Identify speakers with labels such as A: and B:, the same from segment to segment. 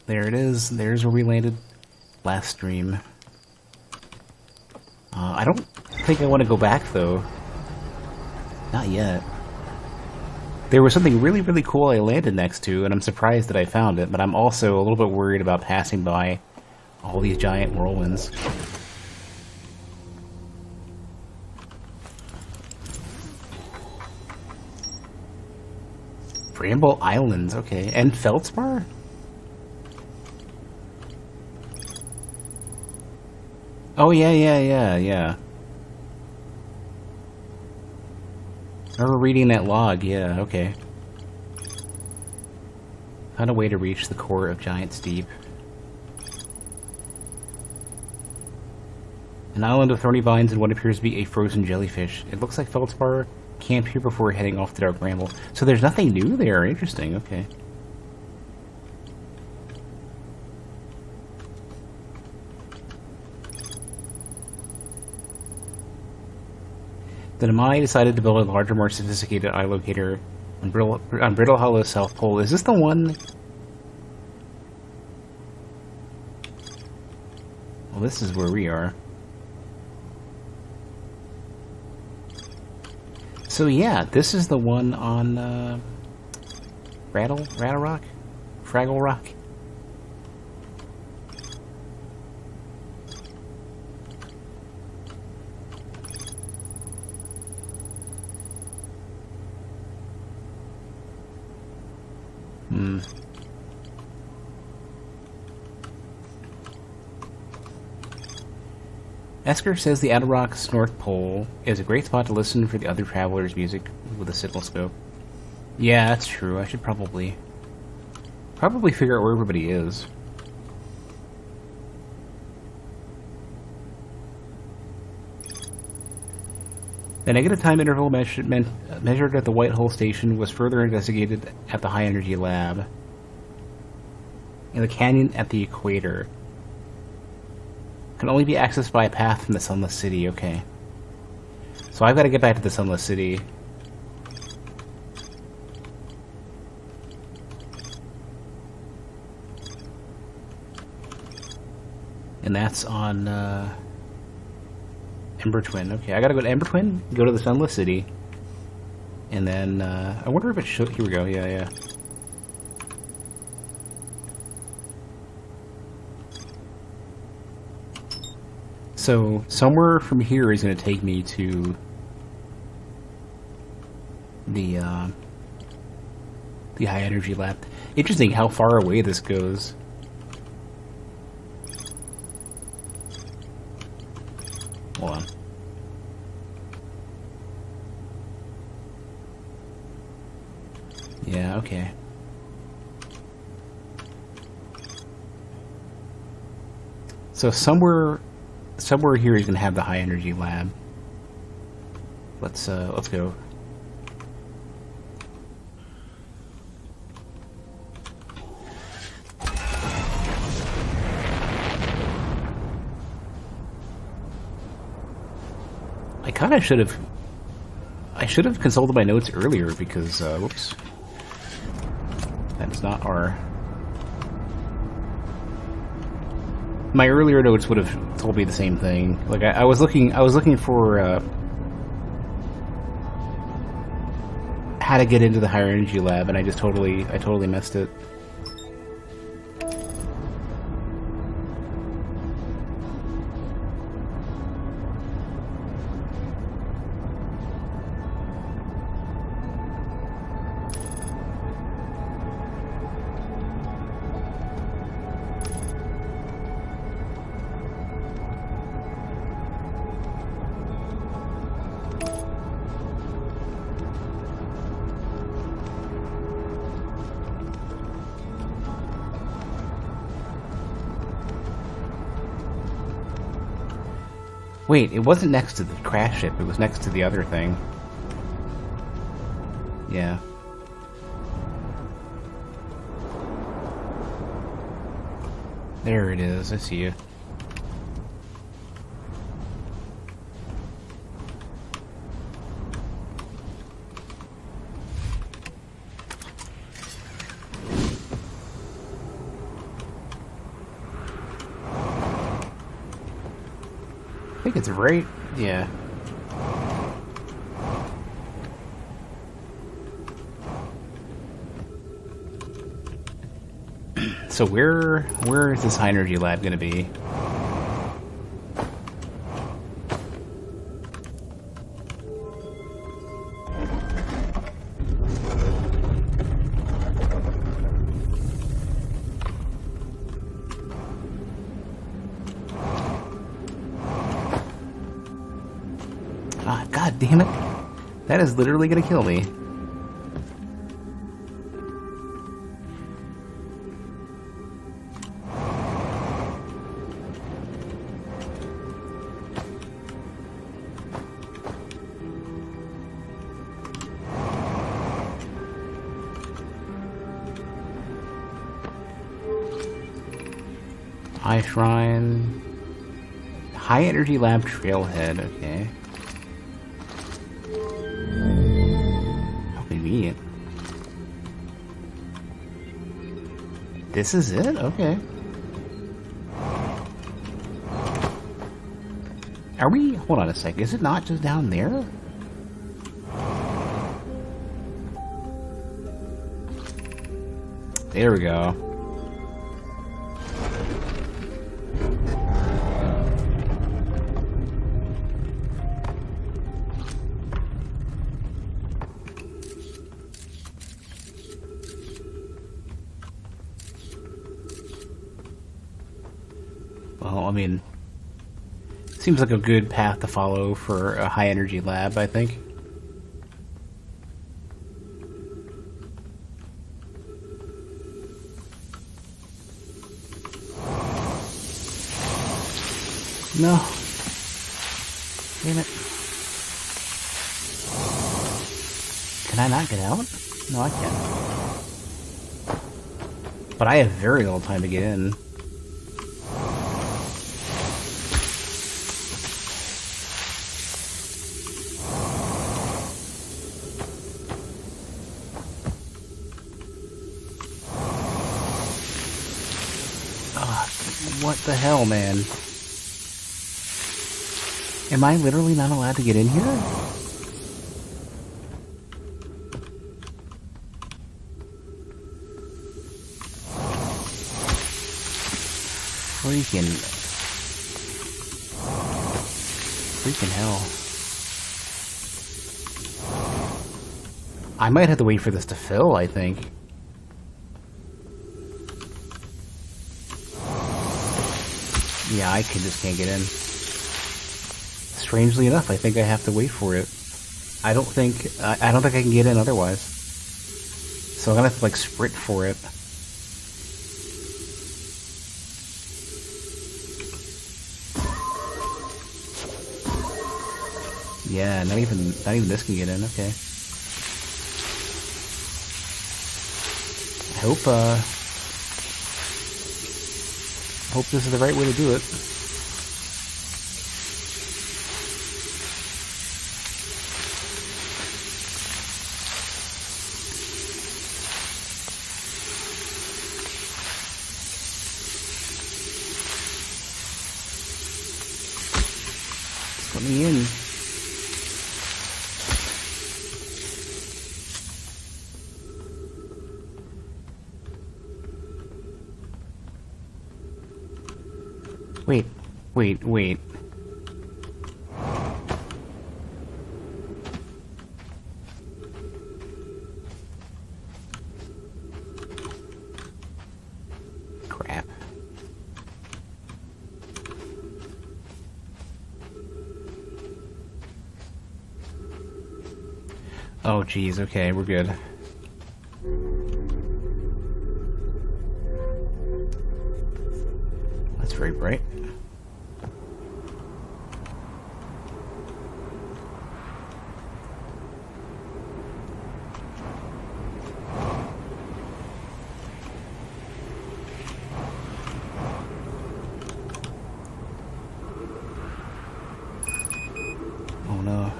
A: There it is. There's where we landed last stream. I don't think I want to go back, though. Not yet. There was something really, really cool I landed next to, and I'm surprised that I found it, but I'm also a little bit worried about passing by all these giant whirlwinds. Bramble Islands, okay. And Feldspar? Oh, yeah. I remember reading that log, yeah, okay. Found a way to reach the core of Giant's Deep. An island of thorny vines and what appears to be a frozen jellyfish. It looks like Feldspar camped here before heading off to Dark Bramble. So there's nothing new there, interesting, okay. The Namai decided to build a larger, more sophisticated eye locator on Brittle Hollow South Pole. Is this the one? Well, this is where we are. So yeah, this is the one on Rattle Rock? Fraggle Rock? Esker says the Outer Rock's North Pole is a great spot to listen for the other travelers' music with a signal scope. Yeah, that's true. I should probably figure out where everybody is. The negative time interval measured at the White Hole Station was further investigated at the High Energy Lab. In the canyon at the equator. Can only be accessed by a path from the Sunless City, okay. So I've got to get back to the Sunless City. And that's on Ember Twin. Okay, I gotta go to Ember Twin, go to the Sunless City. And then, I wonder if it should... Here we go, yeah. So, somewhere from here is going to take me to the High Energy Lab. Interesting how far away this goes. Hold on. Yeah, okay. So somewhere here he's gonna have the High Energy Lab. Let's go. I should have consulted my notes earlier because whoops. That's not our... My earlier notes would have told me the same thing. Like I was looking for how to get into the Higher Energy Lab, and I totally missed it. Wait, it wasn't next to the crash ship, it was next to the other thing. Yeah. There it is, I see you. think it's right. Yeah. So where is this high energy lab going to be? Ah, god damn it. That is literally going to kill me. High Shrine. High Energy Lab Trailhead, okay. How convenient. This is it? Okay. Are we... Hold on a sec. Is it not just down there? There we go. Well, I mean, seems like a good path to follow for a high energy lab, I think. No. Damn it. Can I not get out? No, I can. But I have very little time to get in. What the hell, man? Am I literally not allowed to get in here? Freaking hell. I might have to wait for this to fill, I think. Yeah, I just can't get in. Strangely enough, I think I have to wait for it. I don't think I can get in otherwise. So I'm gonna have to like sprint for it. Yeah, not even this can get in. Okay. I hope this is the right way to do it. Just let me in. Wait. Crap. Oh, geez. Okay, we're good. That's very bright. Oh no.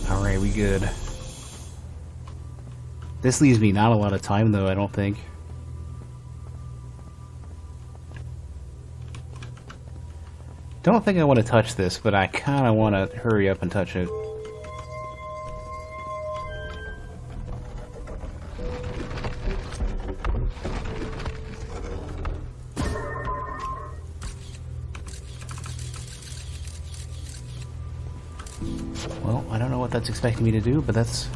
A: Alright, we good. This leaves me not a lot of time, though, I don't think. Don't think I want to touch this, but I kind of want to hurry up and touch it. Well, I don't know what that's expecting me to do, but that's...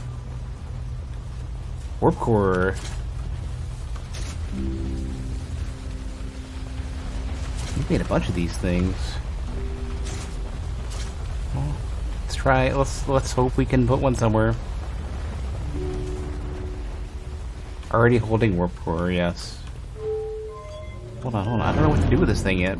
A: Warp core. We've made a bunch of these things. Well, let's try. Let's hope we can put one somewhere. Already holding warp core, yes. Hold on. I don't know what to do with this thing yet.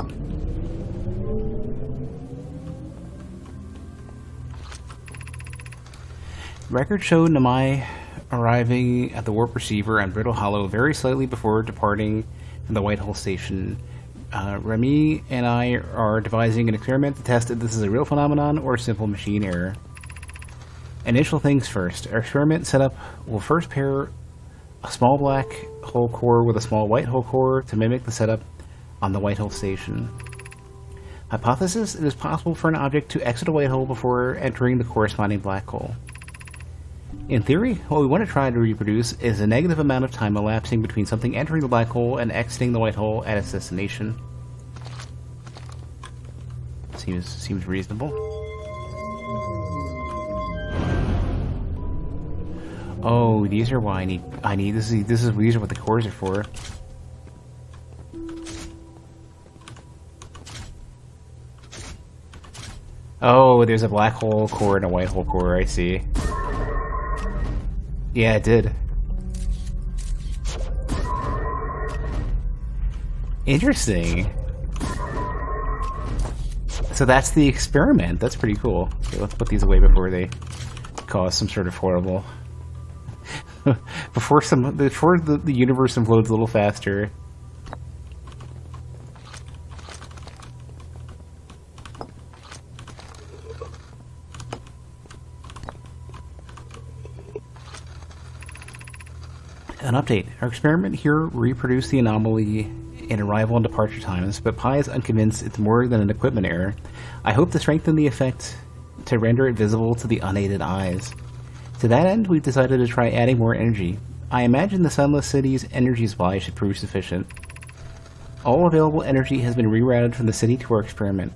A: Record showed Namai arriving at the warp receiver on Brittle Hollow very slightly before departing from the Whitehall station. Remy and I are devising an experiment to test if this is a real phenomenon or a simple machine error. Initial things first. Our experiment setup will first pair a small black hole core with a small white hole core to mimic the setup on the Whitehall station. Hypothesis: it is possible for an object to exit a white hole before entering the corresponding black hole. In theory, what we want to try to reproduce is a negative amount of time elapsing between something entering the black hole and exiting the white hole at its destination. Seems reasonable. Oh, these are why I need these are what the cores are for. Oh, there's a black hole core and a white hole core, I see. Yeah, it did. Interesting. So that's the experiment. That's pretty cool. Okay, let's put these away before they cause some sort of horrible... before the universe implodes a little faster. An update. Our experiment here reproduced the anomaly in arrival and departure times, but Pi is unconvinced it's more than an equipment error. I hope to strengthen the effect to render it visible to the unaided eyes. To that end, we've decided to try adding more energy. I imagine the Sunless City's energy supply should prove sufficient. All available energy has been rerouted from the city to our experiment.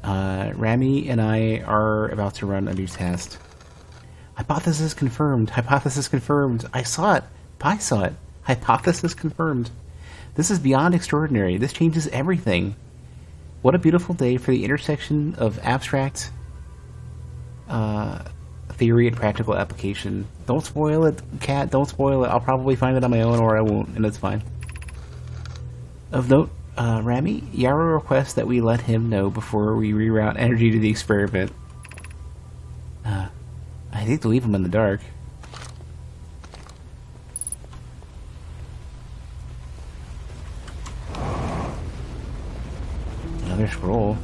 A: Rami and I are about to run a new test. Hypothesis confirmed. Hypothesis confirmed. I saw it. Pi saw it. Hypothesis confirmed. This is beyond extraordinary. This changes everything. What a beautiful day for the intersection of abstract theory and practical application. Don't spoil it, Cat. Don't spoil it. I'll probably find it on my own or I won't, and it's fine. Of note, Rami, Yarrow requests that we let him know before we reroute energy to the experiment. I hate to leave him in the dark. Another scroll.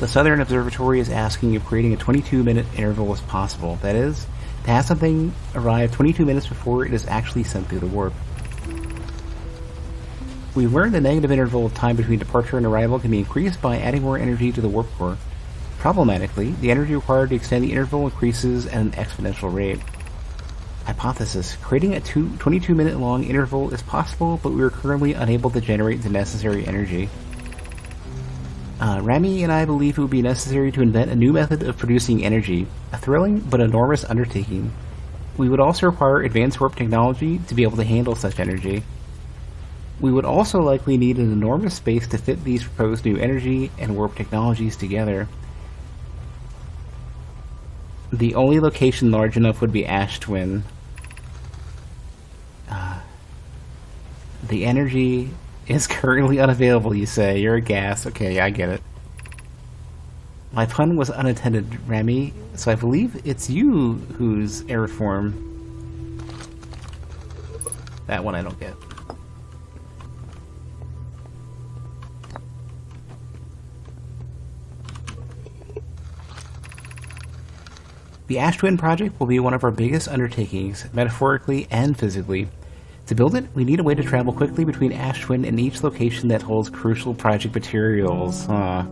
A: The Southern Observatory is asking if creating a 22-minute interval is possible. That is, to have something arrive 22 minutes before it is actually sent through the warp. We've learned the negative interval of time between departure and arrival can be increased by adding more energy to the warp core. Problematically, the energy required to extend the interval increases at an exponential rate. Hypothesis. Creating a 22-minute long interval is possible, but we are currently unable to generate the necessary energy. Rami and I believe it would be necessary to invent a new method of producing energy, a thrilling but enormous undertaking. We would also require advanced warp technology to be able to handle such energy. We would also likely need an enormous space to fit these proposed new energy and warp technologies together. The only location large enough would be Ash Twin. The energy is currently unavailable, you say. You're a gas. Okay, I get it. My pun was unattended, Rami, so I believe it's you who's error form. That one I don't get. The Ash Twin project will be one of our biggest undertakings, metaphorically and physically. To build it, we need a way to travel quickly between Ash Twin and each location that holds crucial project materials. I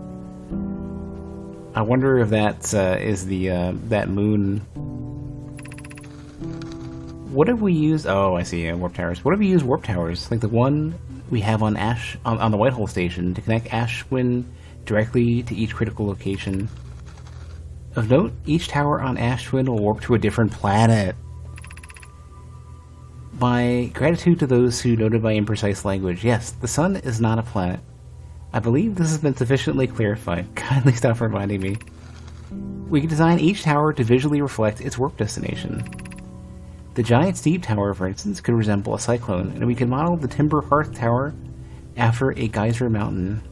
A: wonder if that is the that moon. What if we use? Oh, I see. Warp towers. What if we use warp towers, like the one we have on on the White Hole station, to connect Ash Twin directly to each critical location? Of note, each tower on Ash Twin will warp to a different planet. My gratitude to those who noted my imprecise language. Yes, the sun is not a planet. I believe this has been sufficiently clarified. Kindly stop reminding me. We can design each tower to visually reflect its warp destination. The giant steep tower, for instance, could resemble a cyclone, and we can model the timber hearth tower after a geyser mountain.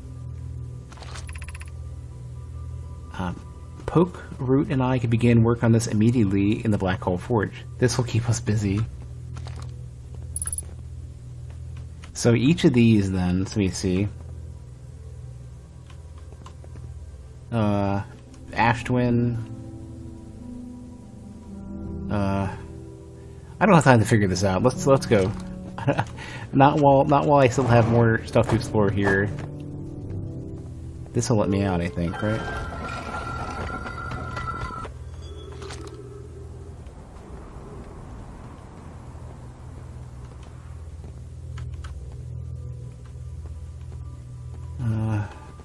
A: Poke, Root, and I can begin work on this immediately in the Black Hole Forge. This will keep us busy. So each of these, then, let me see. Ash Twin. I don't have time to figure this out. Let's go. not while I still have more stuff to explore here. This will let me out, I think, right?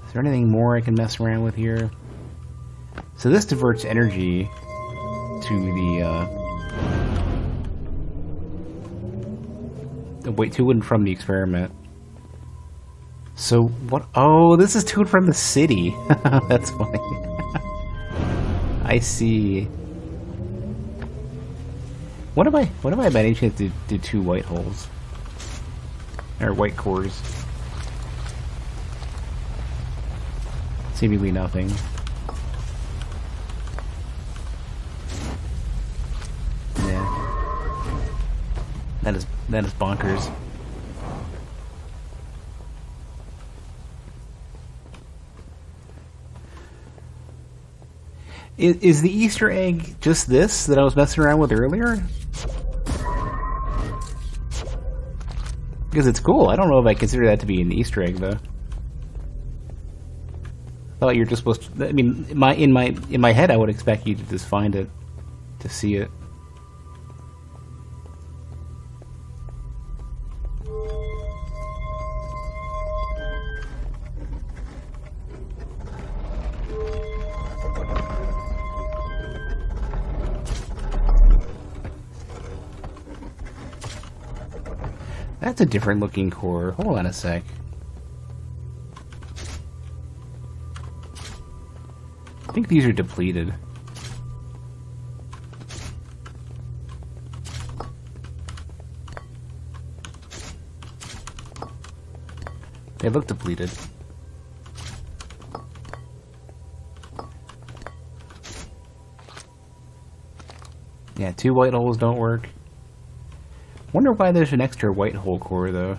A: Is there anything more I can mess around with here? So this diverts energy to wait, to and from the experiment. So what? Oh, this is to and from the city. That's funny. I see. What am I by any chance to do 2 white holes? Or white cores? Seemingly nothing. Yeah. That is bonkers. Is the Easter egg just this that I was messing around with earlier? Because it's cool. I don't know if I consider that to be an Easter egg though. I thought you're just supposed to. I mean, in my head, I would expect you to just find it, to see it. That's a different looking core. Hold on a sec. I think these are depleted. They look depleted. Yeah, 2 white holes don't work. Wonder why there's an extra white hole core though.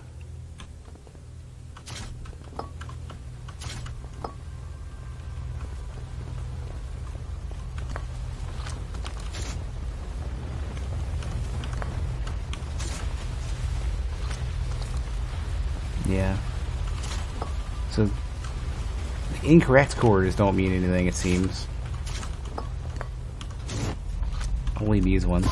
A: Yeah. So, the incorrect cores don't mean anything, it seems. Only these ones.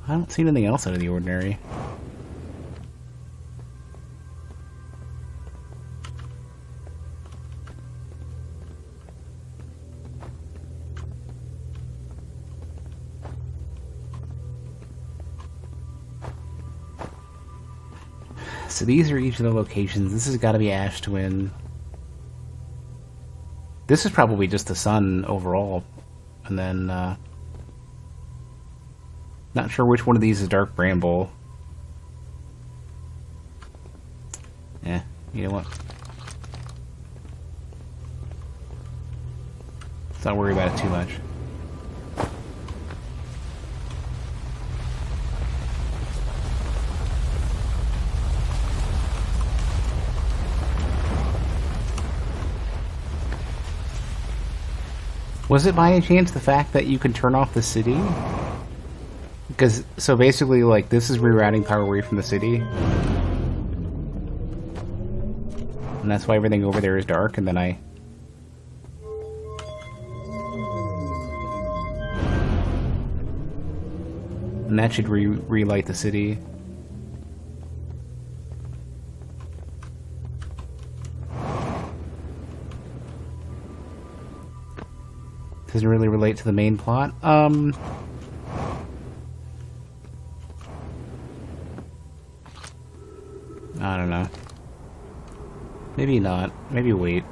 A: I don't see anything else out of the ordinary. So these are each of the locations. This has got to be Ash Twin. This is probably just the sun overall. And then, not sure which one of these is Dark Bramble. Yeah, you know what? Let's not worry about it too much. Was it by any chance the fact that you can turn off the city? Because, so basically, like, this is rerouting power away from the city. And that's why everything over there is dark, and then and that should relight the city. Doesn't really relate to the main plot. I don't know. Maybe not. Maybe wait.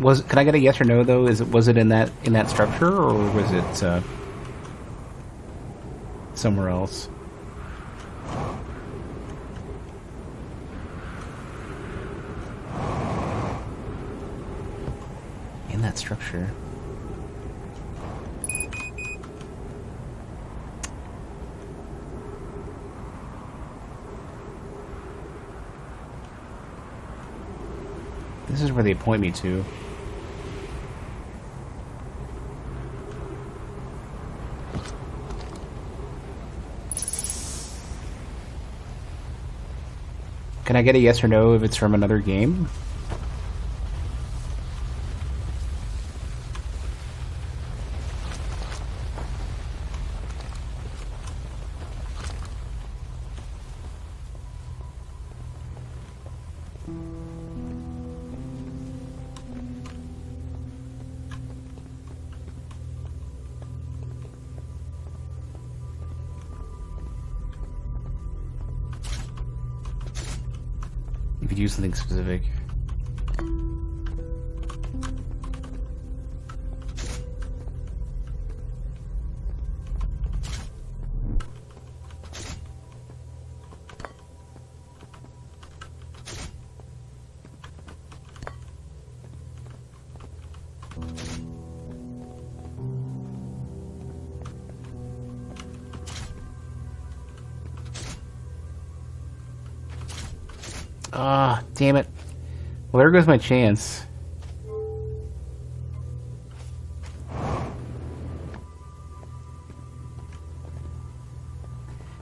A: Can I get a yes or no though? Was it in that structure, or was it somewhere else? In that structure. This is where they point me to. Can I get a yes or no if it's from another game? You could use something specific. Ah, damn it. Well, there goes my chance.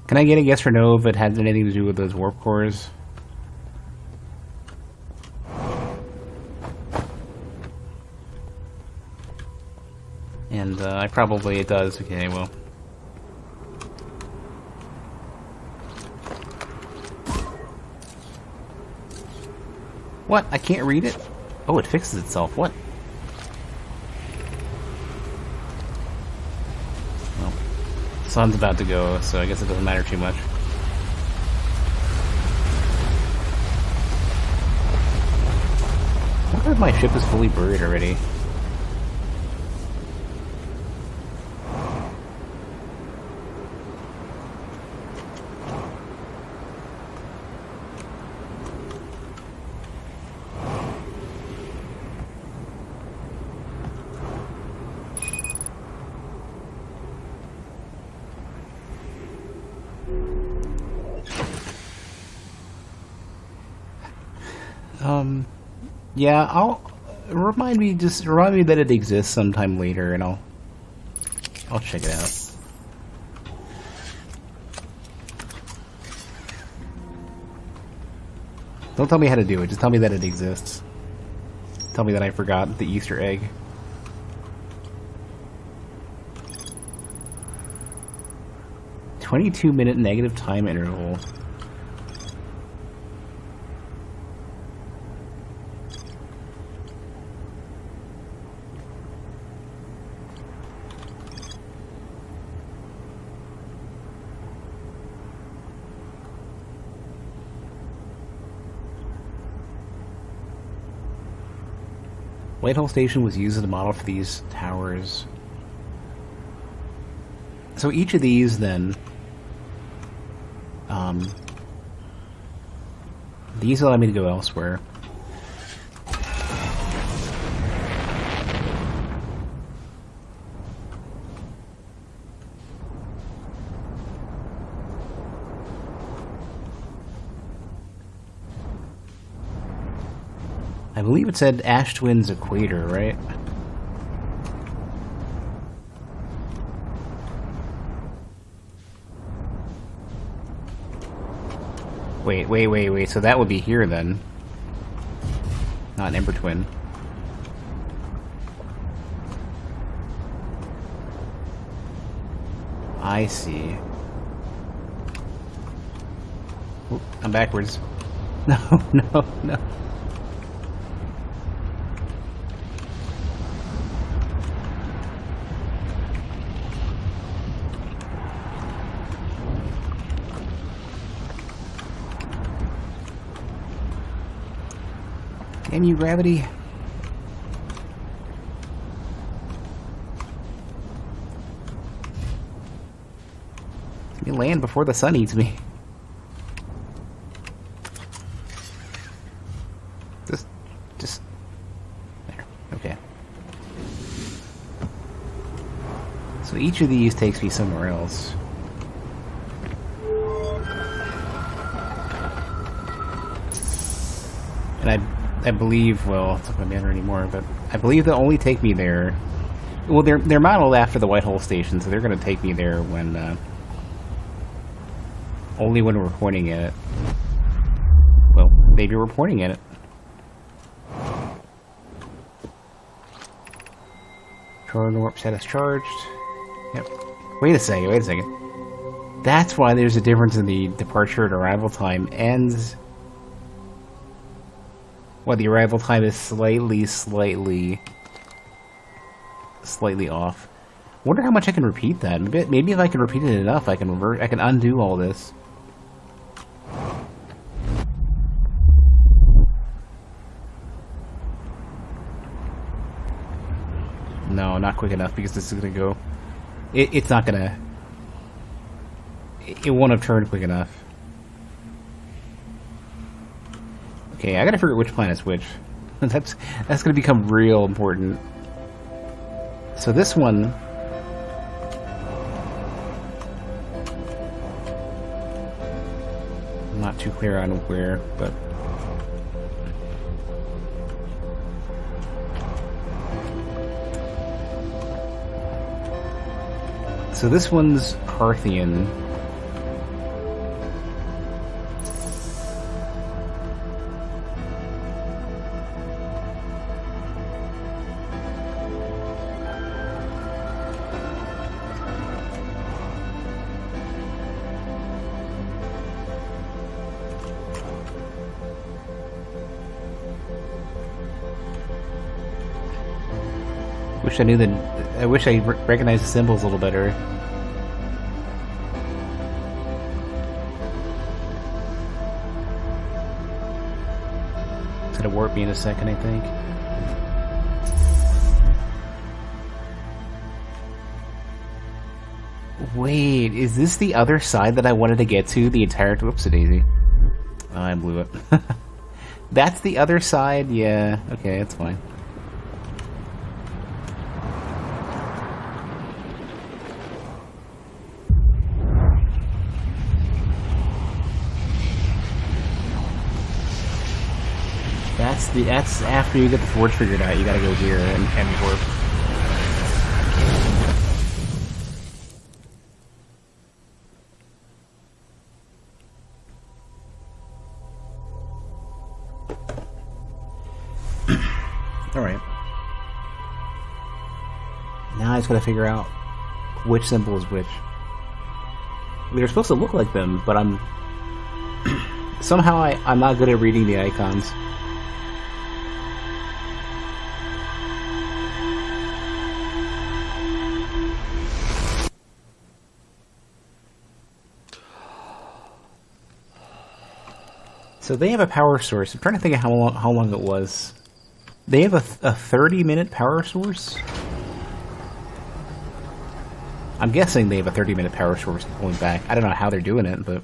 A: Can I get a yes or no if it has anything to do with those warp cores? And it does. Okay, well. What? I can't read it? Oh, it fixes itself. What? Well, the sun's about to go, so I guess it doesn't matter too much. I wonder if my ship is fully buried already. Yeah, remind me that it exists sometime later, and I'll check it out. Don't tell me how to do it, just tell me that it exists. Tell me that I forgot the Easter egg. "22-minute negative time interval." Whitehall Station was used as a model for these towers. So each of these, then, these allow me to go elsewhere. I believe it said Ash Twins Equator, right? Wait. So that would be here then. Not an Ember Twin. I see. Oop, I'm backwards. No. Damn you, gravity. Let me land before the sun eats me. Just there. Okay. So each of these takes me somewhere else. And I believe, well, it's not going to matter anymore, but I believe they'll only take me there. Well, they're modeled after the Whitehall Station, so they're going to take me there when, only when we're pointing at it. Well, maybe we're pointing at it. Control warp status charged. Yep. Wait a second. That's why there's a difference in the departure and arrival time, and well, the arrival time is slightly off. Wonder how much I can repeat that. Maybe if I can repeat it enough, I can undo all this. No, not quick enough, because this is gonna go. It's not gonna. It won't have turned quick enough. Okay, I gotta figure out which planet's which. That's gonna become real important. So this one. I'm not too clear on where, but. So this one's Parthian. Wish I knew that. I wish I recognized the symbols a little better. It's gonna warp me in a second, I think. Wait, is this the other side that I wanted to get to the entire... Whoopsie-daisy. Oh, I blew it. That's the other side? Yeah, okay, that's fine. That's after you get the forge figured out. You gotta go here and warp. All right. Now I just gotta figure out which symbol is which. They're supposed to look like them, but I'm somehow I'm not good at reading the icons. So they have a power source. I'm trying to think of how long it was. They have a 30-minute power source? I'm guessing they have a 30-minute power source going back. I don't know how they're doing it, but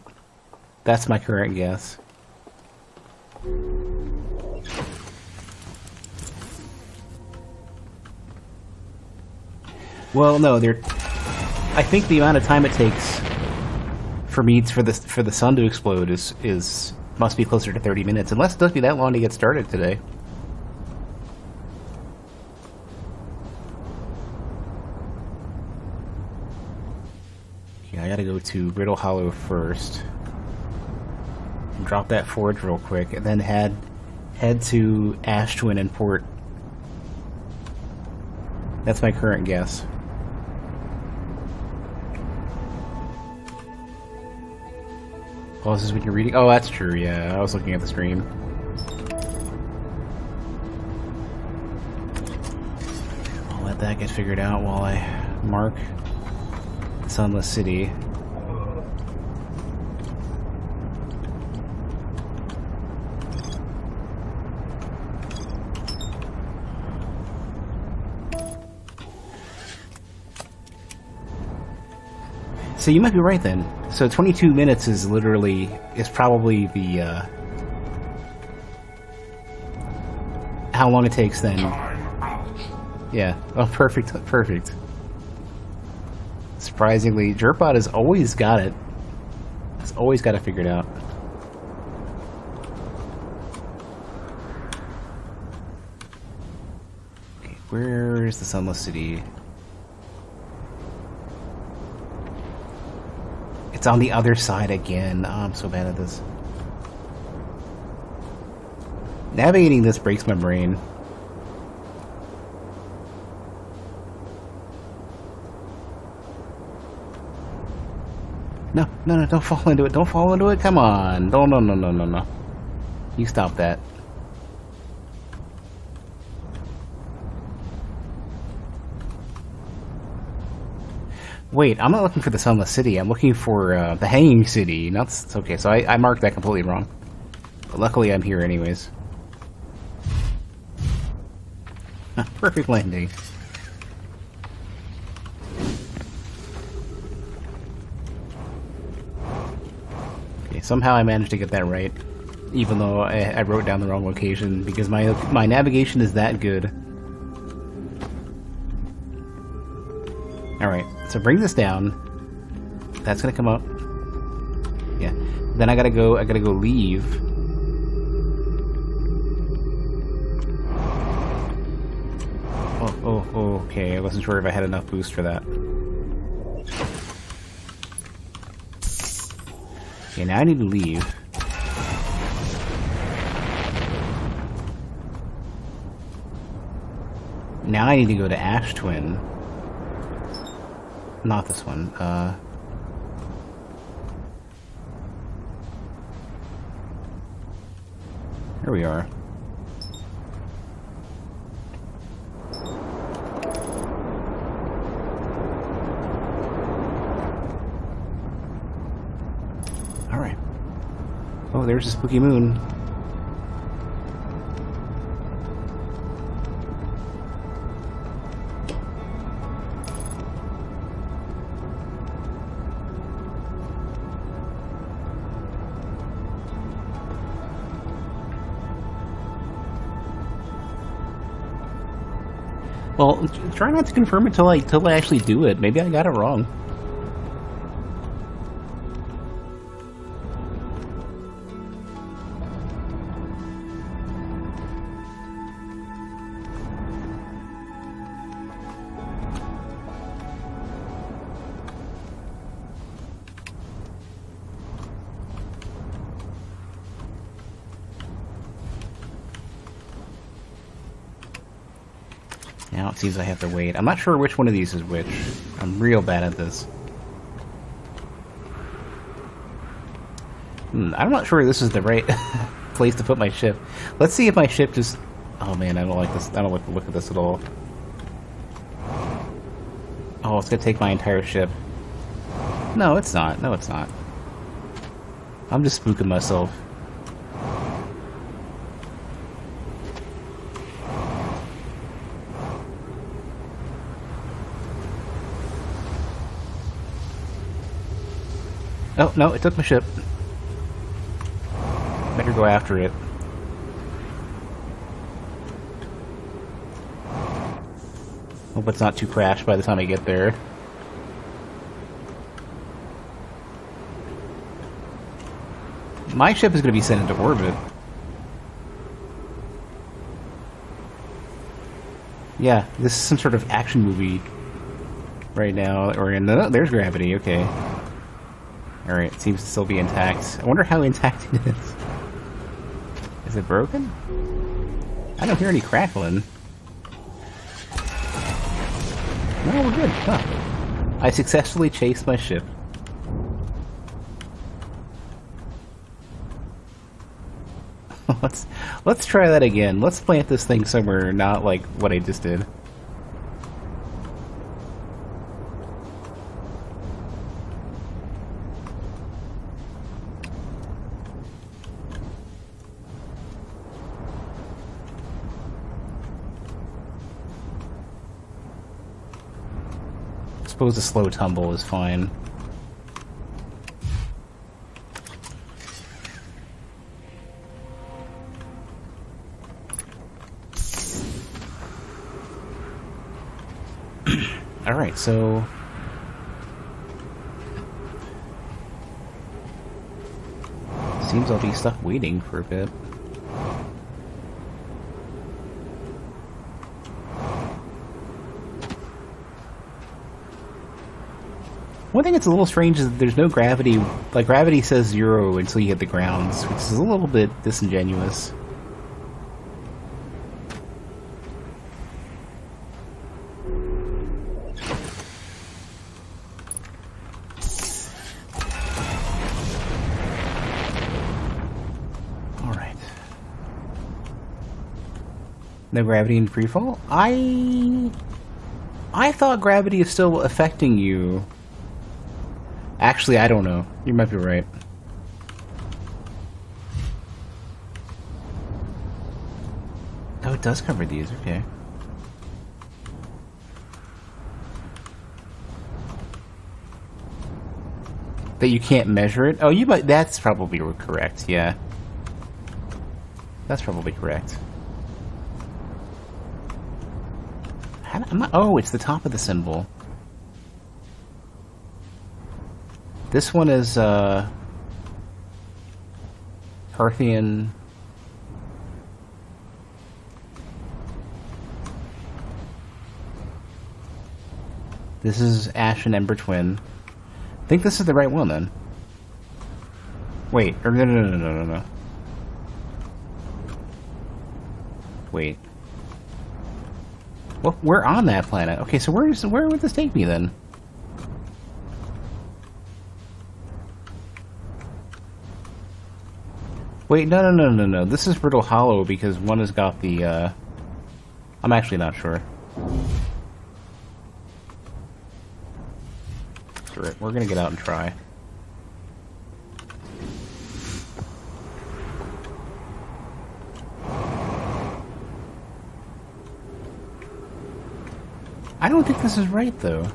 A: that's my current guess. Well, no, they're... I think the amount of time it takes for the sun to explode is must be closer to 30 minutes, unless it doesn't be that long to get started today. Okay, I gotta go to Riddle Hollow first. Drop that forge real quick, and then head to Ash Twin and port. That's my current guess. Pauses when you're reading. Oh, that's true. Yeah, I was looking at the stream. I'll let that get figured out while I mark Sunless City. So you might be right then. So 22 minutes is probably the how long it takes then. Yeah. Oh, perfect. Surprisingly, Jerp has always got it. It's always got it figured out. Okay, where's the Sunless City? It's on the other side again. Oh, I'm so bad at this. Navigating this breaks my brain. No, don't fall into it. Don't fall into it. Come on. No. You stop that. Wait, I'm not looking for the Sunless City. I'm looking for the Hanging City. Okay, so I marked that completely wrong. But luckily I'm here anyways. Perfect landing. Okay, somehow I managed to get that right. Even though I wrote down the wrong location, because my navigation is that good. Alright, so bring this down. That's gonna come up. Yeah. Then I gotta go leave. Oh, okay. I wasn't sure if I had enough boost for that. Okay, now I need to leave. Now I need to go to Ash Twin. Not this one. Here we are. Alright. Oh, there's a spooky moon. Well, try not to confirm it till I actually do it. Maybe I got it wrong. Now it seems I have to wait. I'm not sure which one of these is which. I'm real bad at this. I'm not sure this is the right place to put my ship. Let's see if my ship just... Oh man, I don't like this. I don't like the look of this at all. Oh, it's gonna take my entire ship. No, it's not. No, it's not. I'm just spooking myself. Oh, no, it took my ship. Better go after it. Hope it's not too crashed by the time I get there. My ship is going to be sent into orbit. Yeah, this is some sort of action movie right now. Or in the, there's gravity, okay. Alright, it seems to still be intact. I wonder how intact it is. Is it broken? I don't hear any crackling. No, we're good. Huh. I successfully chased my ship. Let's try that again. Let's plant this thing somewhere not like what I just did. I suppose a slow tumble is fine. Alright, so... seems I'll be stuck waiting for a bit. One thing that's a little strange is that there's no gravity. Like, gravity says 0 until you hit the ground, which is a little bit disingenuous. Alright. No gravity in freefall? I thought gravity is still affecting you. Actually, I don't know. You might be right. Oh, it does cover these, okay. That you can't measure it? Oh, you might. That's probably correct, yeah. That's probably correct. Oh, it's the top of the symbol. This one is, Parthian. This is Ash and Ember Twin. I think this is the right one, then. Wait, or no. Wait. Well, we're on that planet. Okay, so where would this take me, then? Wait, no. This is Brittle Hollow because one has got the, I'm actually not sure. Screw it. We're gonna get out and try. I don't think this is right, though.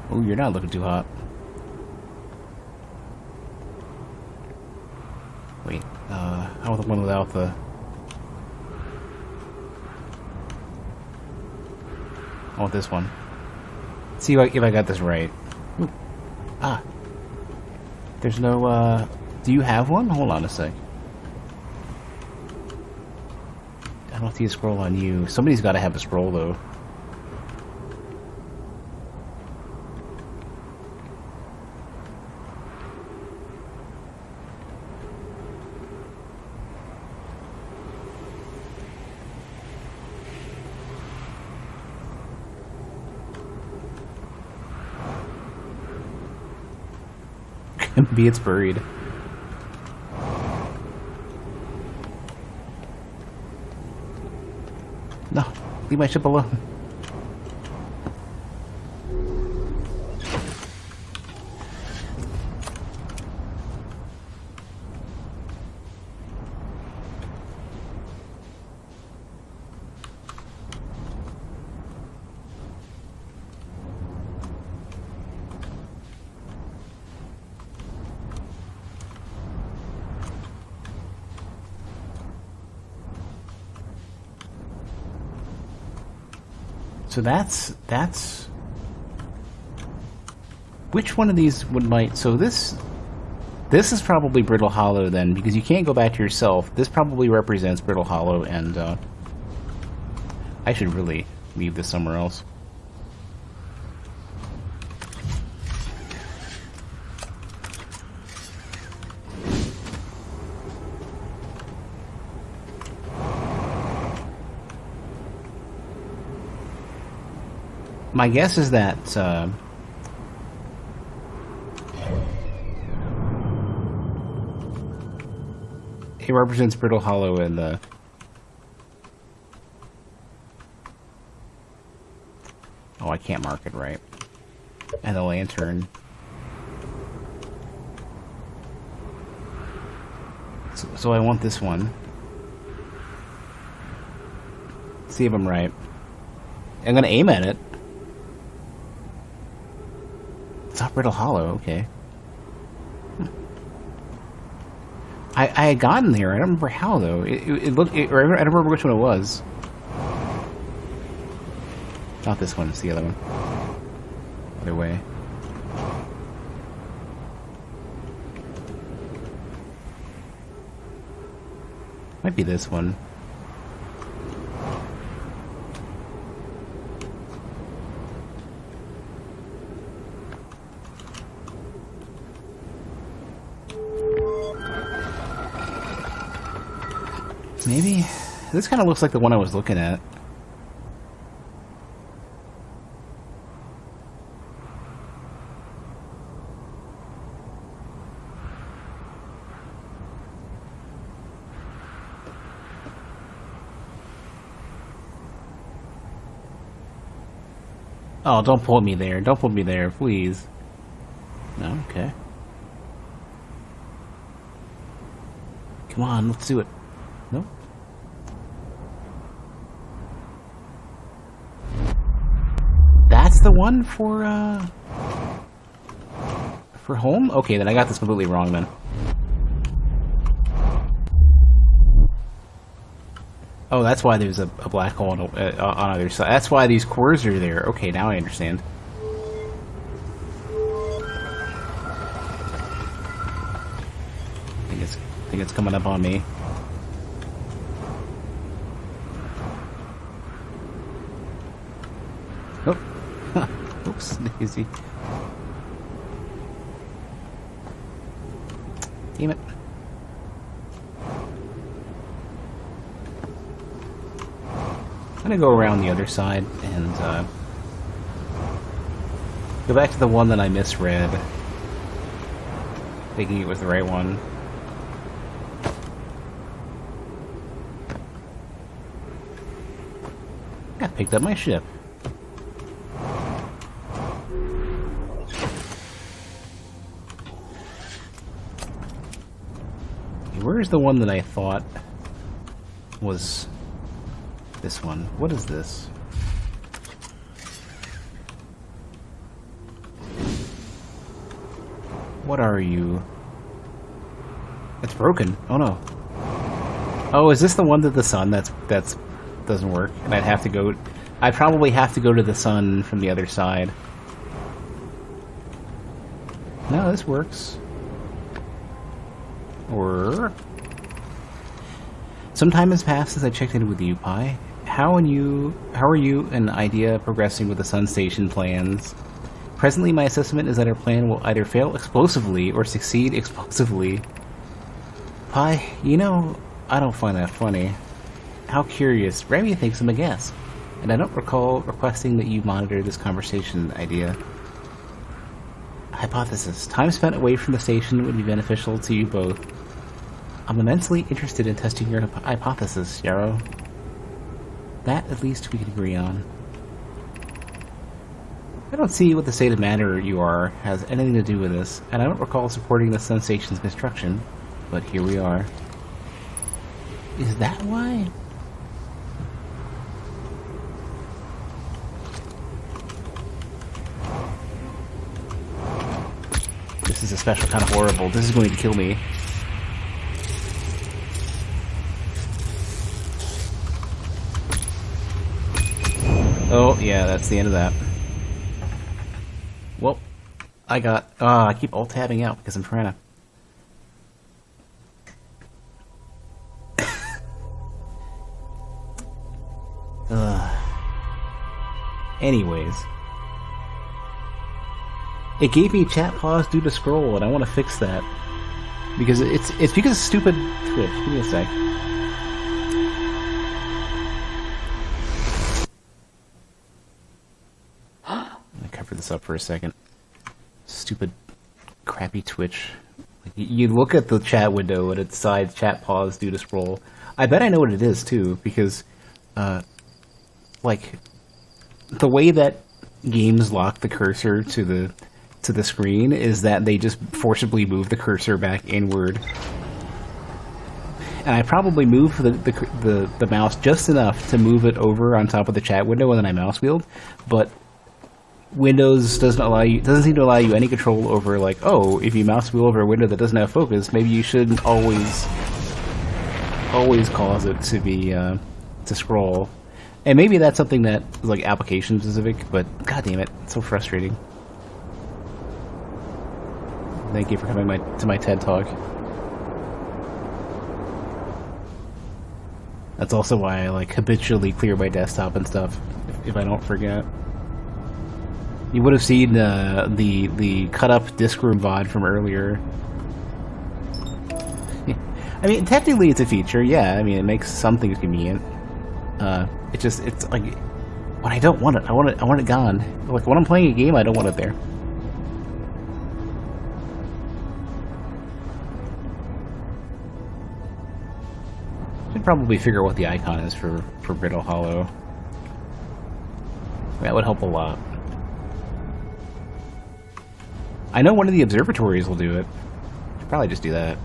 A: Oh, you're not looking too hot. Wait, how about the one without the... I want this one. See if I got this right. Ooh. Ah. There's no, do you have one? Hold on a sec. I don't see a scroll on you. Somebody's got to have a scroll, though. Maybe it's buried. No, leave my ship alone. So that's... Which one of these would might... So this is probably Brittle Hollow then, because you can't go back to yourself. This probably represents Brittle Hollow, and I should really leave this somewhere else. My guess is that it represents Brittle Hollow in the... Oh, I can't mark it right. And the lantern. So I want this one. See if I'm right. I'm gonna aim at it. It's not Brittle Hollow, okay. I had gotten there. I don't remember how though. It looked. I don't remember which one it was. Not this one. It's the other one. Other way. Might be this one. Maybe? This kind of looks like the one I was looking at. Oh, don't pull me there. Don't pull me there, please. No? Okay. Come on, let's do it. Nope. That's the one for home? Okay, then I got this completely wrong then. Oh, that's why there's a black hole on either side. That's why these cores are there. Okay, now I understand. I think it's coming up on me. Oh, oops, daisy. Damn it. I'm gonna go around the other side and go back to the one that I misread, thinking it was the right one. I picked up my ship. Where's the one that I thought was this one? What is this? What are you? It's broken. Oh no. Oh, is this the one that the sun that's doesn't work? And I'd probably have to go to the sun from the other side. No, this works. Or some time has passed since I checked in with you, Pi. How are you and Idea progressing with the Sun Station plans? Presently, my assessment is that our plan will either fail explosively or succeed explosively. Pi, you know, I don't find that funny. How curious. Remy thinks I'm a guest, and I don't recall requesting that you monitor this conversation, Idea. Hypothesis. Time spent away from the station would be beneficial to you both. I'm immensely interested in testing your hypothesis, Yarrow. That, at least, we can agree on. I don't see what the state of matter you are has anything to do with this, and I don't recall supporting the Sun Station's construction, but here we are. Is that why? This is a special kind of horrible. This is going to kill me. Oh, yeah, that's the end of that. Well, I got... I keep alt-tabbing out because I'm trying to... Anyways. It gave me chat pause due to scroll, and I want to fix that. Because it's because of stupid Twitch. Give me a sec. I'm gonna cover this up for a second. Stupid, crappy Twitch. Like, you look at the chat window and it decides chat pause due to scroll. I bet I know what it is too, because, like, the way that games lock the cursor to the screen is that they just forcibly move the cursor back inward. And I probably move the mouse just enough to move it over on top of the chat window and then I mouse wheeled, but Windows doesn't seem to allow you any control over, like, oh, if you mouse wheel over a window that doesn't have focus, maybe you shouldn't always cause it to be to scroll. And maybe that's something that is like application specific, but god damn it, it's so frustrating. Thank you for coming to my TED Talk. That's also why I like habitually clear my desktop and stuff if I don't forget. You would have seen the cut up disk room VOD from earlier. I mean, technically it's a feature, yeah. I mean, it makes some things convenient. It's like when I don't want it, I want it gone. Like when I'm playing a game, I don't want it there. Should probably figure out what the icon is for Brittle Hollow. That would help a lot. I know one of the observatories will do it. Should probably just do that.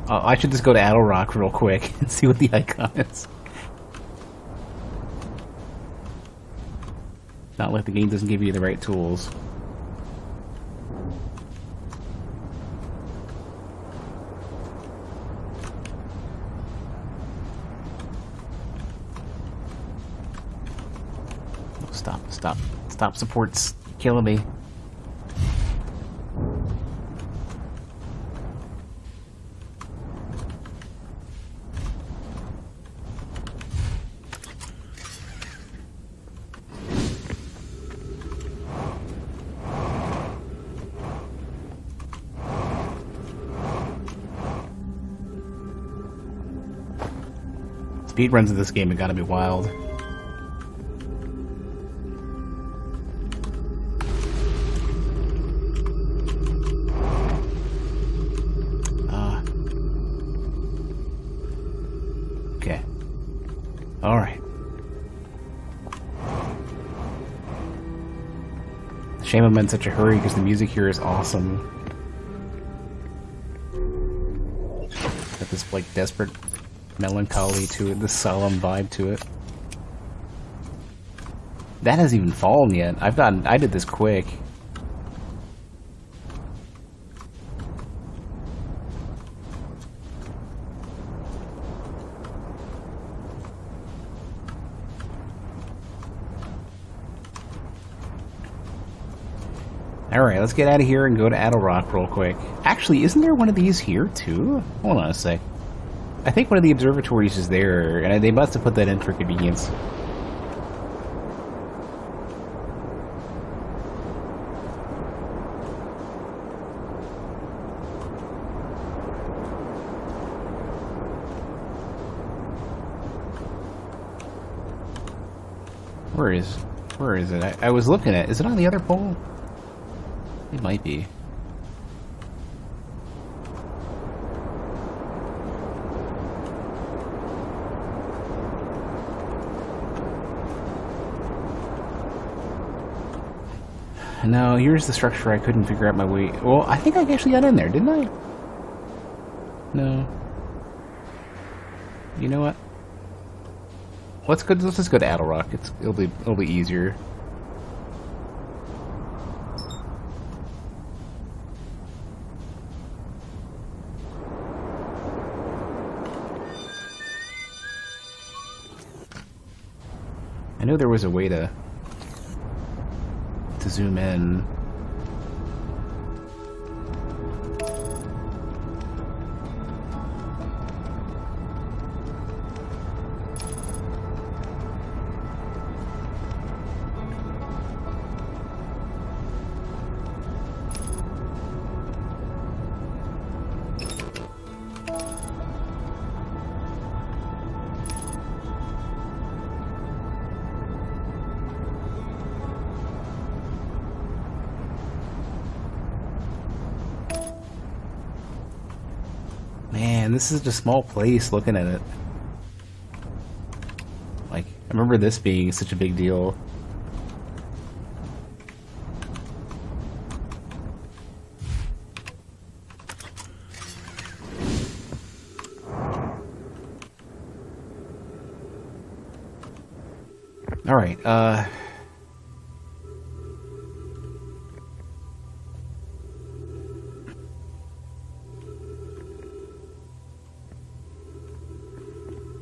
A: I should just go to Addle Rock real quick and see what the icon is. Not like the game doesn't give you the right tools. Stop support's killing me. Speedruns of this game have gotta be wild. Okay. Alright. Shame I'm in such a hurry because the music here is awesome. Got this like desperate melancholy to it, this solemn vibe to it. That hasn't even fallen yet. I did this quick. Alright, let's get out of here and go to Addle Rock real quick. Actually, isn't there one of these here too? Hold on a sec. I think one of the observatories is there, and they must have put that in for convenience. Where is it? I was looking at it. Is it on the other pole? It might be. No, here's the structure I couldn't figure out my way. Well, I think I actually got in there, didn't I? No. You know what? Let's just go to Addle Rock. It'll be easier. I know there was a way to zoom in. Man, this is just a small place looking at it. Like, I remember this being such a big deal. Alright,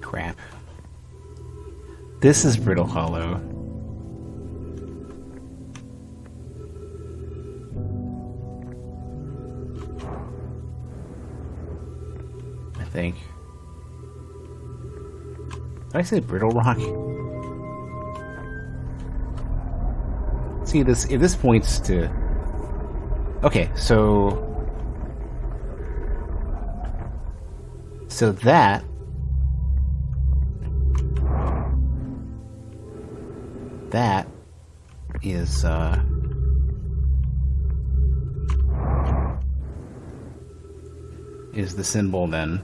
A: crap. This is Brittle Hollow. I think. Did I say Brittle Rock? See, this points to... Okay, so that is the symbol then.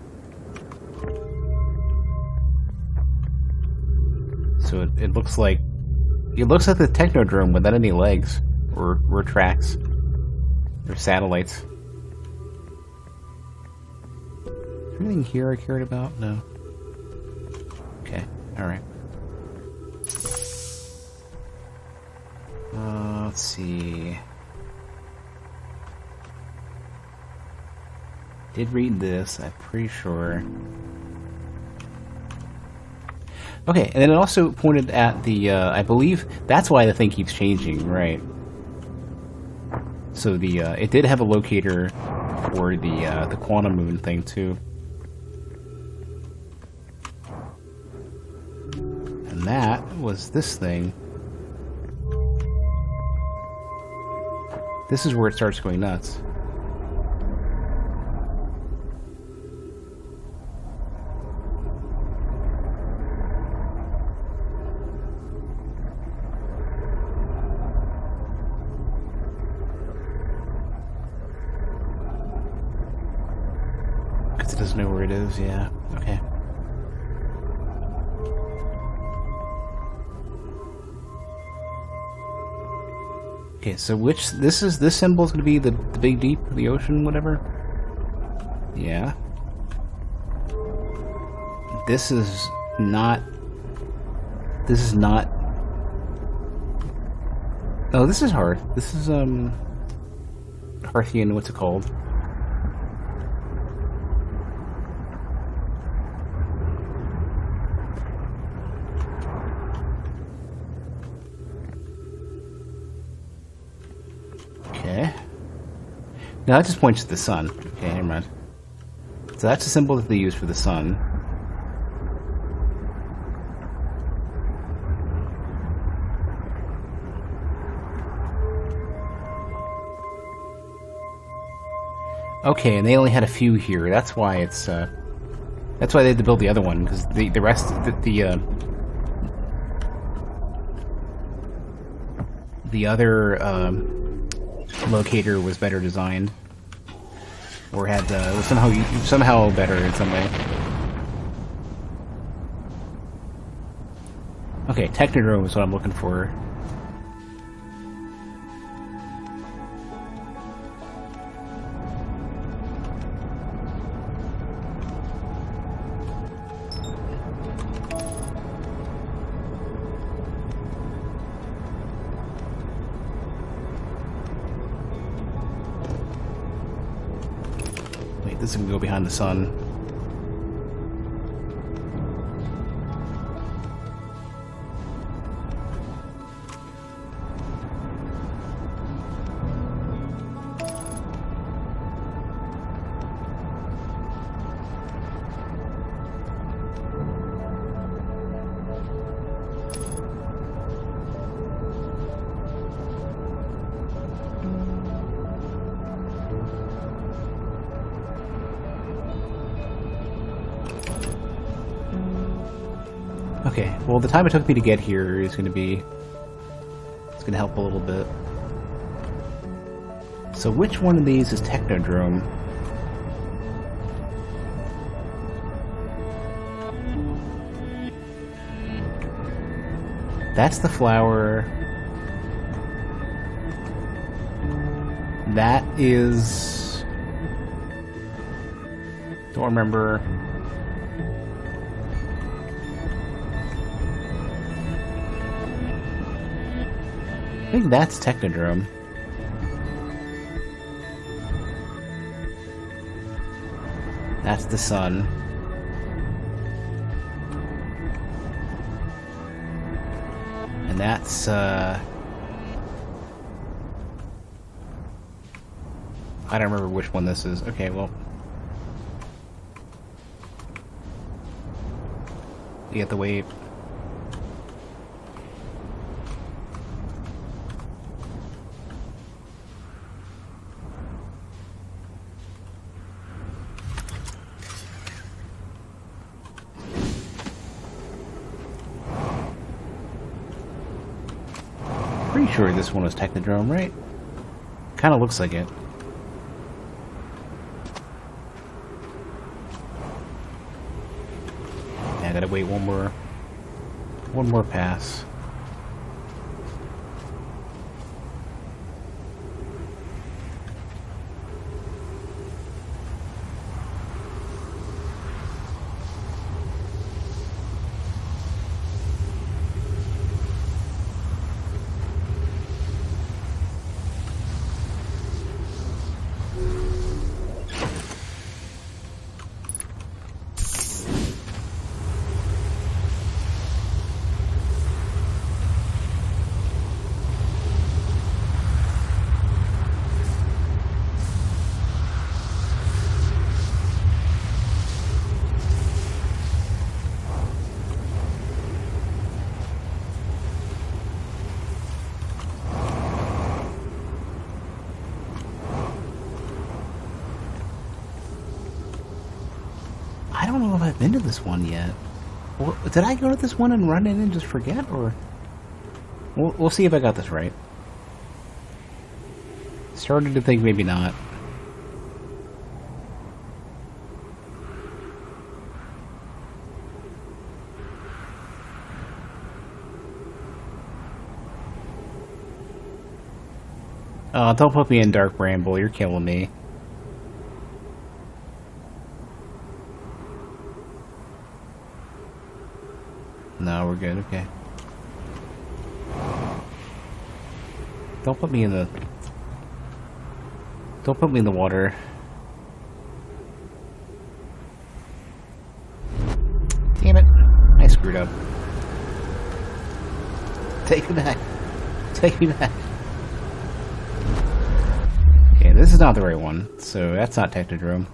A: So it looks like the Technodrome without any legs or tracks or satellites. Is there anything here I cared about? No. Okay, alright. Let's see. Did read this, I'm pretty sure. Okay, and then it also pointed at the, I believe that's why the thing keeps changing, right? So it did have a locator for the quantum moon thing too. And that was this thing. This is where it starts going nuts. Because it doesn't know where it is, yeah. Okay. Okay, so this symbol is going to be the big deep, the ocean, whatever? Yeah. This is not... Oh, this is hard. This is, Parthian, what's it called? Okay. Now that just points to the sun. Okay, never mind. So that's a symbol that they use for the sun. Okay, and they only had a few here. That's why it's that's why they had to build the other one, because the rest the other locator was better designed, or had was somehow better in some way. Okay, Technodrome is what I'm looking for. Wait, this is gonna go behind the sun. Okay, well the time it took me to get here is going to be... It's going to help a little bit. So which one of these is Technodrome? That's the flower. That is... Don't remember. I think that's Technodrome. That's the sun. And that's, I don't remember which one this is. Okay, well. You have to wait. Pretty sure this one was Technodrome, right? Kinda looks like it. Yeah, I gotta wait one more pass. I don't know if I've been to this one yet. Or, did I go to this one and run in and just forget, or... We'll see if I got this right. Started to think maybe not. Oh, don't put me in Dark Bramble, you're killing me. No, we're good, okay. Don't put me in the... Don't put me in the water. Damn it. I screwed up. Take me back. Take me back. Okay, this is not the right one, so that's not Technodrome.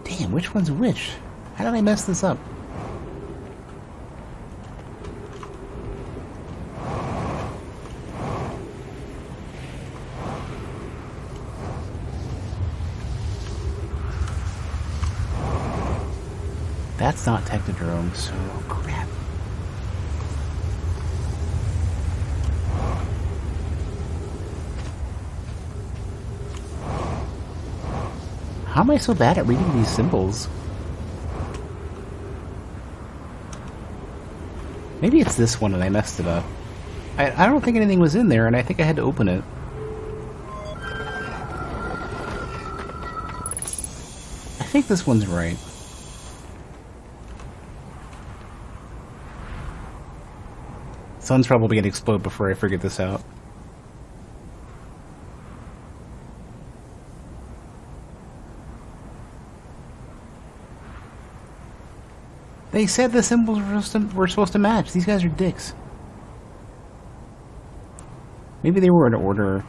A: Damn, which one's which? How did I mess this up? That's not Technodrome, so crap. How am I so bad at reading these symbols? Maybe it's this one and I messed it up. I don't think anything was in there, and I think I had to open it. I think this one's right. Sun's probably gonna explode before I figure this out. They said the symbols were supposed to match. These guys are dicks. Maybe they were in order.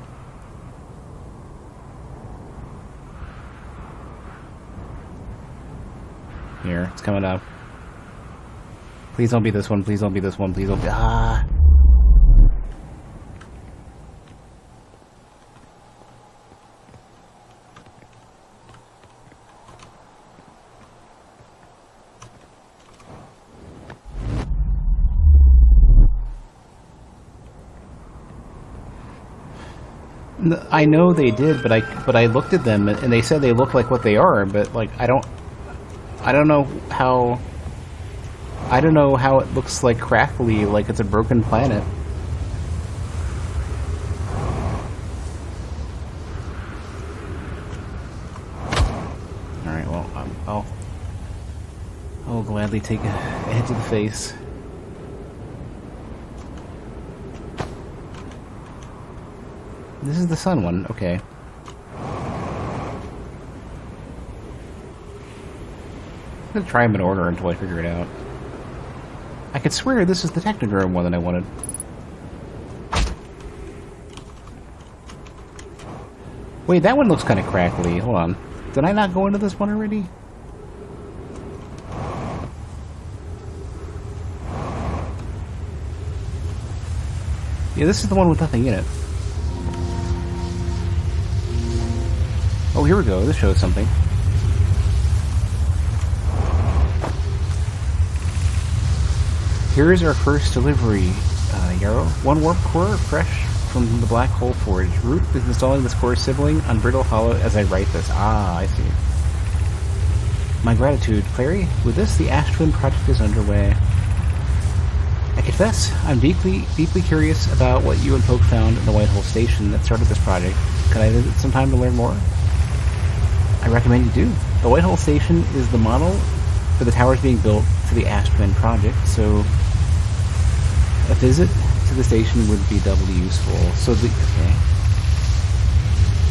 A: Here, it's coming up. Please don't be this one, please don't be this one, please don't be... Ah! I know they did, but I looked at them and they said they look like what they are, but like I don't know how it looks like crackly, like it's a broken planet. All right, well I'll gladly take a hit to the face. This is the sun one, okay. I'm gonna try them in order until I figure it out. I could swear this is the Technodrome one that I wanted. Wait, that one looks kind of crackly. Hold on. Did I not go into this one already? Yeah, this is the one with nothing in it. Oh, here we go. This shows something. Here's our first delivery, Yarrow. One warp core, fresh from the Black Hole Forge. Root is installing this core sibling on Brittle Hollow as I write this. Ah, I see. My gratitude, Clary. With this, the Ash Twin project is underway. I confess, I'm deeply curious about what you and Poke found in the White Hole Station that started this project. Could I visit sometime to learn more? I recommend you do. The White Hole Station is the model for the towers being built for the Ash Twin project, so a visit to the station would be doubly useful. So okay. I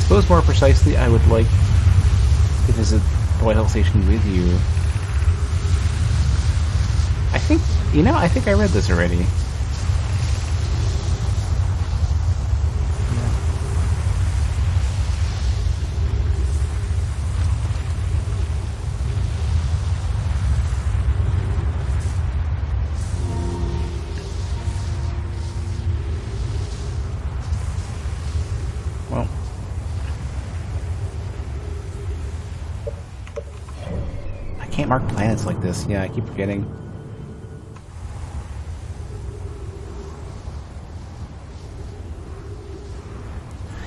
A: suppose more precisely, I would like to visit the White Hole Station with you. I think I read this already. Well, I can't mark planets like this. Yeah, I keep forgetting.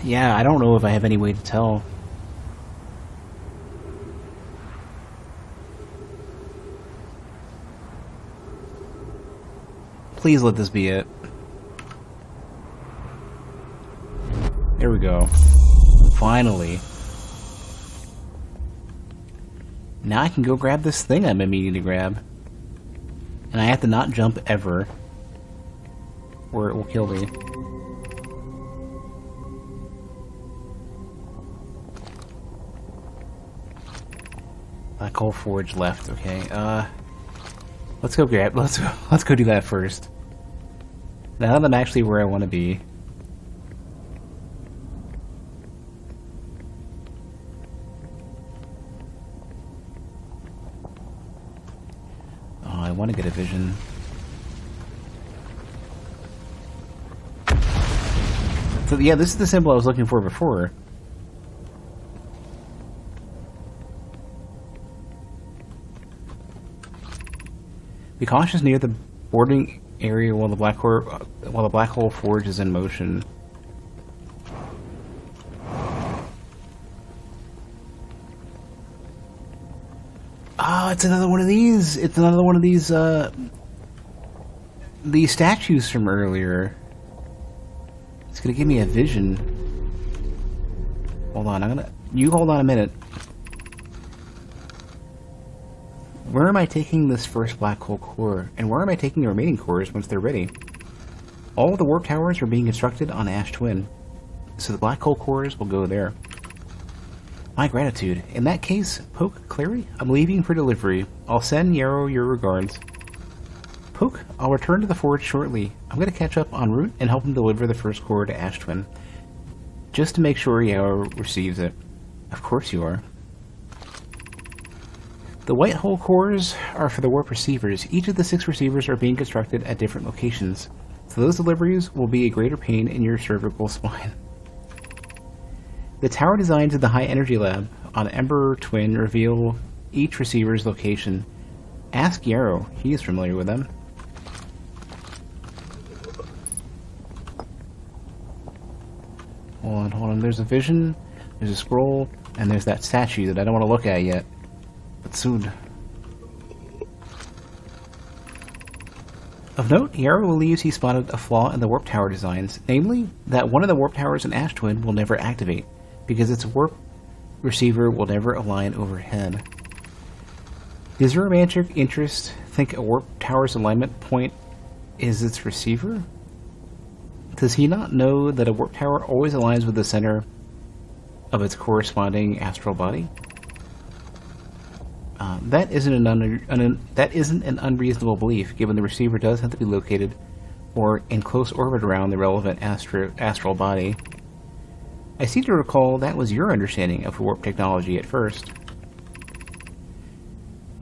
A: Yeah, I don't know if I have any way to tell. Please let this be it. There we go. Finally. Now I can go grab this thing I've been meaning to grab. And I have to not jump ever, or it will kill me. Black Hole Forge left, okay. Let's go grab, let's go do that first. Now that I'm actually where I want to be. Oh, I want to get a vision. So yeah, this is the symbol I was looking for before. Be cautious near the boarding area while the Black Hole Forge is in motion. Ah, it's another one of these. It's another one of these statues from earlier. It's gonna give me a vision. Hold on, you hold on a minute. Where am I taking this first black hole core? And where am I taking the remaining cores once they're ready? All of the warp towers are being constructed on Ash Twin, so the black hole cores will go there. My gratitude. In that case, Poke, Clary, I'm leaving for delivery. I'll send Yarrow your regards. Poke, I'll return to the forge shortly. I'm going to catch up en route and help him deliver the first core to Ash Twin. Just to make sure Yarrow receives it. Of course you are. The white hole cores are for the warp receivers. Each of the 6 receivers are being constructed at different locations, so those deliveries will be a greater pain in your cervical spine. The tower designs in the High Energy Lab on Ember Twin reveal each receiver's location. Ask Yarrow, he is familiar with them. Hold on. There's a vision, there's a scroll, and there's that statue that I don't want to look at yet. But soon. Of note, Yarrow believes he spotted a flaw in the warp tower designs, namely, that one of the warp towers in Ash Twin will never activate, because its warp receiver will never align overhead. Does your romantic interest think a warp tower's alignment point is its receiver? Does he not know that a warp tower always aligns with the center of its corresponding astral body? That isn't an unreasonable belief, given the receiver does have to be located or in close orbit around the relevant astral body. I seem to recall that was your understanding of warp technology at first.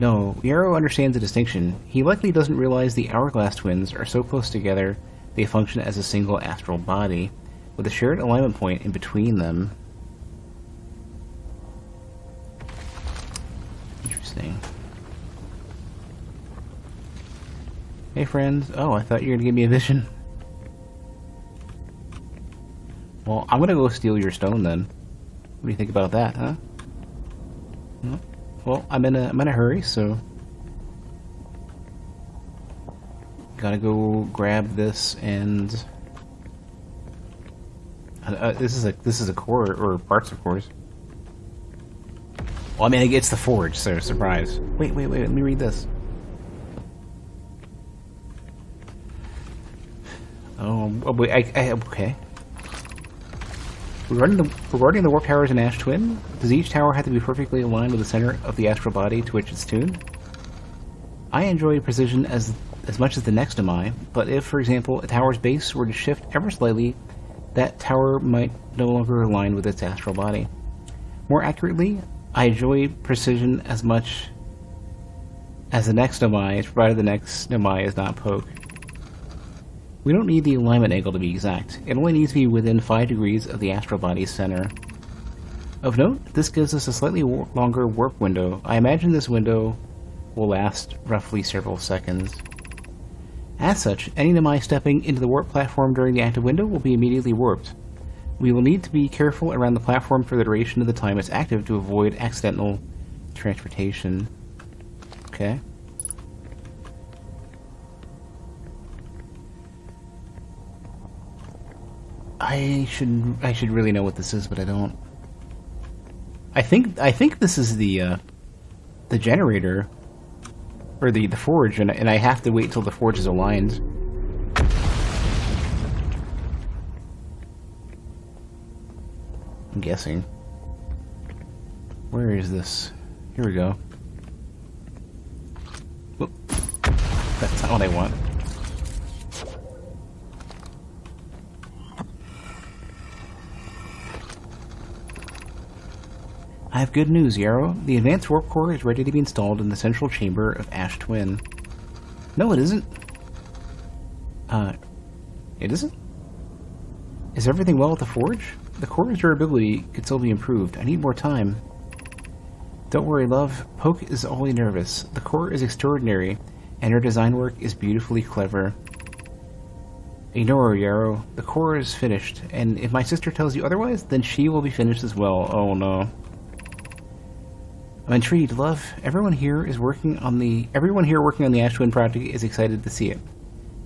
A: No, Yarrow understands the distinction. He likely doesn't realize the Hourglass twins are so close together they function as a single astral body, with a shared alignment point in between them. Interesting. Hey friends. Oh, I thought you were gonna give me a vision. Well, I'm gonna go steal your stone then. What do you think about that, huh? Well, I'm in a hurry, so gotta go grab this and this is a core or parts, of course. Well, I mean, it's the forge, so surprise. Wait, let me read this. Oh, wait, okay. Regarding the warp towers in Ash Twin, does each tower have to be perfectly aligned with the center of the astral body to which it's tuned? I enjoy precision as much as the next am I, but if, for example, a tower's base were to shift ever slightly, that tower might no longer align with its astral body. More accurately, I enjoy precision as much as the next am I, provided the next am I is not poke. We don't need the alignment angle to be exact. It only needs to be within 5 degrees of the astral body's center. Of note, this gives us a slightly longer warp window. I imagine this window will last roughly several seconds. As such, any Namai stepping into the warp platform during the active window will be immediately warped. We will need to be careful around the platform for the duration of the time it's active to avoid accidental transportation. Okay. I should really know what this is, but I don't. I think this is the generator, or the forge, and I have to wait till the forge is aligned. I'm guessing. Where is this? Here we go. Whoop. That's not what I want. I have good news, Yarrow. The advanced warp core is ready to be installed in the central chamber of Ash Twin. No, it isn't. It isn't? Is everything well with the forge? The core's durability could still be improved. I need more time. Don't worry, love. Poke is only nervous. The core is extraordinary, and her design work is beautifully clever. Ignore her, Yarrow. The core is finished, and if my sister tells you otherwise, then she will be finished as well. Oh no. I'm intrigued, love. Everyone here working on the Ash Twin project is excited to see it.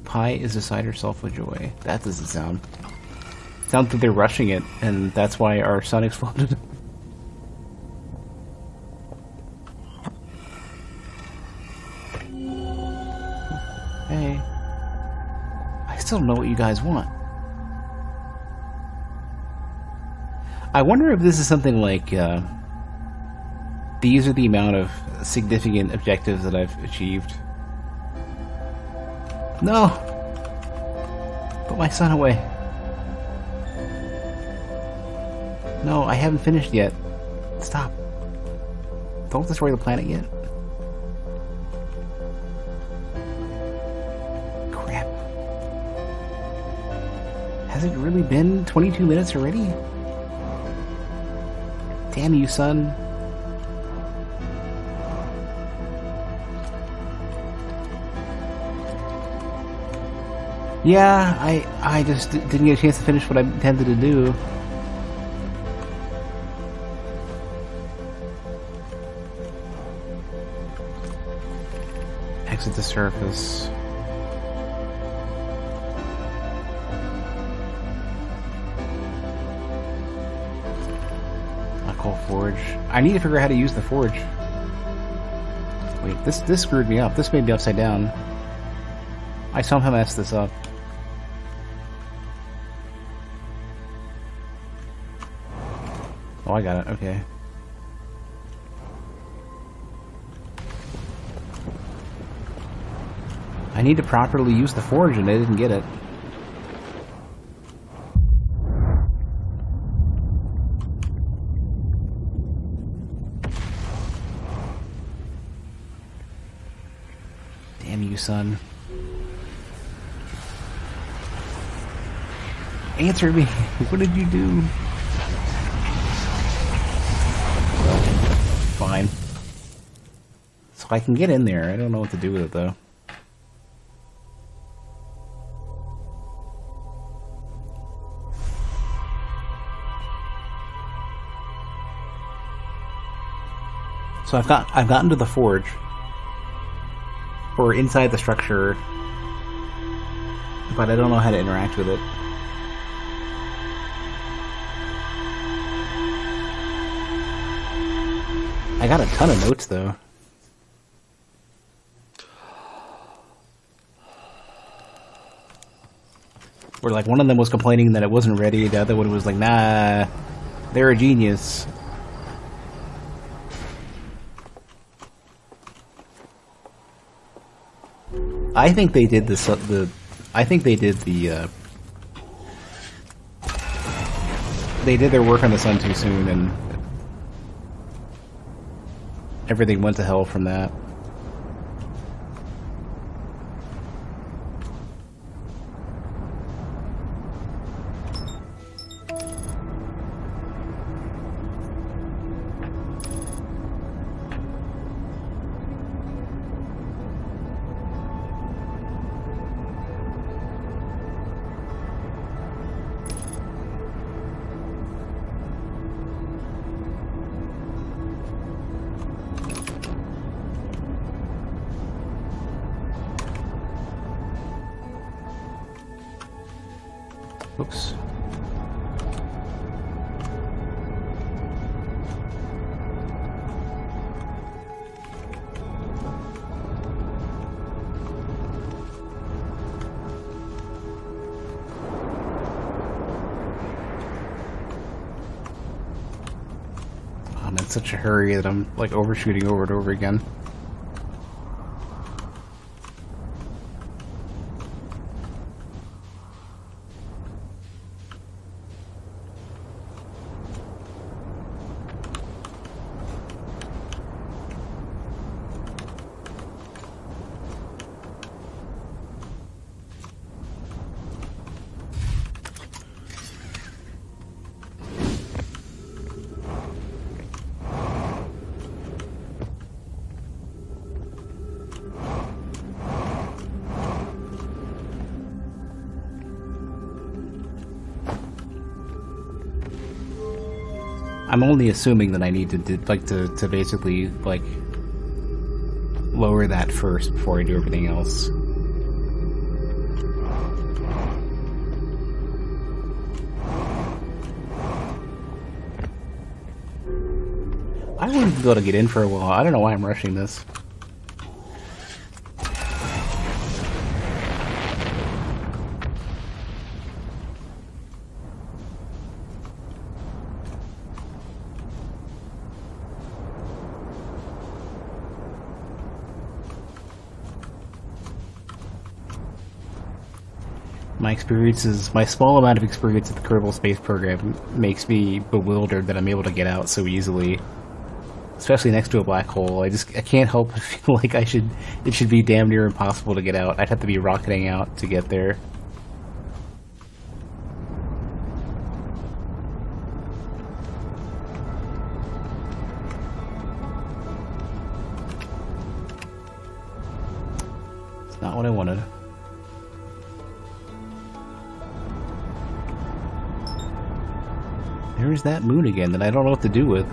A: Pi is beside herself with joy. That doesn't sound. Sounds like they're rushing it, and that's why our sun exploded. Hey. I still don't know what you guys want. I wonder if this is something like, these are the amount of significant objectives that I've achieved. No! Put my son away. No, I haven't finished yet. Stop. Don't destroy the planet yet. Crap. Has it really been 22 minutes already? Damn you, son. Yeah, I just didn't get a chance to finish what I intended to do. Exit the surface. Black hole forge. I need to figure out how to use the forge. Wait, this screwed me up. This made me upside down. I somehow messed this up. Oh, I got it. Okay. I need to properly use the forge, and I didn't get it. Damn you, son. Answer me. What did you do? Fine. So I can get in there. I don't know what to do with it, though. So I've gotten to the forge, or inside the structure, but I don't know how to interact with it. I got a ton of notes though. Where like one of them was complaining that it wasn't ready, the other one was like, nah, they're a genius. I think they did they did their work on the sun too soon, and everything went to hell from that. Oops. I'm in such a hurry that I'm like overshooting over and over again. I'm only assuming that I need to basically like lower that first before I do everything else. I wouldn't be able to get in for a while. I don't know why I'm rushing this. My small amount of experience at the Kerbal Space Program makes me bewildered that I'm able to get out so easily. Especially next to a black hole. I can't help but feel like it should be damn near impossible to get out. I'd have to be rocketing out to get there. It's not what I wanted. There's that moon again that I don't know what to do with.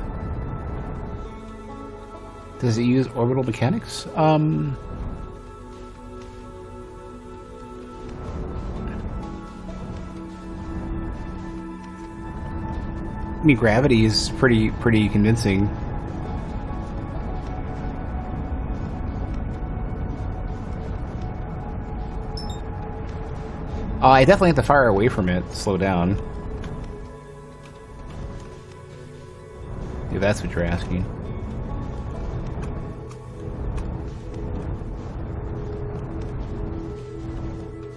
A: Does it use orbital mechanics? mean, gravity is pretty convincing. I definitely have to fire away from it to slow down. If that's what you're asking.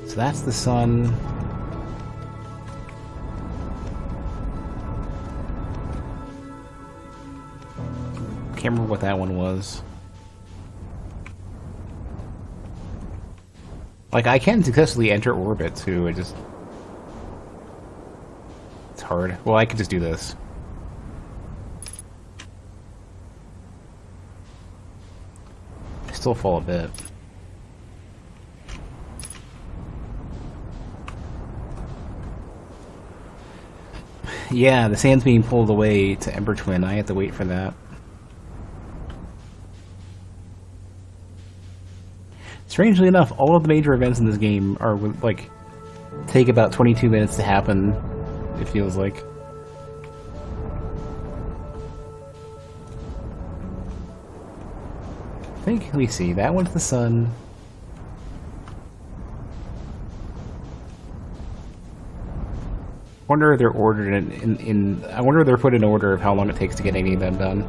A: So that's the sun. Can't remember what that one was. Like, I can successfully enter orbit, too, it's hard. Well, I could just do this. I still fall a bit. Yeah, the sand's being pulled away to Ember Twin. I have to wait for that. Strangely enough, all of the major events in this game are, like, take about 22 minutes to happen, it feels like. I think, let me see, that one's the sun. I wonder if they're ordered in I wonder if they're put in order of how long it takes to get any of them done.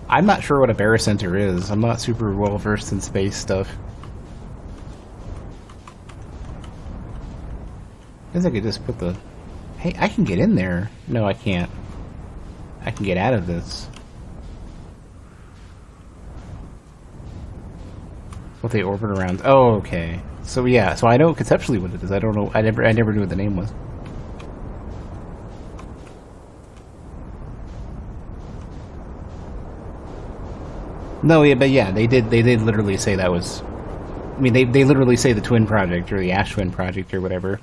A: I'm not sure what a barycenter is. I'm not super well versed in space stuff. I guess I could just put the... Hey, I can get in there. No, I can't. I can get out of this. What they orbit around. Oh, okay. So yeah, so I know conceptually what it is. I don't know. I never knew what the name was. No, yeah, but yeah, they did literally say that was... I mean, they literally say the Twin Project, or the Ash Twin Project, or whatever.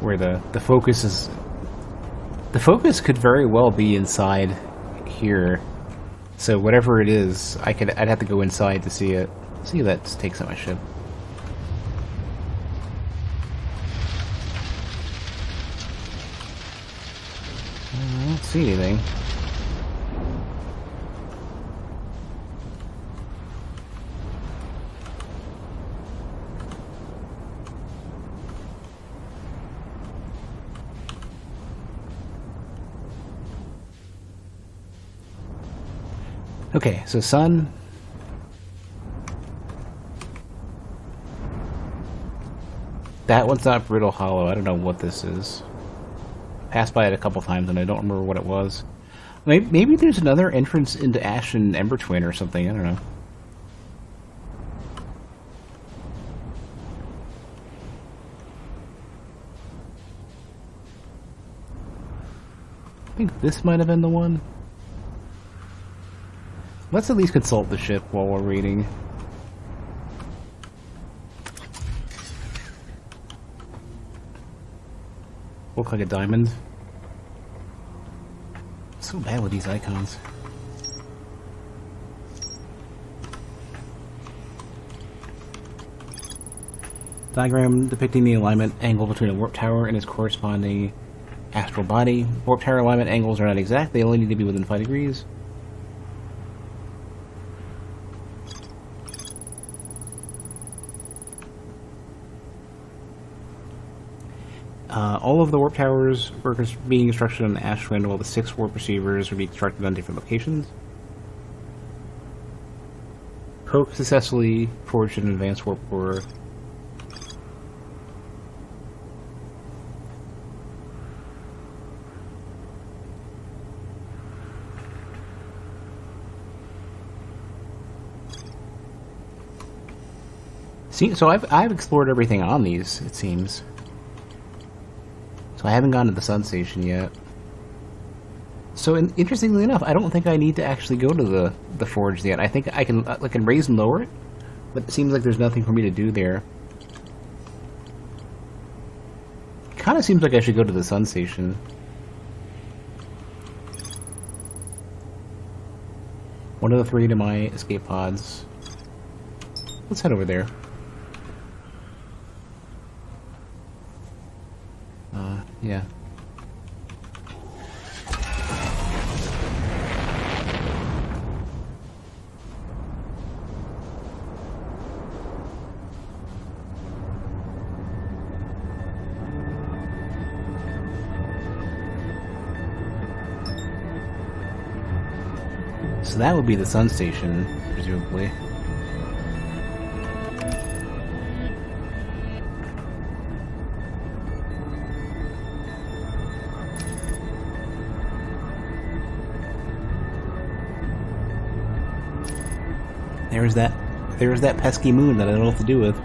A: Where the focus is... The focus could very well be inside here. So whatever it is, I'd have to go inside to see it. See, that takes out my ship. I don't see anything. Okay, so sun. That one's not Brittle Hollow. I don't know what this is. Passed by it a couple times and I don't remember what it was. Maybe there's another entrance into Ash and Ember Twin or something. I don't know. I think this might have been the one. Let's at least consult the ship while we're reading. Look like a diamond. So bad with these icons. Diagram depicting the alignment angle between a warp tower and its corresponding astral body. Warp tower alignment angles are not exact, they only need to be within 5 degrees. All of the warp towers were being constructed on the Ash Twin, while the 6 warp receivers would be constructed on different locations. Poke successfully forged an advanced warp core. See, so I've explored everything on these, it seems. So I haven't gone to the sun station yet. So interestingly enough, I don't think I need to actually go to the forge yet. I think I can raise and lower it, but it seems like there's nothing for me to do there. Kind of seems like I should go to the sun station. One of the 3 to my escape pods. Let's head over there. Yeah. So that would be the sun station, presumably. There's that pesky moon that I don't know what to do with.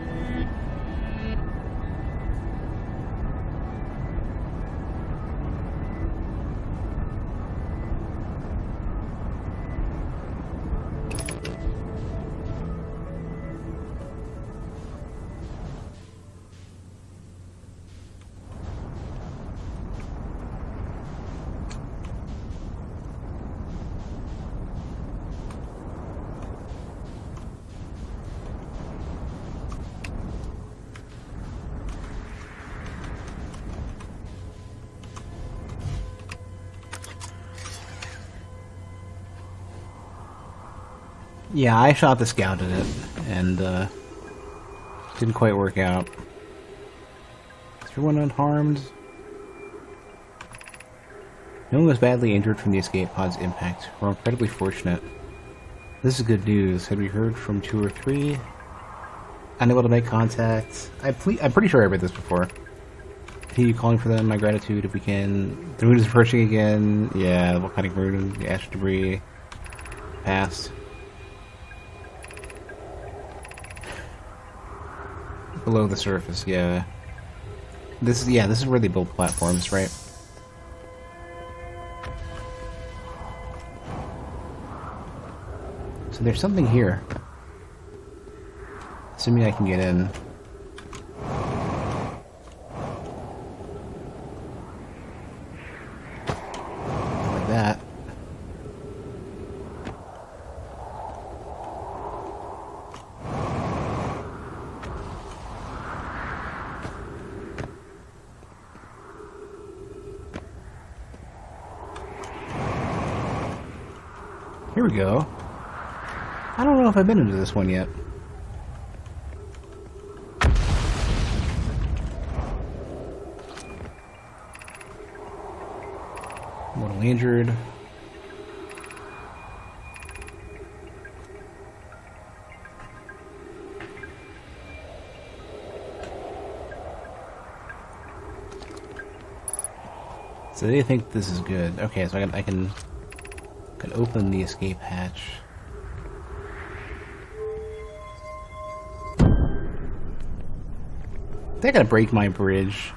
A: Yeah, I shot the scout at it, and didn't quite work out. Is everyone unharmed? No one was badly injured from the escape pod's impact. We're incredibly fortunate. This is good news. Had we heard from 2 or 3? Unable to make contact. I'm pretty sure I read this before. Continue calling for them. My gratitude if we can. The moon is approaching again. Yeah, the volcanic moon, the ash debris. Passed. Below the surface, yeah. This is where they build platforms, right? So there's something here. Assuming I can get in. Like that. Here we go. I don't know if I've been into this one yet. Mortally injured. So they think this is good. Okay, so I can open the escape hatch. They're gonna break my bridge.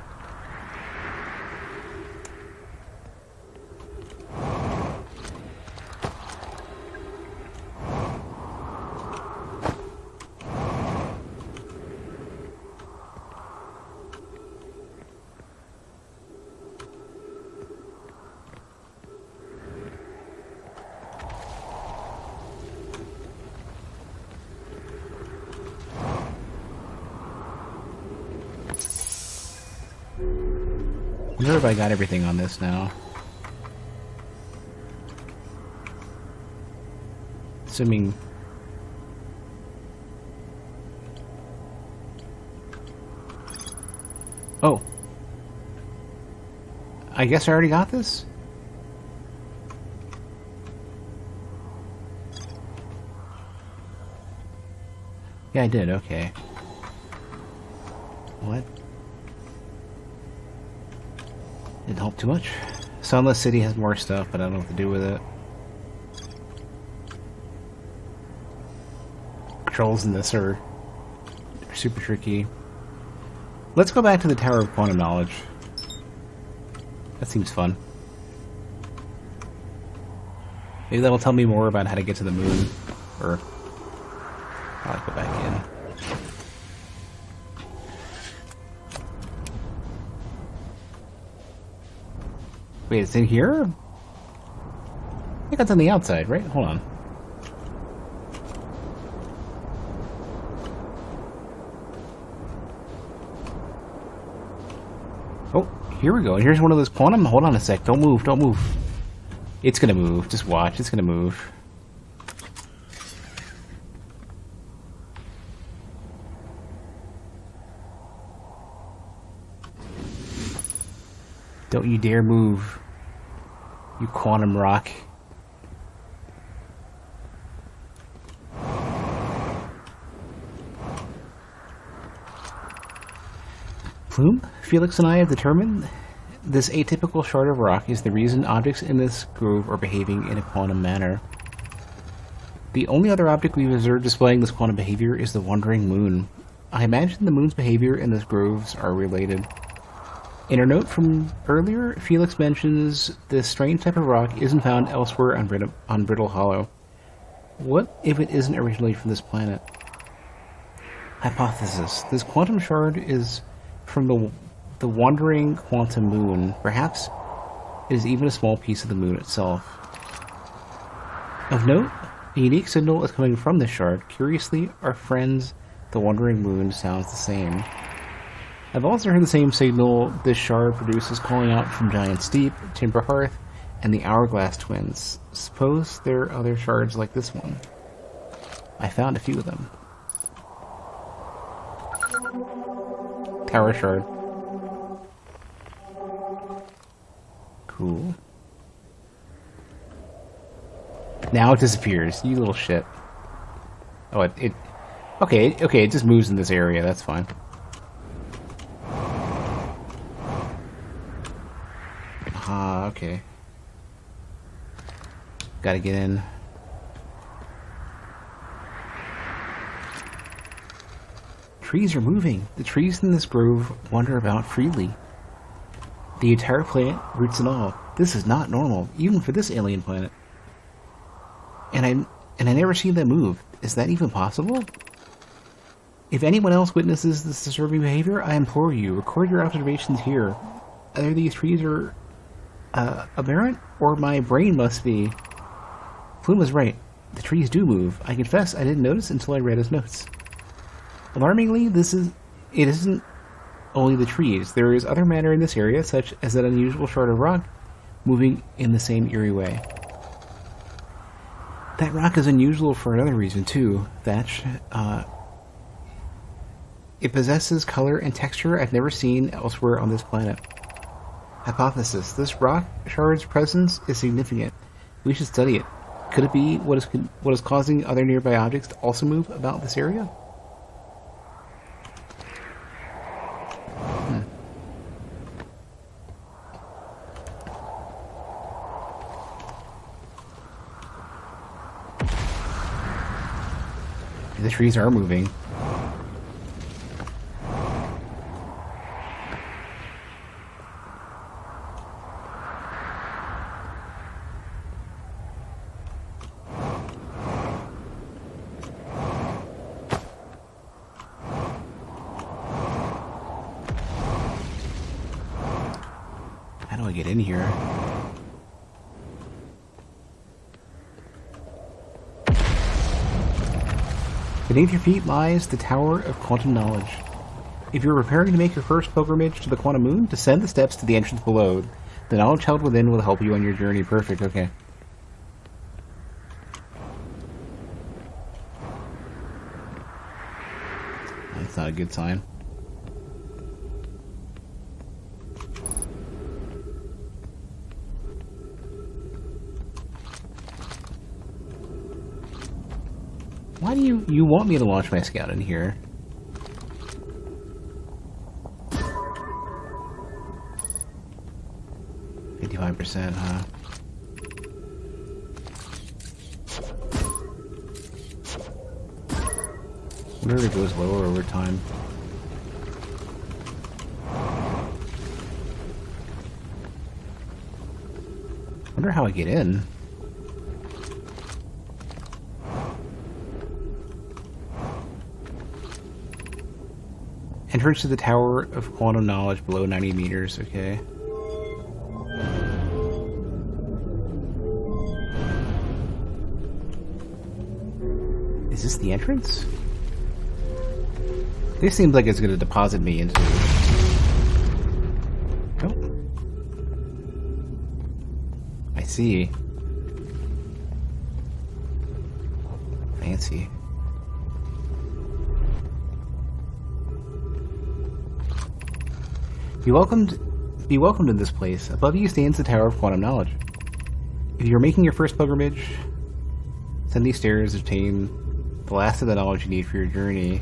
A: I wonder if I got everything on this now. Assuming... Oh. I guess I already got this? Yeah, I did, okay. What? Didn't help too much. Sunless City has more stuff, but I don't know what to do with it. Controls in this are super tricky. Let's go back to the Tower of Quantum Knowledge. That seems fun. Maybe that'll tell me more about how to get to the moon. Or... I'll go back in. Wait, it's in here? I think that's on the outside, right? Hold on. Here we go. And here's one of those quantum. Hold on a sec. Don't move. Don't move. It's gonna move. Just watch. It's gonna move. Don't you dare move, you quantum rock. Plume, Felix and I have determined this atypical shard of rock is the reason objects in this groove are behaving in a quantum manner. The only other object we've observed displaying this quantum behavior is the wandering moon. I imagine the moon's behavior and this grooves are related. In our note from earlier, Felix mentions this strange type of rock isn't found elsewhere on Brittle Hollow. What if it isn't originally from this planet? Hypothesis. This quantum shard is from the wandering quantum moon. Perhaps it is even a small piece of the moon itself. Of note, a unique signal is coming from this shard. Curiously, our friends, the wandering moon, sounds the same. I've also heard the same signal this shard produces calling out from Giant Steep, Timber Hearth, and the Hourglass Twins. Suppose there are other shards like this one. I found a few of them. Tower shard. Cool. Now it disappears. You little shit. Oh, it okay, it just moves in this area. That's fine. Ah, okay. Gotta get in. Trees are moving. The trees in this grove wander about freely. The entire planet, roots and all. This is not normal, even for this alien planet. And I never seen them move. Is that even possible? If anyone else witnesses this disturbing behavior, I implore you, record your observations here. Either these trees are aberrant, or my brain must be. Plume was right. The trees do move. I confess I didn't notice until I read his notes. Alarmingly, it isn't only the trees. There is other matter in this area, such as that unusual shard of rock moving in the same eerie way. That rock is unusual for another reason, too, Thatch. It possesses color and texture I've never seen elsewhere on this planet. Hypothesis. This rock shard's presence is significant. We should study it. Could it be what is causing other nearby objects to also move about this area? The trees are moving. How do I get in here? Beneath your feet lies the Tower of Quantum Knowledge. If you're preparing to make your first pilgrimage to the Quantum Moon, descend the steps to the entrance below. The knowledge held within will help you on your journey. Perfect, okay. That's not a good sign. Why do you want me to launch my scout in here? %, huh? I wonder if it goes lower over time. I wonder how I get in. Entrance to the Tower of Quantum Knowledge below 90 meters, okay. Is this the entrance? This seems like it's going to deposit me into... Nope. see. Fancy. Be welcomed in this place. Above you stands the Tower of Quantum Knowledge. If you're making your first pilgrimage, send these stairs to obtain the last of the knowledge you need for your journey.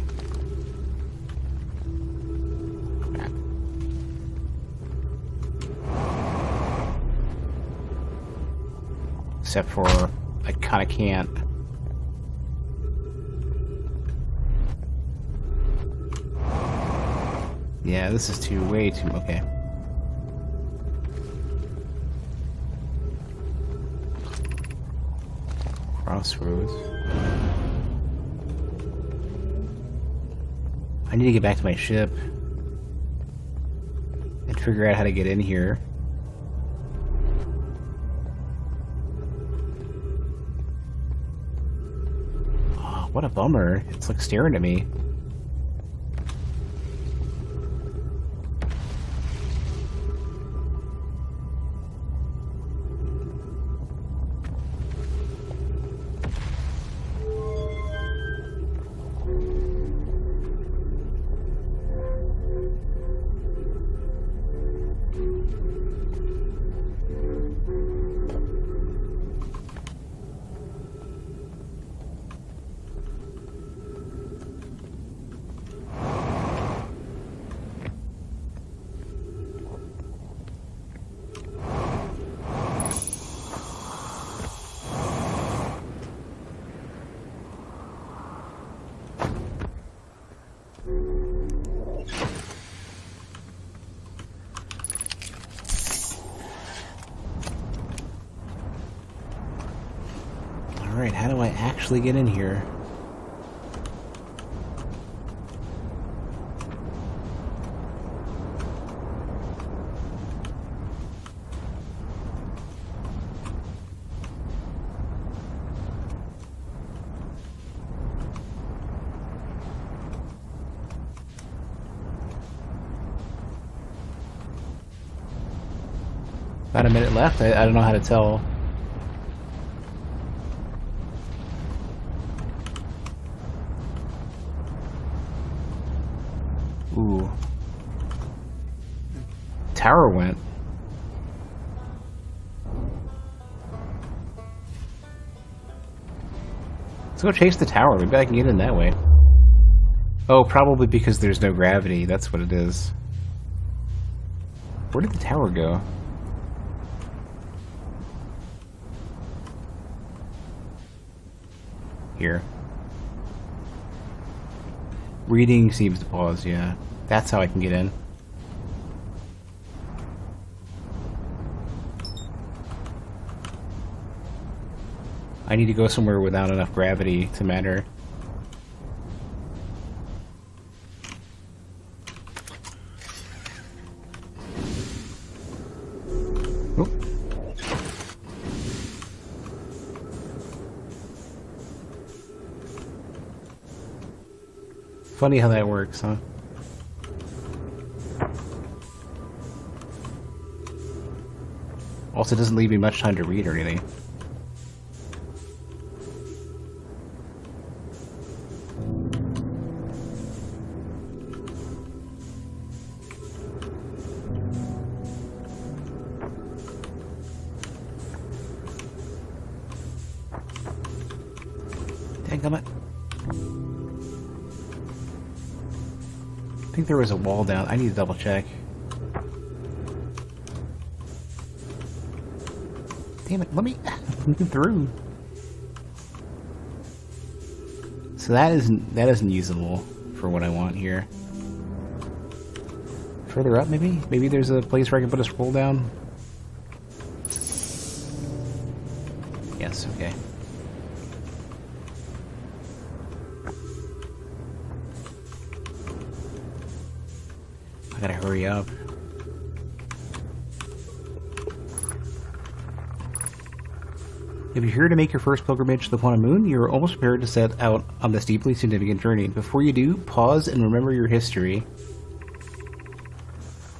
A: Except for, I kinda can't. Yeah, this is way too, okay. Crossroads. I need to get back to my ship and figure out how to get in here. Oh, what a bummer. It's like staring at me. Alright, how do I actually get in here? About a minute left, I don't know how to tell. Ooh. Tower went. Let's go chase the tower. Maybe I can get in that way. Oh, probably because there's no gravity. That's what it is. Where did the tower go? Here. Reading seems to pause, yeah. That's how I can get in. I need to go somewhere without enough gravity to matter. Oop. Funny how that works, huh? Also, doesn't leave me much time to read or anything. Dadgummit. I think there was a wall down. I need to double check. Damn it, let me move through. So that isn't usable for what I want here. Further up, maybe? Maybe there's a place where I can put a scroll down? Yes, okay. I gotta hurry up. If you're here to make your first pilgrimage to the Quantum Moon, you're almost prepared to set out on this deeply significant journey. Before you do, pause and remember your history.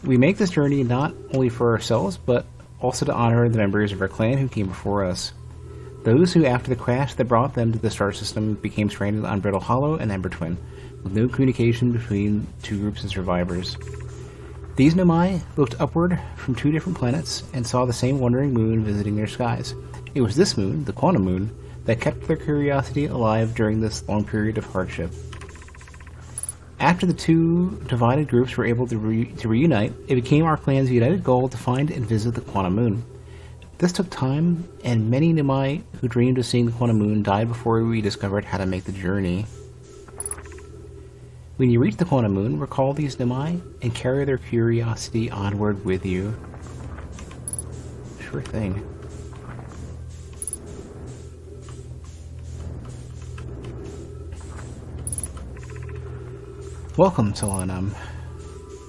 A: We make this journey not only for ourselves, but also to honor the members of our clan who came before us. Those who, after the crash that brought them to the star system, became stranded on Brittle Hollow and Ember Twin, with no communication between two groups of survivors. These Nomai looked upward from two different planets and saw the same wandering moon visiting their skies. It was this moon, the Quantum Moon, that kept their curiosity alive during this long period of hardship. After the two divided groups were able to reunite, it became our clan's united goal to find and visit the Quantum Moon. This took time, and many Nomai who dreamed of seeing the Quantum Moon died before we discovered how to make the journey. When you reach the Quantum Moon, recall these Nomai and carry their curiosity onward with you. Sure thing. Welcome, Solanum.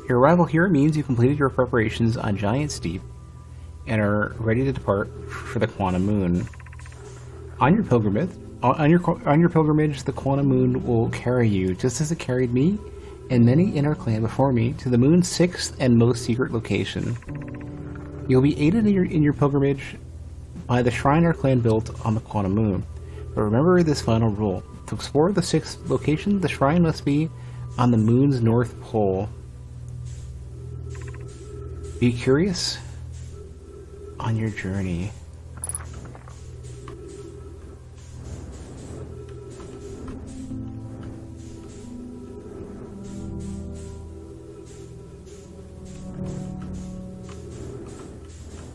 A: Your arrival here means you completed your preparations on Giant Steep and are ready to depart for the Quantum Moon. On your pilgrimage, the Quantum Moon will carry you, just as it carried me and many in our clan before me, to the Moon's sixth and most secret location. You'll be aided in your pilgrimage by the shrine our clan built on the Quantum Moon. But remember this final rule: to explore the sixth location, the shrine must be on the Moon's North Pole. Be curious on your journey.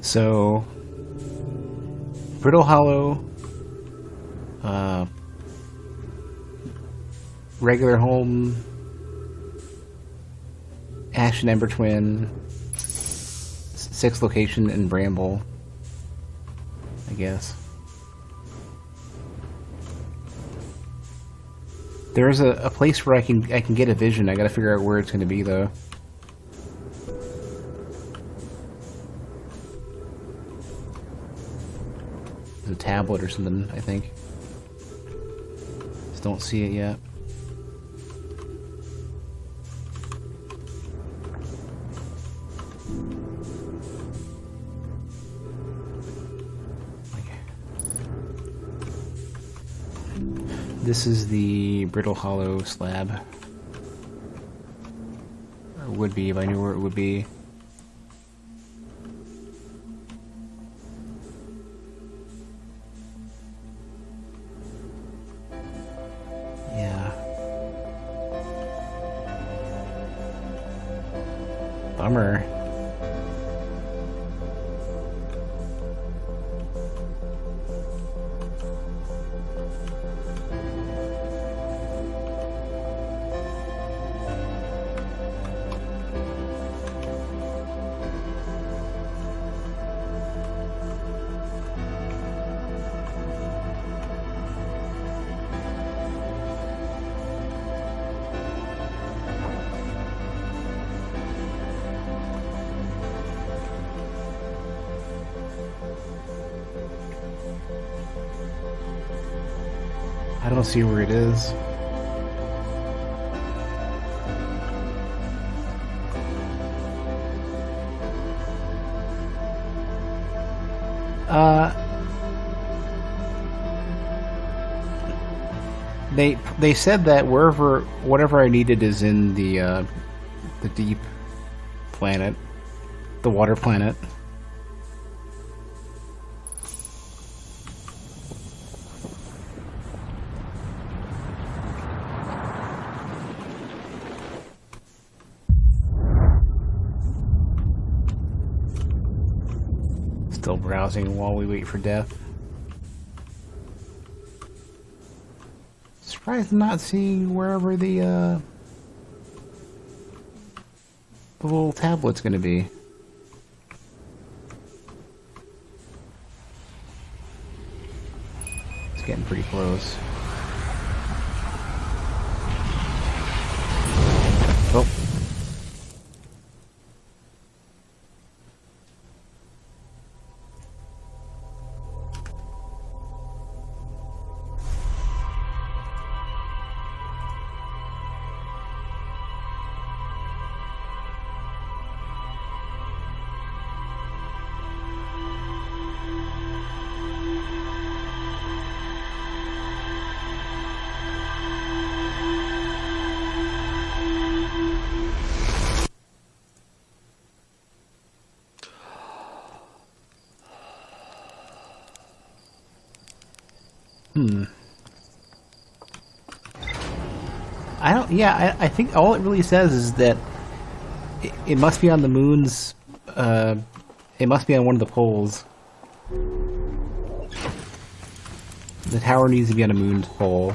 A: So, Brittle Hollow, regular home, Ash and Ember Twin, sixth location in Bramble, I guess. There's a place where I can get a vision. I gotta figure out where it's gonna be though. A tablet or something, I think. Just don't see it yet. This is the Brittle Hollow slab. Or would be if I knew where it would be. Bummer. I don't see where it is. They said that whatever I needed is in the deep planet, the water planet. Still browsing while we wait for death. Surprised I'm not seeing wherever the little tablet's gonna be. It's getting pretty close. Oh. Hmm. I don't. Yeah, I think all it really says is that it must be on the moon's. It must be on one of the poles. The tower needs to be on a moon's pole.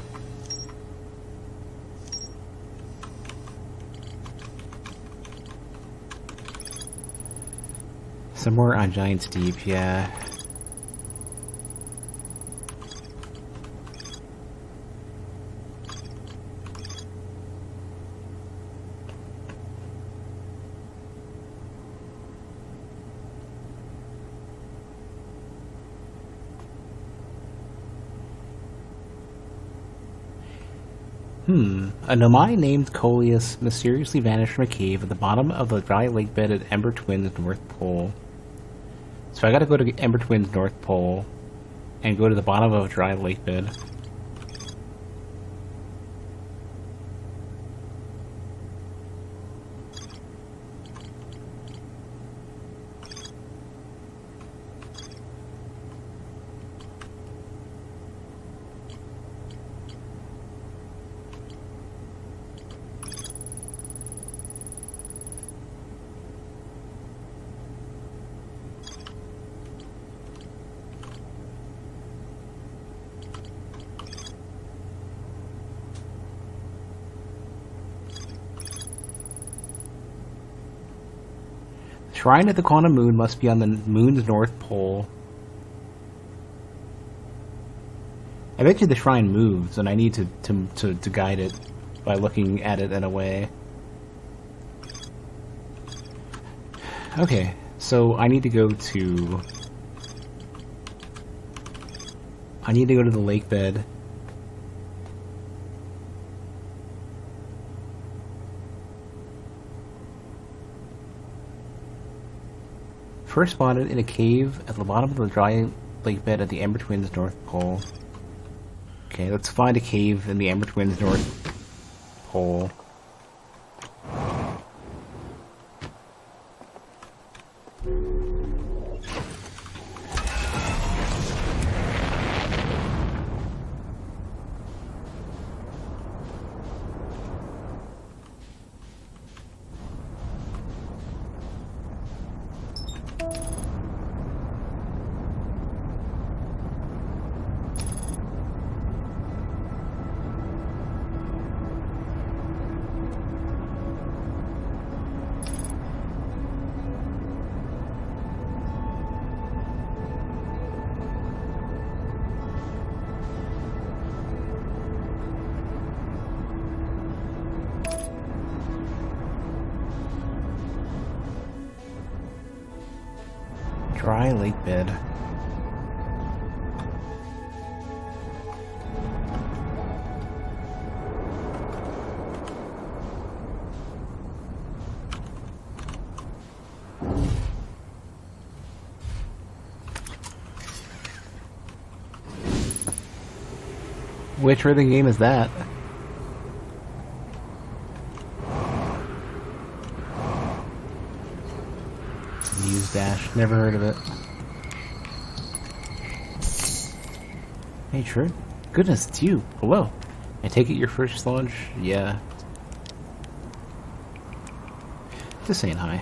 A: Somewhere on Giant's Deep, yeah. A Nomai named Coleus mysteriously vanished from a cave at the bottom of the dry lake bed at Ember Twin's North Pole. So I gotta go to Ember Twin's North Pole and go to the bottom of a dry lake bed. Shrine at the Quantum Moon must be on the moon's north pole. I bet you the shrine moves, and I need to guide it by looking at it in a way. Okay, so I need to go to... I need to go to the lake bed. First spotted in a cave at the bottom of the dry lake bed at the Ember Twins North Pole. Okay, let's find a cave in the Ember Twins North Pole. Dry lake bed. Which rhythm game is that? Use dash. Never heard of it. Hey, True. Goodness, it's you. Hello. I take it your first launch? Yeah. Just saying hi.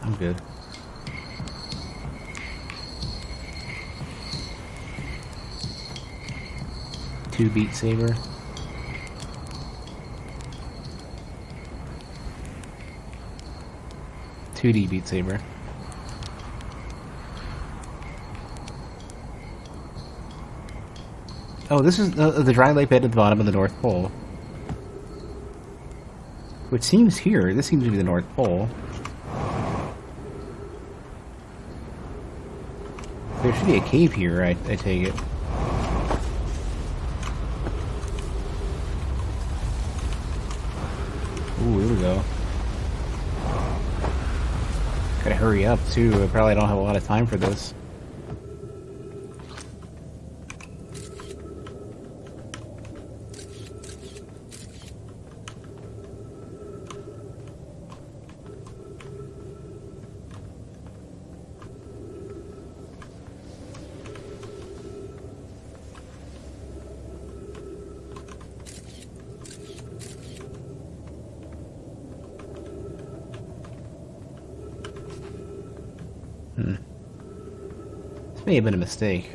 A: I'm good. Two Beat Saber. $2D Beat Saber. Oh, this is the dry lake bed at the bottom of the North Pole. Which seems here. This seems to be the North Pole. There should be a cave here, I take it. Ooh, here we go. Gotta hurry up, too. I probably don't have a lot of time for this. may have been a mistake.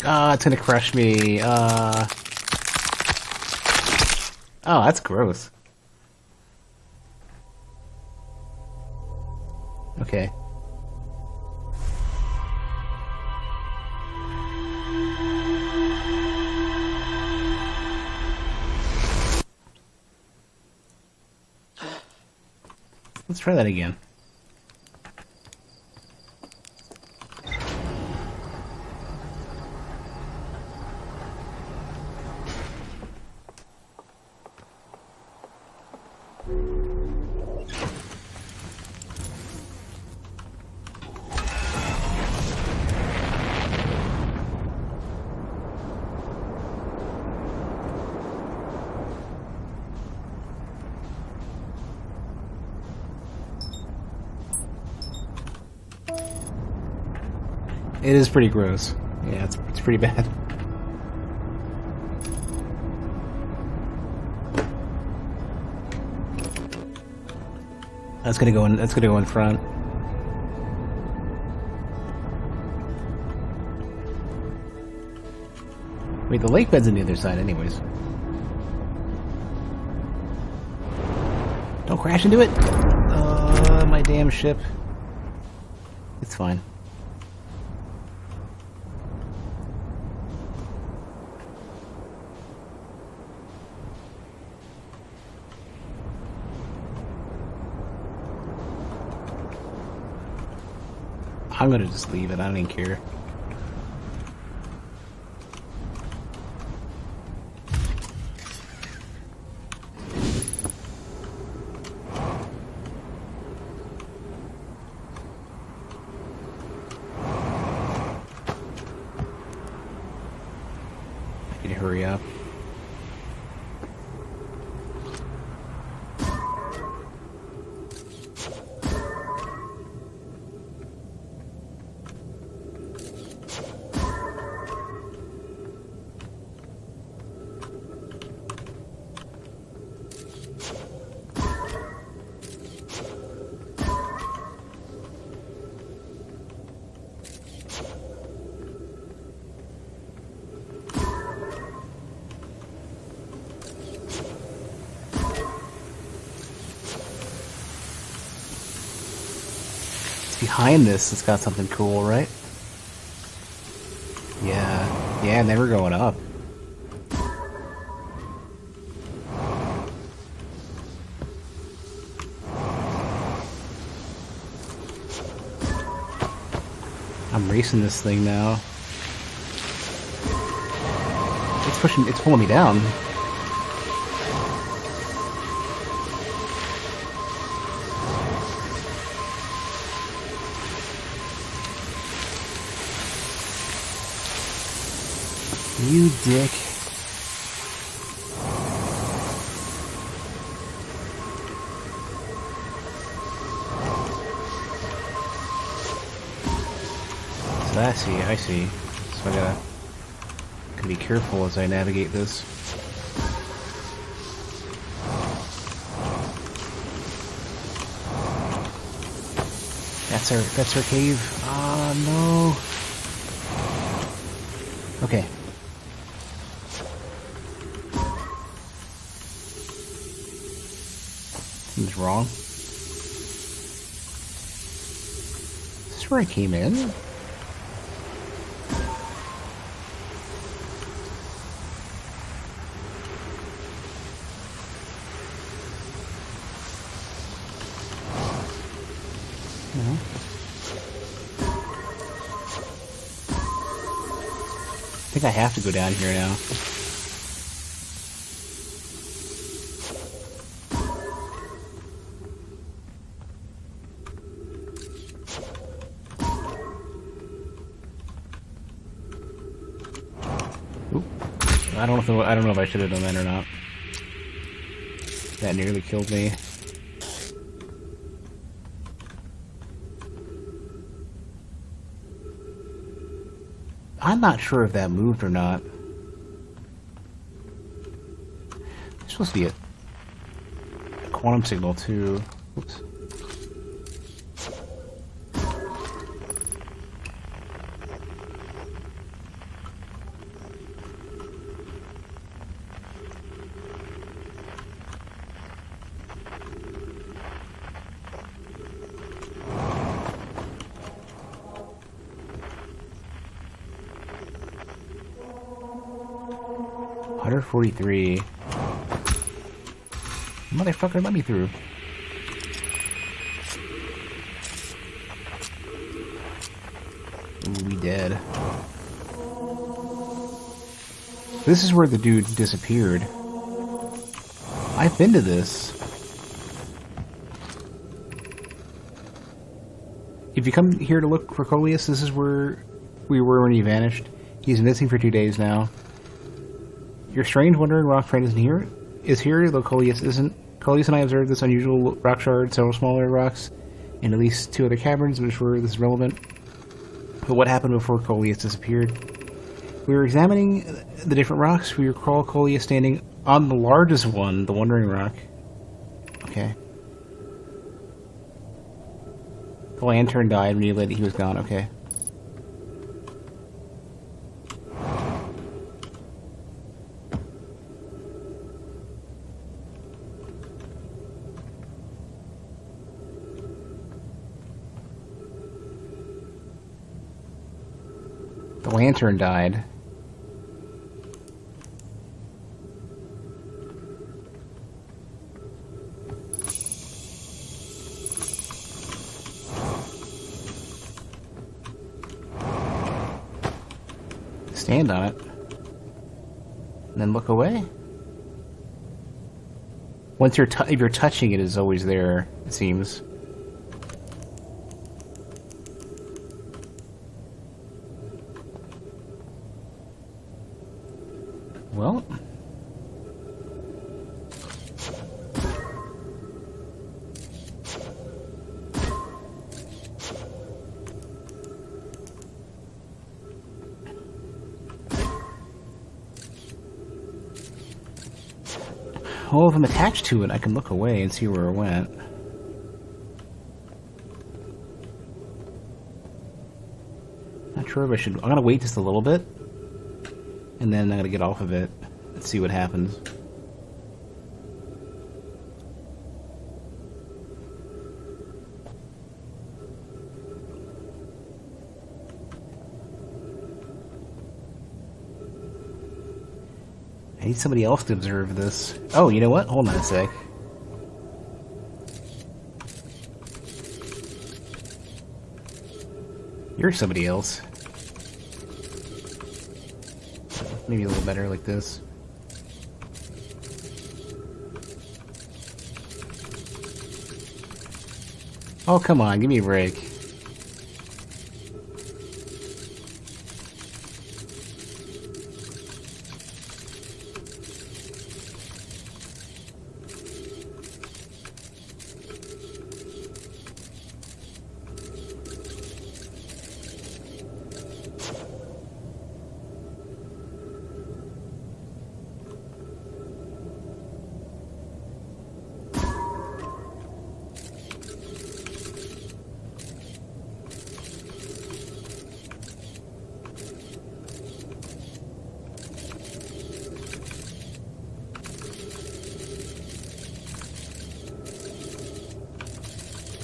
A: Ah, it's gonna crush me. Oh, that's gross. Okay. Let's try that again. It is pretty gross. Yeah, it's pretty bad. That's gonna go in. That's gonna go in front. Wait, the lake bed's on the other side, anyways. Don't crash into it. My damn ship. It's fine. I'm gonna just leave it, I don't even care. I need to hurry up. Behind this, it's got something cool, right? Yeah, never going up. I'm racing this thing now. It's pulling me down. You dick. So I see. So I gotta be careful as I navigate this. That's our cave. Ah, no. Okay. Seems wrong. Is this where I came in? No. I think I have to go down here now. I don't know if I should have done that or not. That nearly killed me. I'm not sure if that moved or not. There's supposed to be a quantum signal too. Oops. $143. Motherfucker, let me through. Ooh, we dead. This is where the dude disappeared. I've been to this. If you come here to look for Coleus, this is where we were when he vanished. He's missing for 2 days now. Your strange wandering rock friend is here, though Coleus isn't. Coleus and I observed this unusual rock shard, several smaller rocks, and at least 2 other caverns, which were this is relevant. But what happened before Coleus disappeared? We were examining the different rocks. We recall Coleus standing on the largest one, the wandering rock. Okay. The lantern died when he was gone. Okay. The lantern died. Stand on it. And then look away. Once if you're touching it, it's always there, it seems. Well, if I'm attached to it, I can look away and see where it went. Not sure if I should. I'm gonna wait just a little bit. And then I'm gonna get off of it and see what happens. I need somebody else to observe this. Oh, you know what? Hold on a sec. You're somebody else. Maybe a little better like this. Oh, come on, give me a break.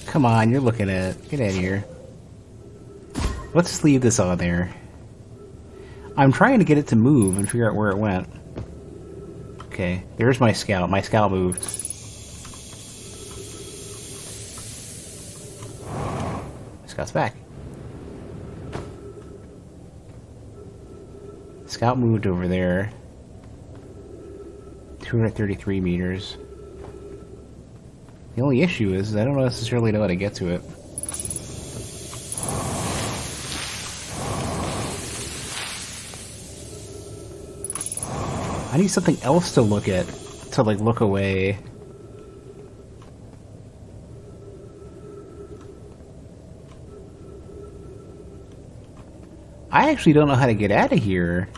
A: Come on, you're looking at it. Get out of here. Let's just leave this on there. I'm trying to get it to move and figure out where it went. Okay, there's my scout. My scout moved. My scout's back. Scout moved over there. 233 meters. The only issue is I don't necessarily know how to get to it. I need something else to look at, to like look away. I actually don't know how to get out of here.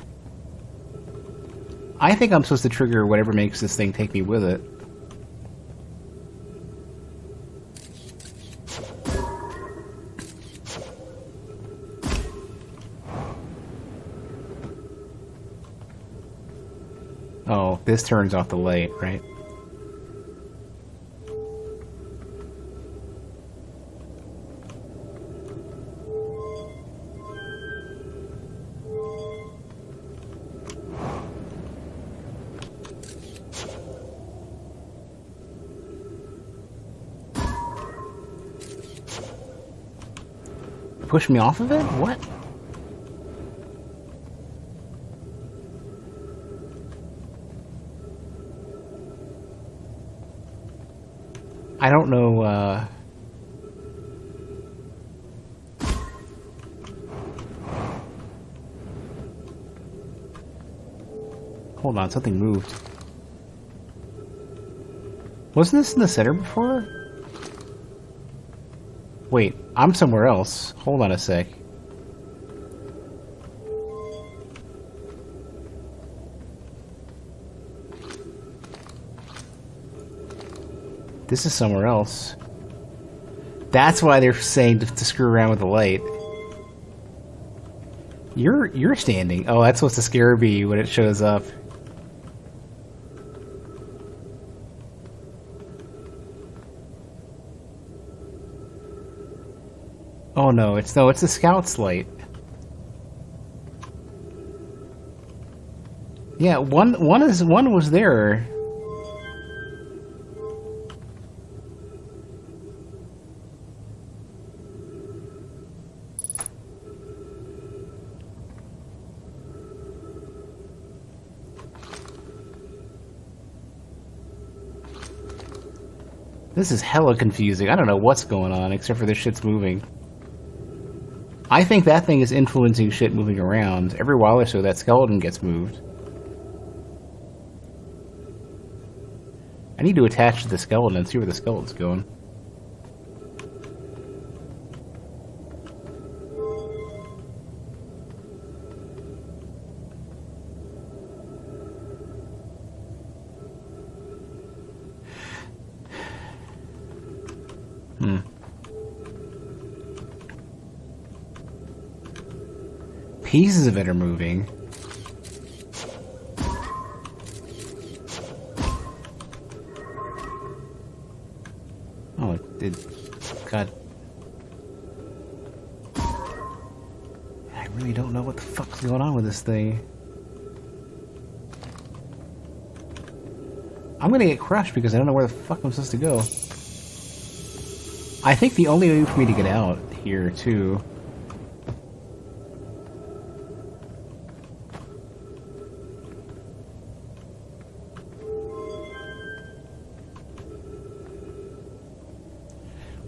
A: I think I'm supposed to trigger whatever makes this thing take me with it. Oh, this turns off the light, right? Push me off of it? What? I don't know, Hold on, something moved. Wasn't this in the center before? Wait, I'm somewhere else. Hold on a sec. This is somewhere else. That's why they're saying to screw around with the light. You're standing. Oh, that's supposed to scare me when it shows up. Oh no, it's the scout's light. Yeah, one was there. This is hella confusing. I don't know what's going on except for this shit's moving. I think that thing is influencing shit moving around. Every while or so, that skeleton gets moved. I need to attach to the skeleton and see where the skeleton's going. Pieces of it are moving. Oh, it did. God. I really don't know what the fuck's going on with this thing. I'm gonna get crushed because I don't know where the fuck I'm supposed to go. I think the only way for me to get out here, too...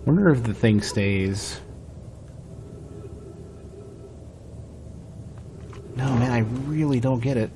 A: Wonder if the thing stays. No, man, I really don't get it.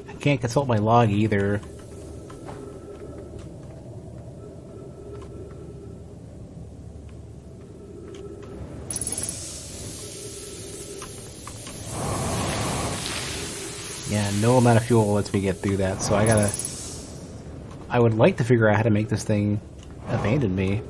A: I can't consult my log either. Yeah, no amount of fuel lets me get through that, so I would like to figure out how to make this thing abandon me.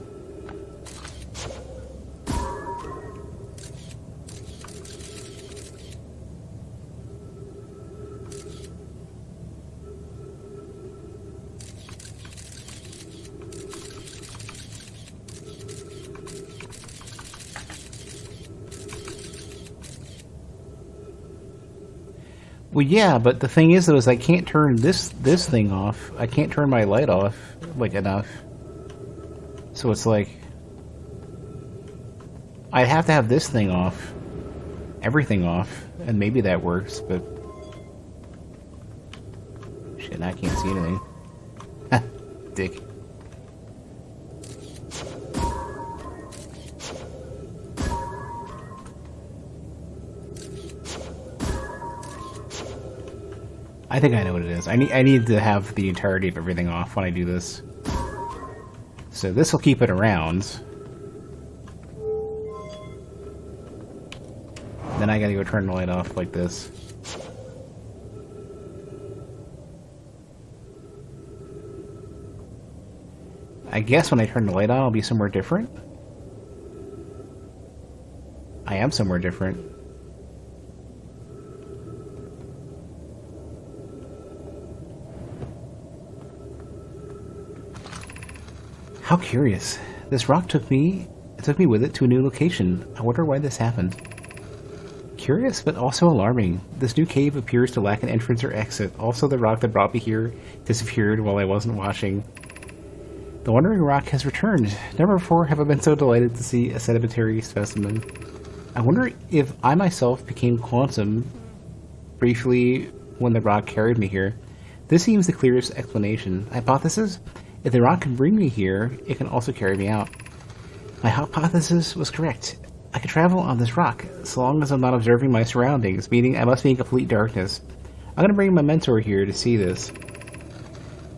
A: Well, yeah, but the thing is, though, is I can't turn this thing off. I can't turn my light off, like, enough. So it's like... I'd have to have this thing off. Everything off. And maybe that works, but... Shit, now I can't see anything. Ha! Dick. I think I know what it is. I need to have the entirety of everything off when I do this. So this will keep it around. Then I gotta go turn the light off like this. I guess when I turn the light on, I'll be somewhere different. I am somewhere different. How curious. This rock took me with it to a new location. I wonder why this happened. Curious, but also alarming. This new cave appears to lack an entrance or exit. Also, the rock that brought me here disappeared while I wasn't watching. The wandering rock has returned. Never before have I been so delighted to see a sedimentary specimen. I wonder if I myself became quantum briefly when the rock carried me here. This seems the clearest explanation. Hypothesis? If the rock can bring me here, it can also carry me out. My hypothesis was correct. I can travel on this rock, so long as I'm not observing my surroundings, meaning I must be in complete darkness. I'm going to bring my mentor here to see this.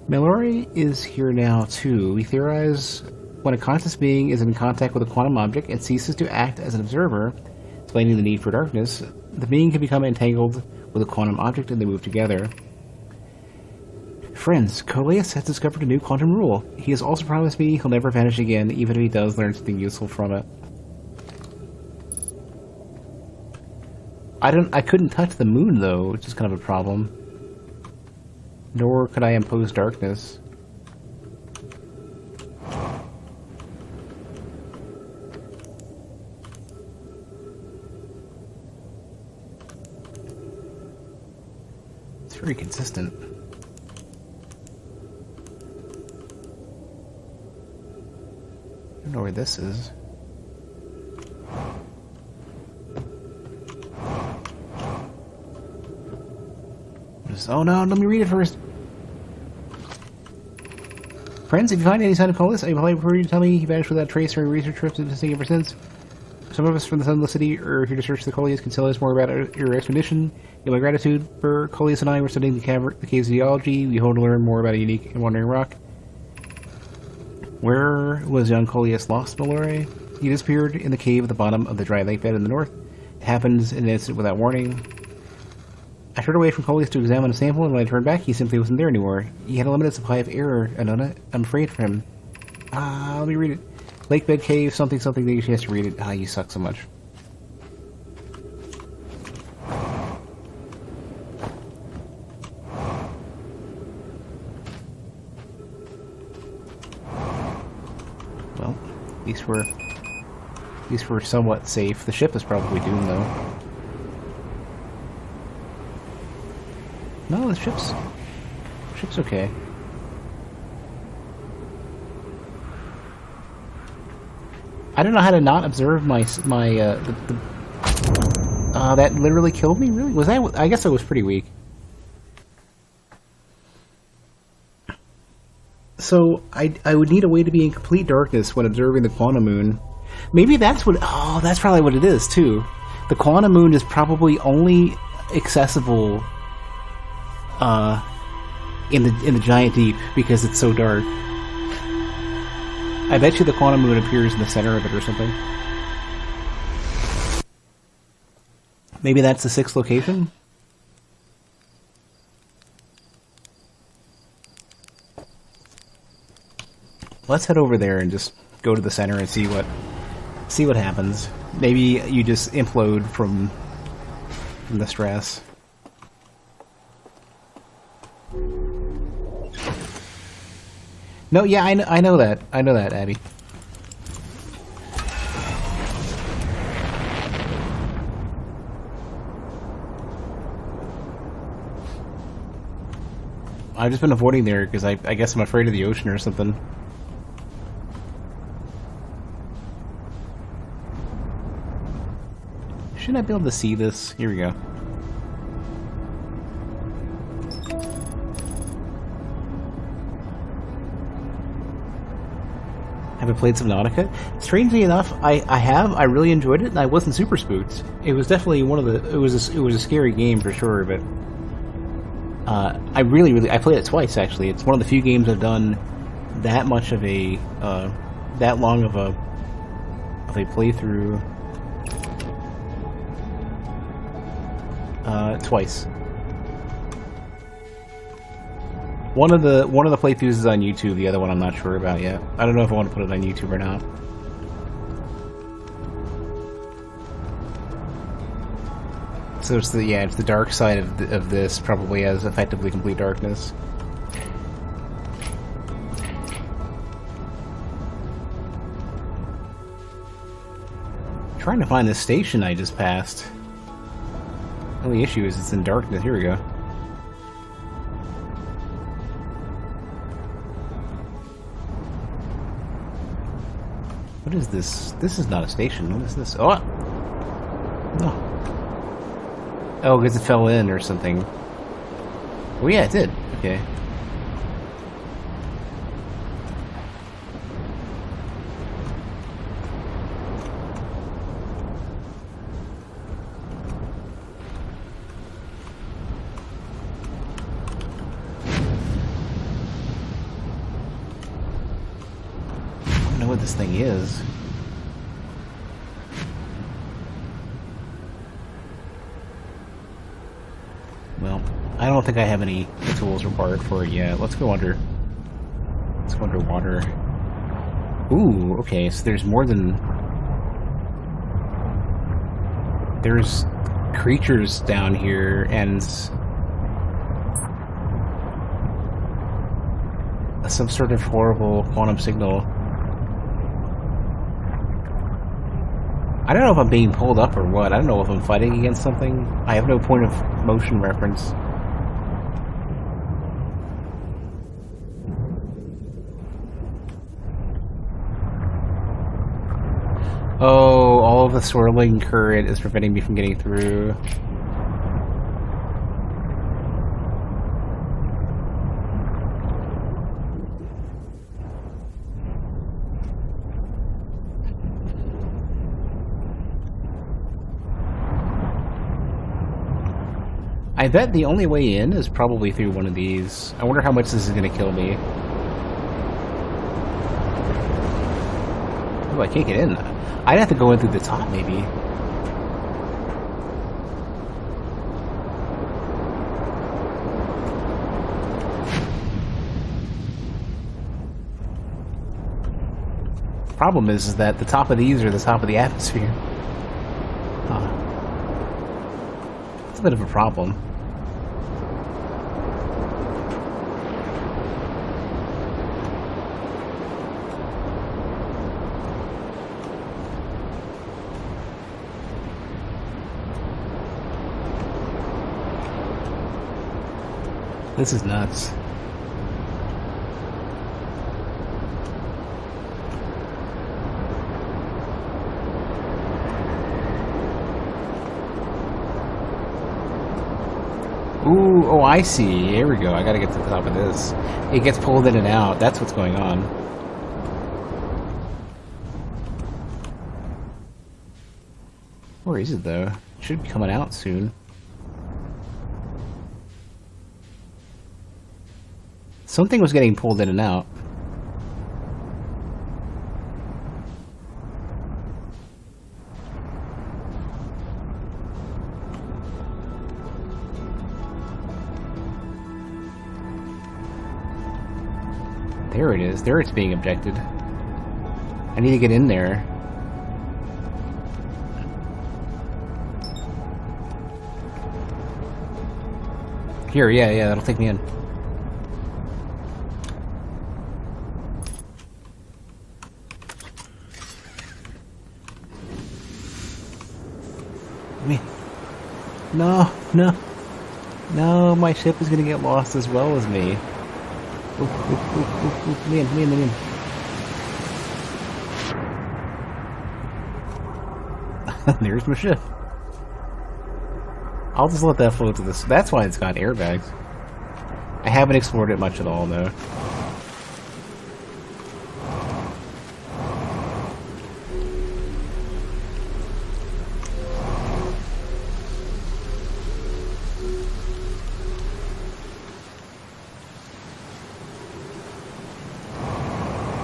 A: Mallory is here now, too. We theorize when a conscious being is in contact with a quantum object and ceases to act as an observer, explaining the need for darkness, the being can become entangled with a quantum object and they move together. Friends, Coleus has discovered a new quantum rule. He has also promised me he'll never vanish again, even if he does learn something useful from it. I couldn't touch the moon, though, which is kind of a problem. Nor could I impose darkness. It's very consistent. I don't know where this is. Oh no, let me read it first. Friends, if you find any sign of Coleus, I would like for you to tell me he vanished without trace or research trips have been missing ever since. Some of us from the Sunless City are here to search the Coleus can tell us more about your expedition. In my gratitude for Coleus and I were studying the cave's geology. We hope to learn more about a unique and wandering rock. Where was young Coleus lost, Mallory? He disappeared in the cave at the bottom of the dry lake bed in the north. It happens in an instant without warning. I turned away from Coleus to examine a sample, and when I turned back, he simply wasn't there anymore. He had a limited supply of air, Anona. I'm afraid for him. Let me read it. Lake bed cave, something, something, she has to read it. You suck so much. Well, at least we're somewhat safe. The ship is probably doomed, though. No, the ship's okay. I don't know how to not observe that literally killed me. Really? Was I guess I was pretty weak. So I would need a way to be in complete darkness when observing the quantum moon. Maybe that's what. Oh, that's probably what it is too. The quantum moon is probably only accessible in the giant deep because it's so dark. I bet you the quantum moon appears in the center of it or something. Maybe that's the 6th location? Let's head over there and just go to the center and see what happens. Maybe you just implode from the stress. No, yeah, I know that. I know that, Abby. I've just been avoiding there because I guess I'm afraid of the ocean or something. Shouldn't I be able to see this? Here we go. Have I played Subnautica? Strangely enough, I have. I really enjoyed it, and I wasn't super spooked. It was definitely one of the. It was a scary game for sure, but I played it twice actually. It's one of the few games I've done that much of a that long of a playthrough twice. One of the playthroughs is on YouTube. The other one I'm not sure about yet. I don't know if I want to put it on YouTube or not. So it's the dark side of this, probably as effectively complete darkness. Trying to find this station I just passed. The only issue is it's in darkness. Here we go. What is this? This is not a station. What is this? Oh! No. Oh, because it fell in or something. Oh yeah, it did. Okay. I don't know what this thing is. Well, I don't think I have any tools required for it yet. Let's go under. Let's go underwater. Ooh, okay, so there's more than... There's creatures down here, and... some sort of horrible quantum signal. I don't know if I'm being pulled up or what. I don't know if I'm fighting against something. I have no point of motion reference. Oh, all of the swirling current is preventing me from getting through. I bet the only way in is probably through one of these. I wonder how much this is going to kill me. Oh, I can't get in. I'd have to go in through the top, maybe. Problem is that the top of these are the top of the atmosphere. It's a bit of a problem. This is nuts. Ooh, oh, I see. Here we go. I gotta get to the top of this. It gets pulled in and out. That's what's going on. Where is it, though? It should be coming out soon. Something was getting pulled in and out. There it is. There it's being objected. I need to get in there. Here, yeah, that'll take me in. No, my ship is gonna get lost as well as me. Me in. There's my ship. I'll just let that float to this. That's why it's got airbags. I haven't explored it much at all, though.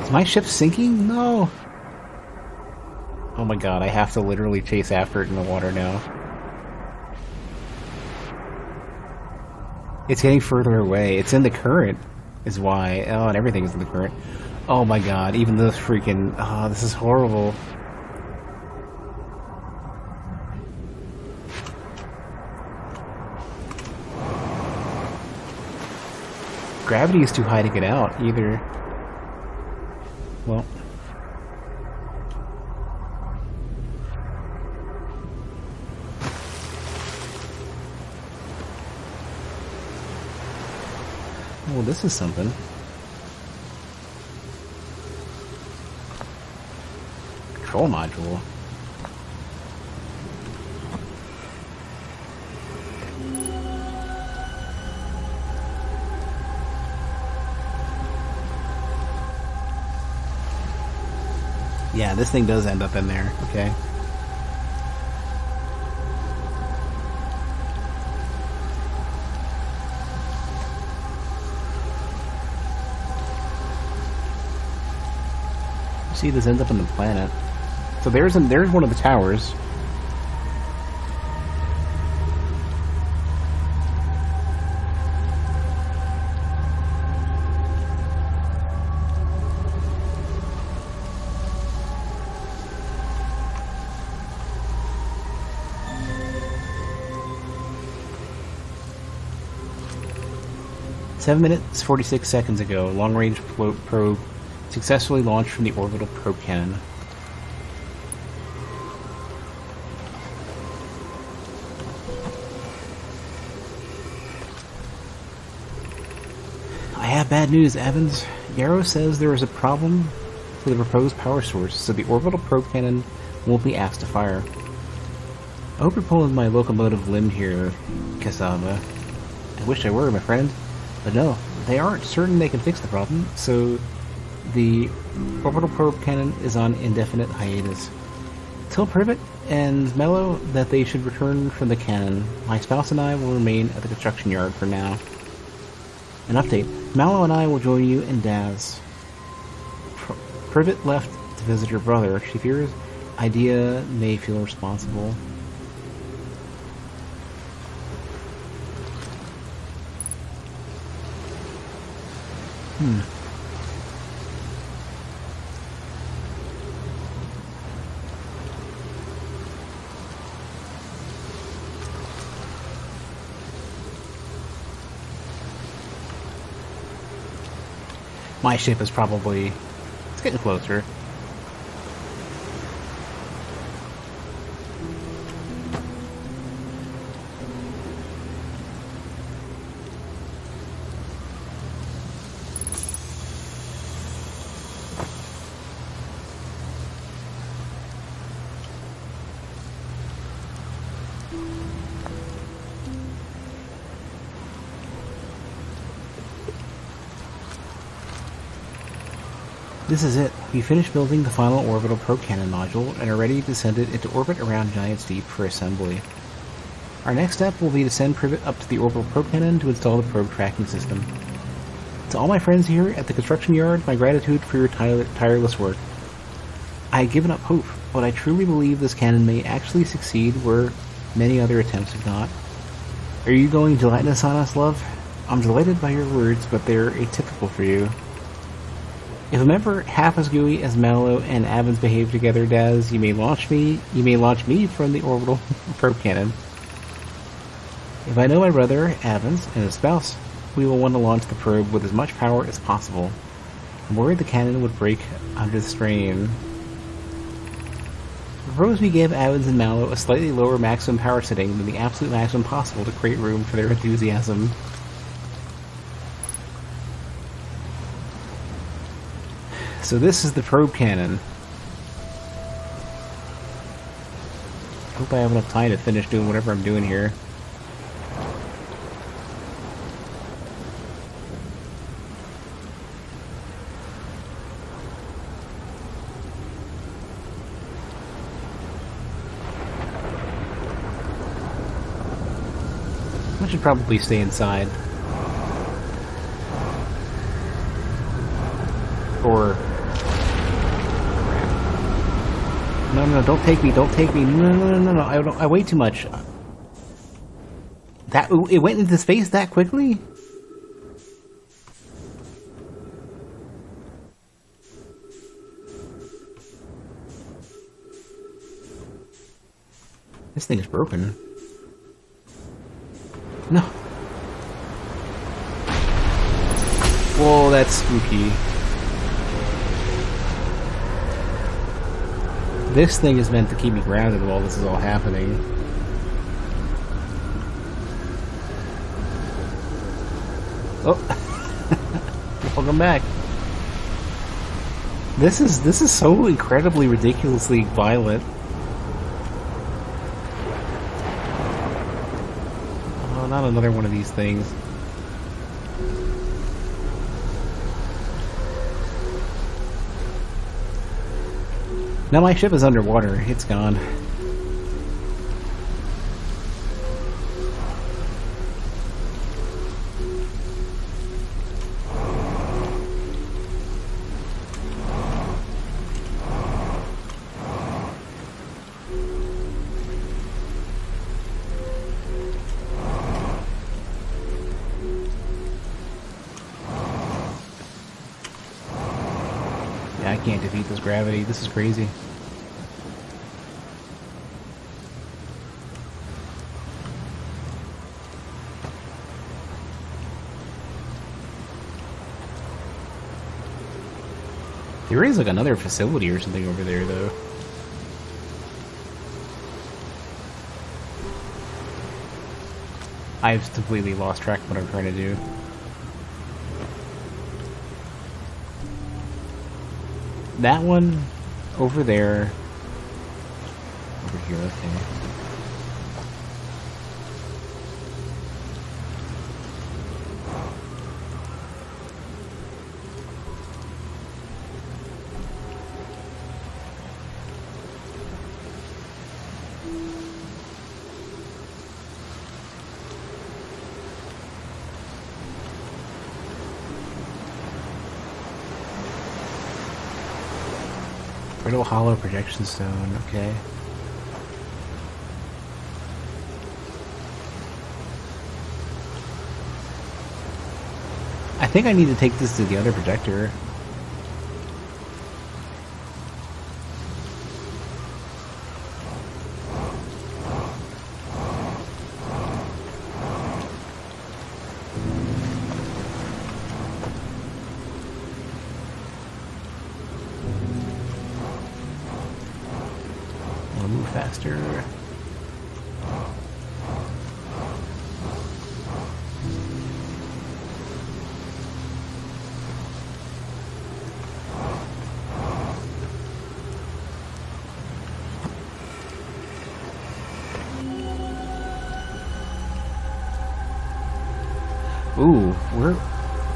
A: Is my ship sinking? No. Oh my god, I have to literally chase after it in the water now. It's getting further away. It's in the current, is why. Oh, and everything is in the current. Oh my god, even those freaking... Oh, this is horrible. Gravity is too high to get out, either. Well... Well, this is something. Control module. Yeah, this thing does end up in there. Okay. See, this ends up on the planet. So there's one of the towers. "7 minutes, 46 seconds ago, long-range probe successfully launched from the orbital probe cannon. I have bad news, Evans. Yarrow says there is a problem with the proposed power source, so the orbital probe cannon won't be asked to fire. I hope you're pulling my locomotive limb here, Cassava. I wish I were, my friend. But no, they aren't certain they can fix the problem, so the orbital probe cannon is on indefinite hiatus. Tell Privet and Mello that they should return from the cannon. My spouse and I will remain at the construction yard for now. An update. Mallow and I will join you in Daz. Privet left to visit her brother. She fears Idea may feel responsible. My ship is probably... It's getting closer. This is it. We finished building the final orbital probe cannon module and are ready to send it into orbit around Giant's Deep for assembly. Our next step will be to send Privet up to the orbital probe cannon to install the probe tracking system. To all my friends here at the construction yard, my gratitude for your tireless work. I had given up hope, but I truly believe this cannon may actually succeed where many other attempts have not. Are you going gelatinous on us, love? I'm delighted by your words, but they're atypical for you. If a member half as gooey as Mallow and Avens behave together, Daz, you may launch me from the orbital probe cannon. If I know my brother, Avens, and his spouse, we will want to launch the probe with as much power as possible. I'm worried the cannon would break under the strain. Propose we give Avens and Mallow a slightly lower maximum power setting than the absolute maximum possible to create room for their enthusiasm. So this is the probe cannon. I hope I have enough time to finish doing whatever I'm doing here. I should probably stay inside. Or... No, don't take me, no, I weigh too much. That, it went into space that quickly? This thing is broken. No. Whoa, that's spooky. This thing is meant to keep me grounded while this is all happening. Oh. Welcome back. This is so incredibly ridiculously violent. Oh, not another one of these things. Now my ship is underwater. It's gone. Yeah, I can't defeat this gravity. This is crazy. There is like another facility or something over there, though. I've completely lost track of what I'm trying to do. That one over there. Over here, okay. Brittle hollow projection stone, okay. I think I need to take this to the other projector. Move faster. Ooh,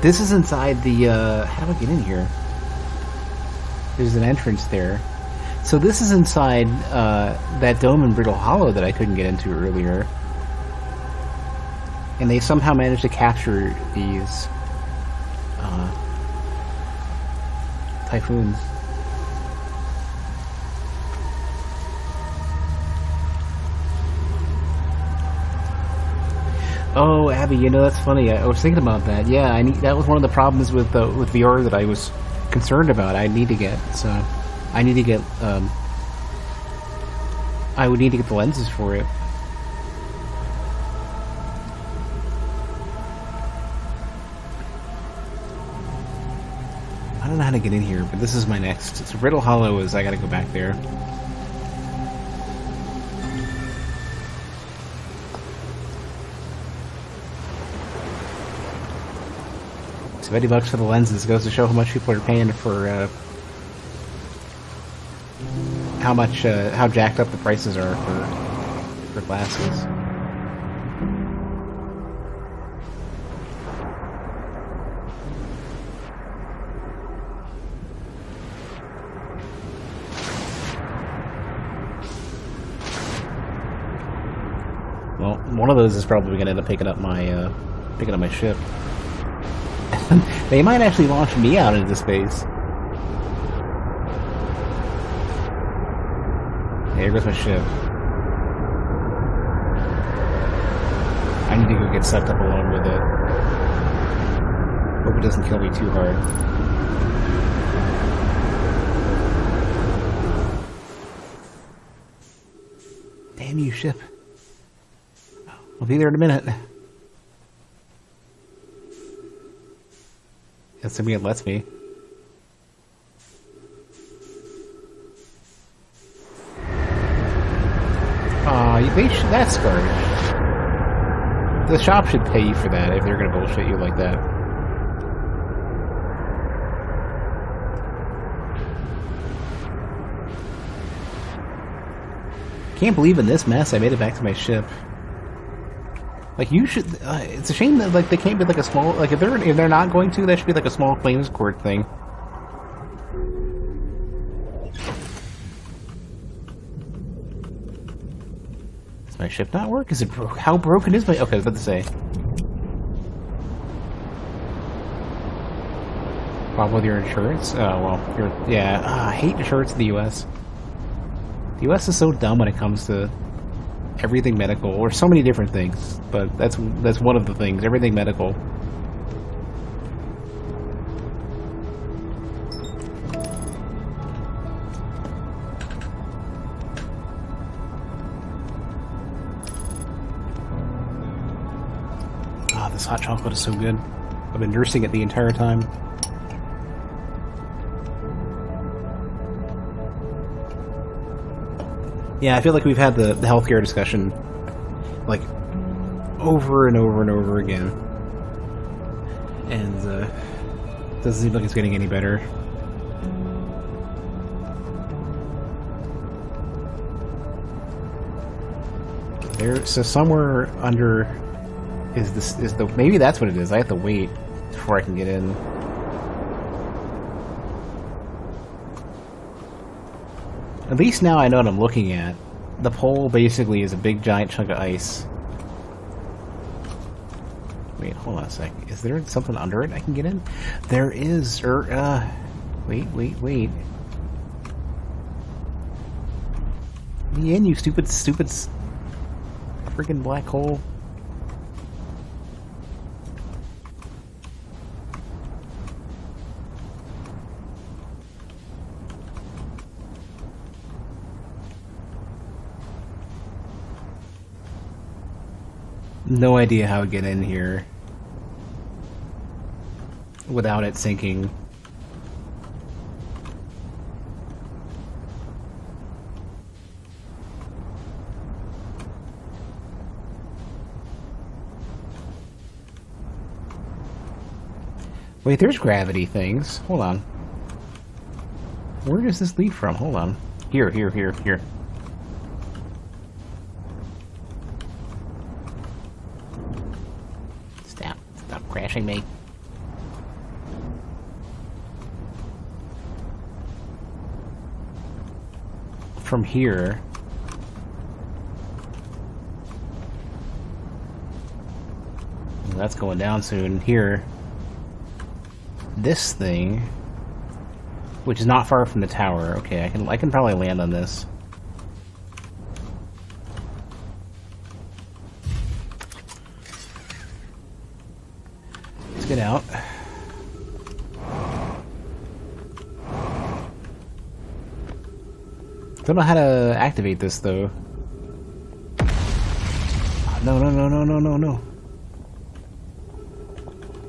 A: this is inside the, how do I get in here? There's an entrance there. So this is inside that dome in Brittle Hollow that I couldn't get into earlier. And they somehow managed to capture these typhoons. Oh, Abby, you know, that's funny. I was thinking about that. Yeah, that was one of the problems with VR that I was concerned about. I need to get I need to get I would need to get the lenses for it. I don't know how to get in here, but this is my next. So Riddle Hollow is I gotta go back there. $70 for the lenses goes to show how much people are paying for how jacked up the prices are for glasses. Well, one of those is probably going to end up picking up my ship. They might actually launch me out into space. Here goes my ship. I need to go get sucked up along with it. Hope it doesn't kill me too hard. Damn you, ship. I'll be there in a minute. Assuming it lets me. That's garbage. The shop should pay you for that if they're gonna bullshit you like that. Can't believe in this mess I made it back to my ship. Like, you should. It's a shame that like they can't be like a small. Like if they're not going to, that should be like a small claims court thing. Does my ship not work? Is it broke? How broken is my? Okay, I was about to say. Problem with your insurance? Oh well, yeah. I hate insurance in the U.S. The U.S. is so dumb when it comes to everything medical, or so many different things, but that's one of the things. Everything medical. Ah, this hot chocolate is so good. I've been nursing it the entire time. Yeah, I feel like we've had the healthcare discussion, like, over and over and over again. And, doesn't seem like it's getting any better. So somewhere under maybe that's what it is. I have to wait before I can get in. At least now I know what I'm looking at. The pole basically is a big giant chunk of ice. Wait, hold on a sec. Is there something under it I can get in? There is, wait. Let me in, you stupid freaking black hole. No idea how to get in here without it sinking. Wait, there's gravity things. Hold on. Where does this lead from? Hold on. Here. Stop crashing me. From here. That's going down soon. Here. This thing, which is not far from the tower. Okay, I can probably land on this. Let's get out. Don't know how to activate this though. No, no, no, no, no, no, no.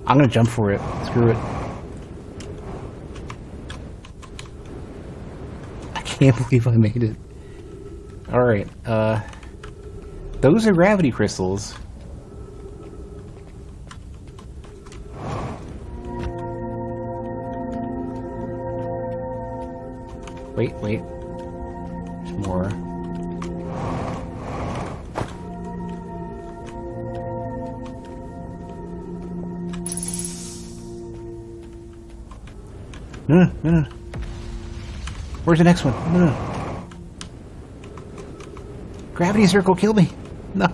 A: I'm gonna jump for it. Screw it. I can't believe I made it. Alright, those are gravity crystals. Wait, wait. There's more. No, no, no, no. Where's the next one? No, no. Gravity circle, kill me! No.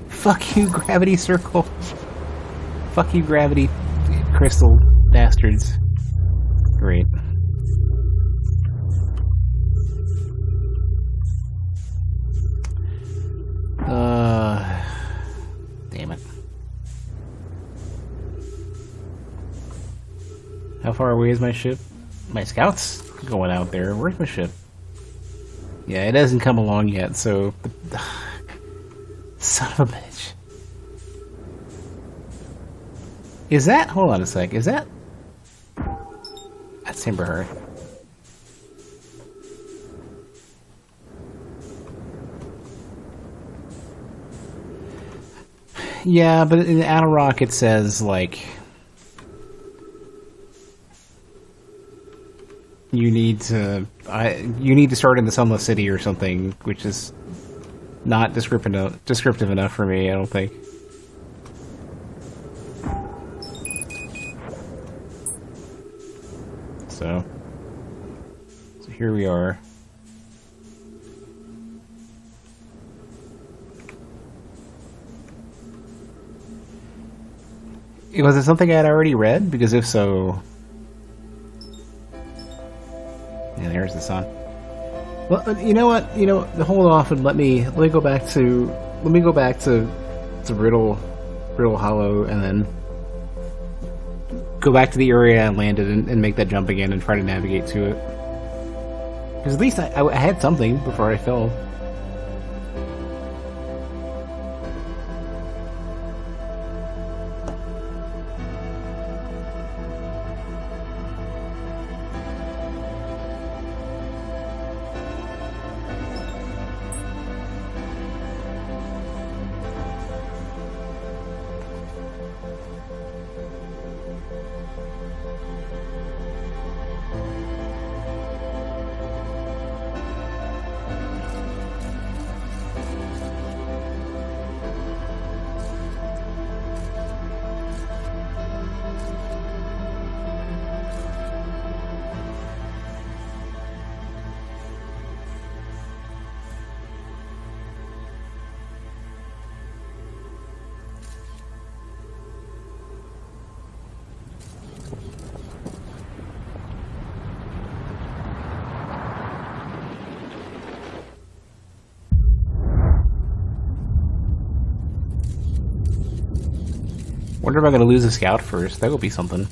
A: Fuck you, gravity circle. Fuck you, gravity crystal bastards. Great. Damn it. How far away is my ship? My scout's going out there. Where's my ship? Yeah, it hasn't come along yet, so... Son of a bitch. Is that... Hold on a sec. Is that... That's Timberheart. Yeah, but in Adarok it says, like... You need to start in the Sunless City or something, which is not descriptive enough for me, I don't think. So here we are. Was it something I had already read? Because if so... Yeah, there's the sun. Well, you know what? You know, hold off and let me go back to Riddle Hollow, and then go back to the area I landed and make that jump again and try to navigate to it. Because at least I had something before I fell. Wonder if I'm going to lose a scout first. That would be something.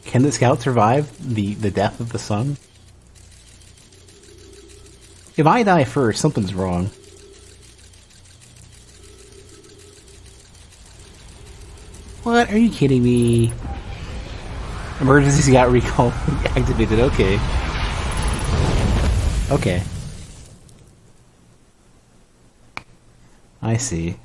A: Can the scout survive the death of the sun? If I die first, something's wrong. What? Are you kidding me? Emergency scout recall activated. Okay. Okay. I see.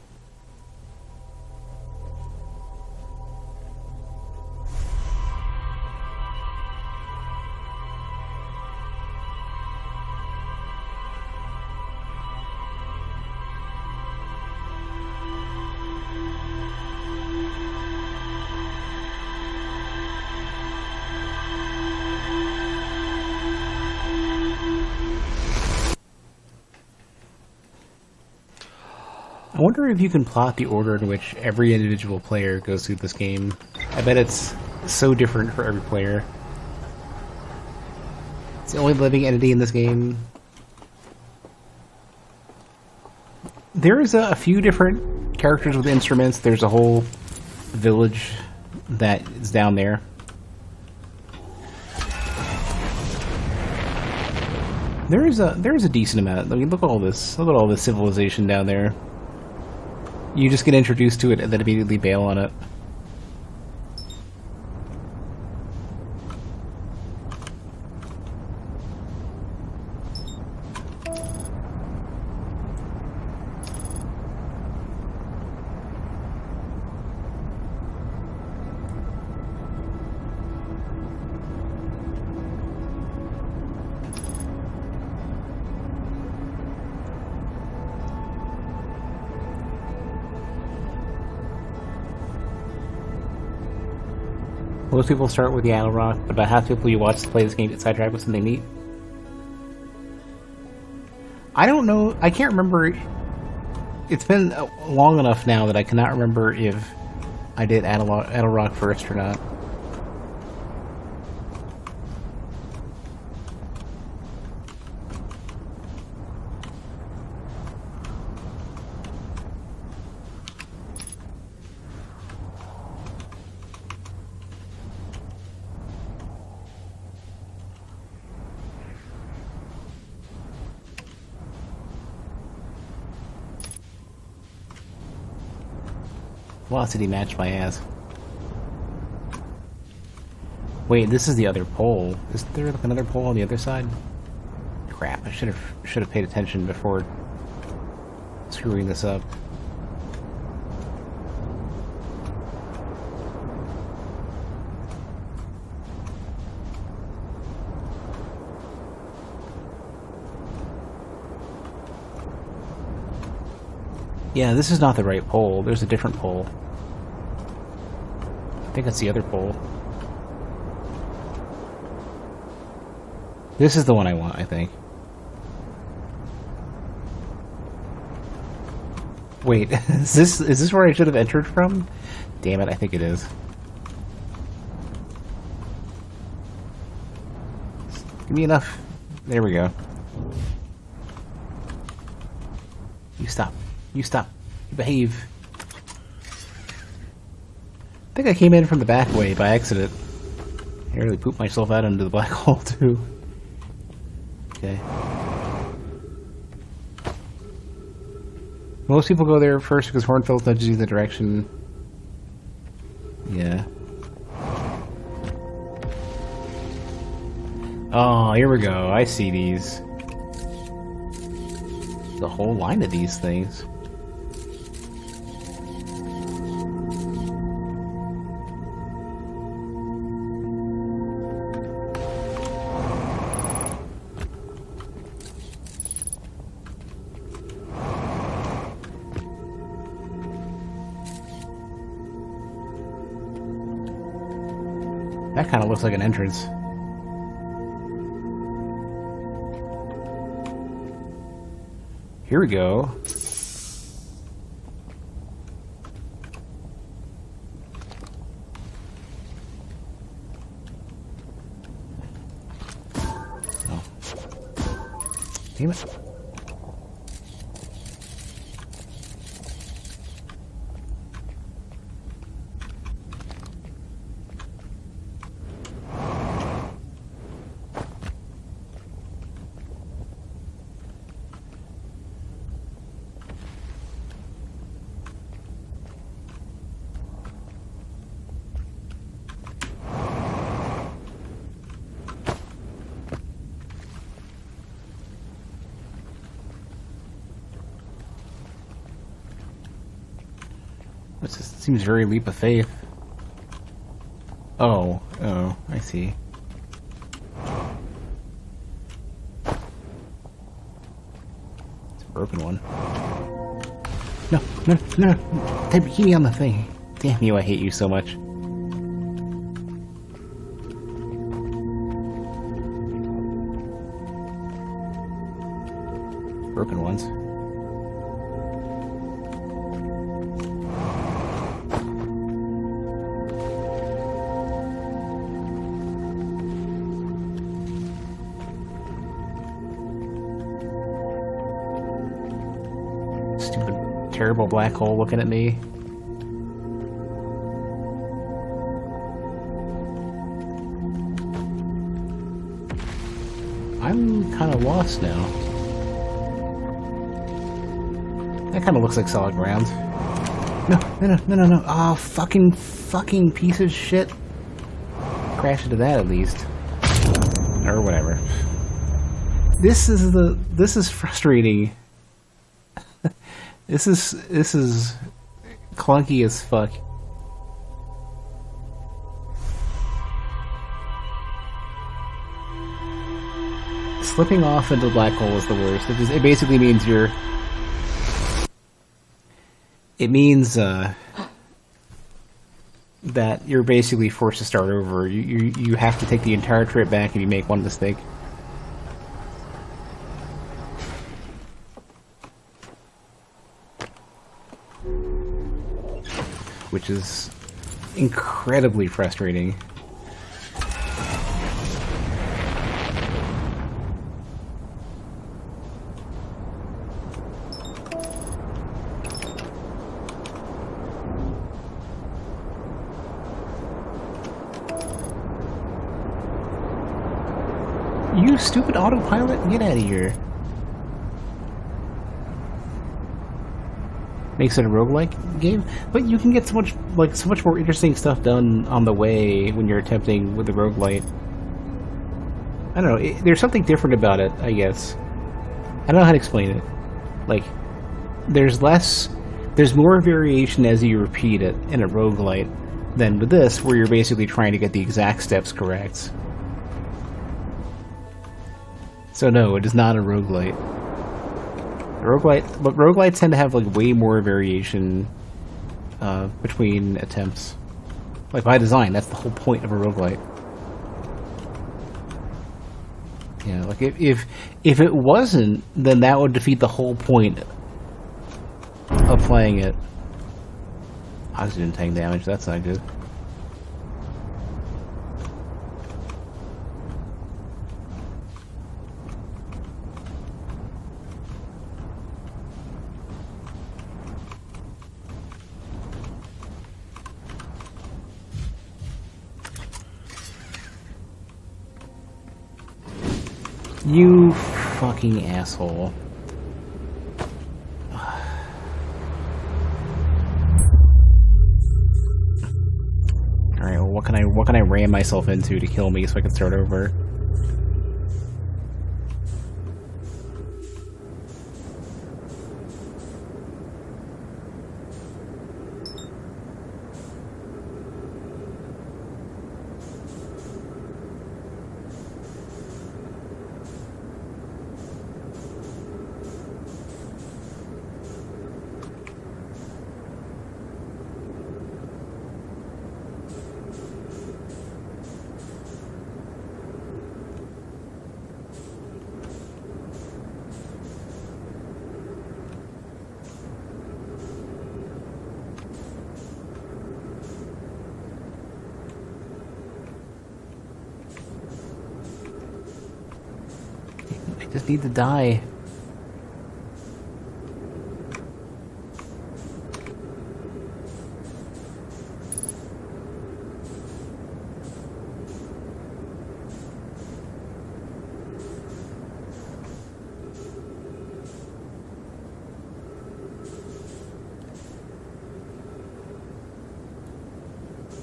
A: I wonder if you can plot the order in which every individual player goes through this game. I bet it's so different for every player. It's the only living entity in this game. There's a few different characters with instruments. There's a whole village that is down there. There's a decent amount. I mean, look at all this. Look at all this civilization down there. You just get introduced to it and then immediately bail on it. Most people start with the Idle Rock, but about half the people you watch play this game get sidetracked with something neat. I don't know. I can't remember. It's been long enough now that I cannot remember if I did Idle Rock first or not. Velocity matched my ass. Wait, this is the other pole. Is there like another pole on the other side? Crap! I should have paid attention before screwing this up. Yeah, this is not the right pole. There's a different pole. I think that's the other pole. This is the one I want, I think. Wait, is this where I should have entered from? Damn it, I think it is. Give me enough. There we go. You stop. You stop. You behave. I think I came in from the back way by accident. I nearly pooped myself out into the black hole, too. Okay. Most people go there first because Hornfeld nudges you in the direction. Yeah. Oh, here we go. I see these. The whole line of these things. That kind of looks like an entrance. Here we go. Oh. Damn it. This seems very leap of faith. Oh, I see. It's a broken one. No. Keep me on the thing. Damn you, I hate you so much. Broken ones. Terrible black hole looking at me. I'm kind of lost now. That kind of looks like solid ground. No. Oh, fucking piece of shit. Crash into that at least. Or whatever. This is frustrating. This is clunky as fuck. Slipping off into the black hole is the worst. It basically means you're... It means that you're basically forced to start over. You have to take the entire trip back if you make one mistake. Which is incredibly frustrating. You stupid autopilot, get out of here. Makes it a roguelike game, but you can get so much more interesting stuff done on the way when you're attempting with the roguelite. I don't know, there's something different about it, I guess. I don't know how to explain it. Like, there's more variation as you repeat it in a roguelite than with this, where you're basically trying to get the exact steps correct. So no, it is not a roguelite. But roguelites tend to have like way more variation between attempts. Like by design, that's the whole point of a roguelite. You know, like if it wasn't, then that would defeat the whole point of playing it. Oxygen tank damage, that's not good. You fucking asshole. Alright, well what can I ram myself into to kill me so I can start over? I just need to die.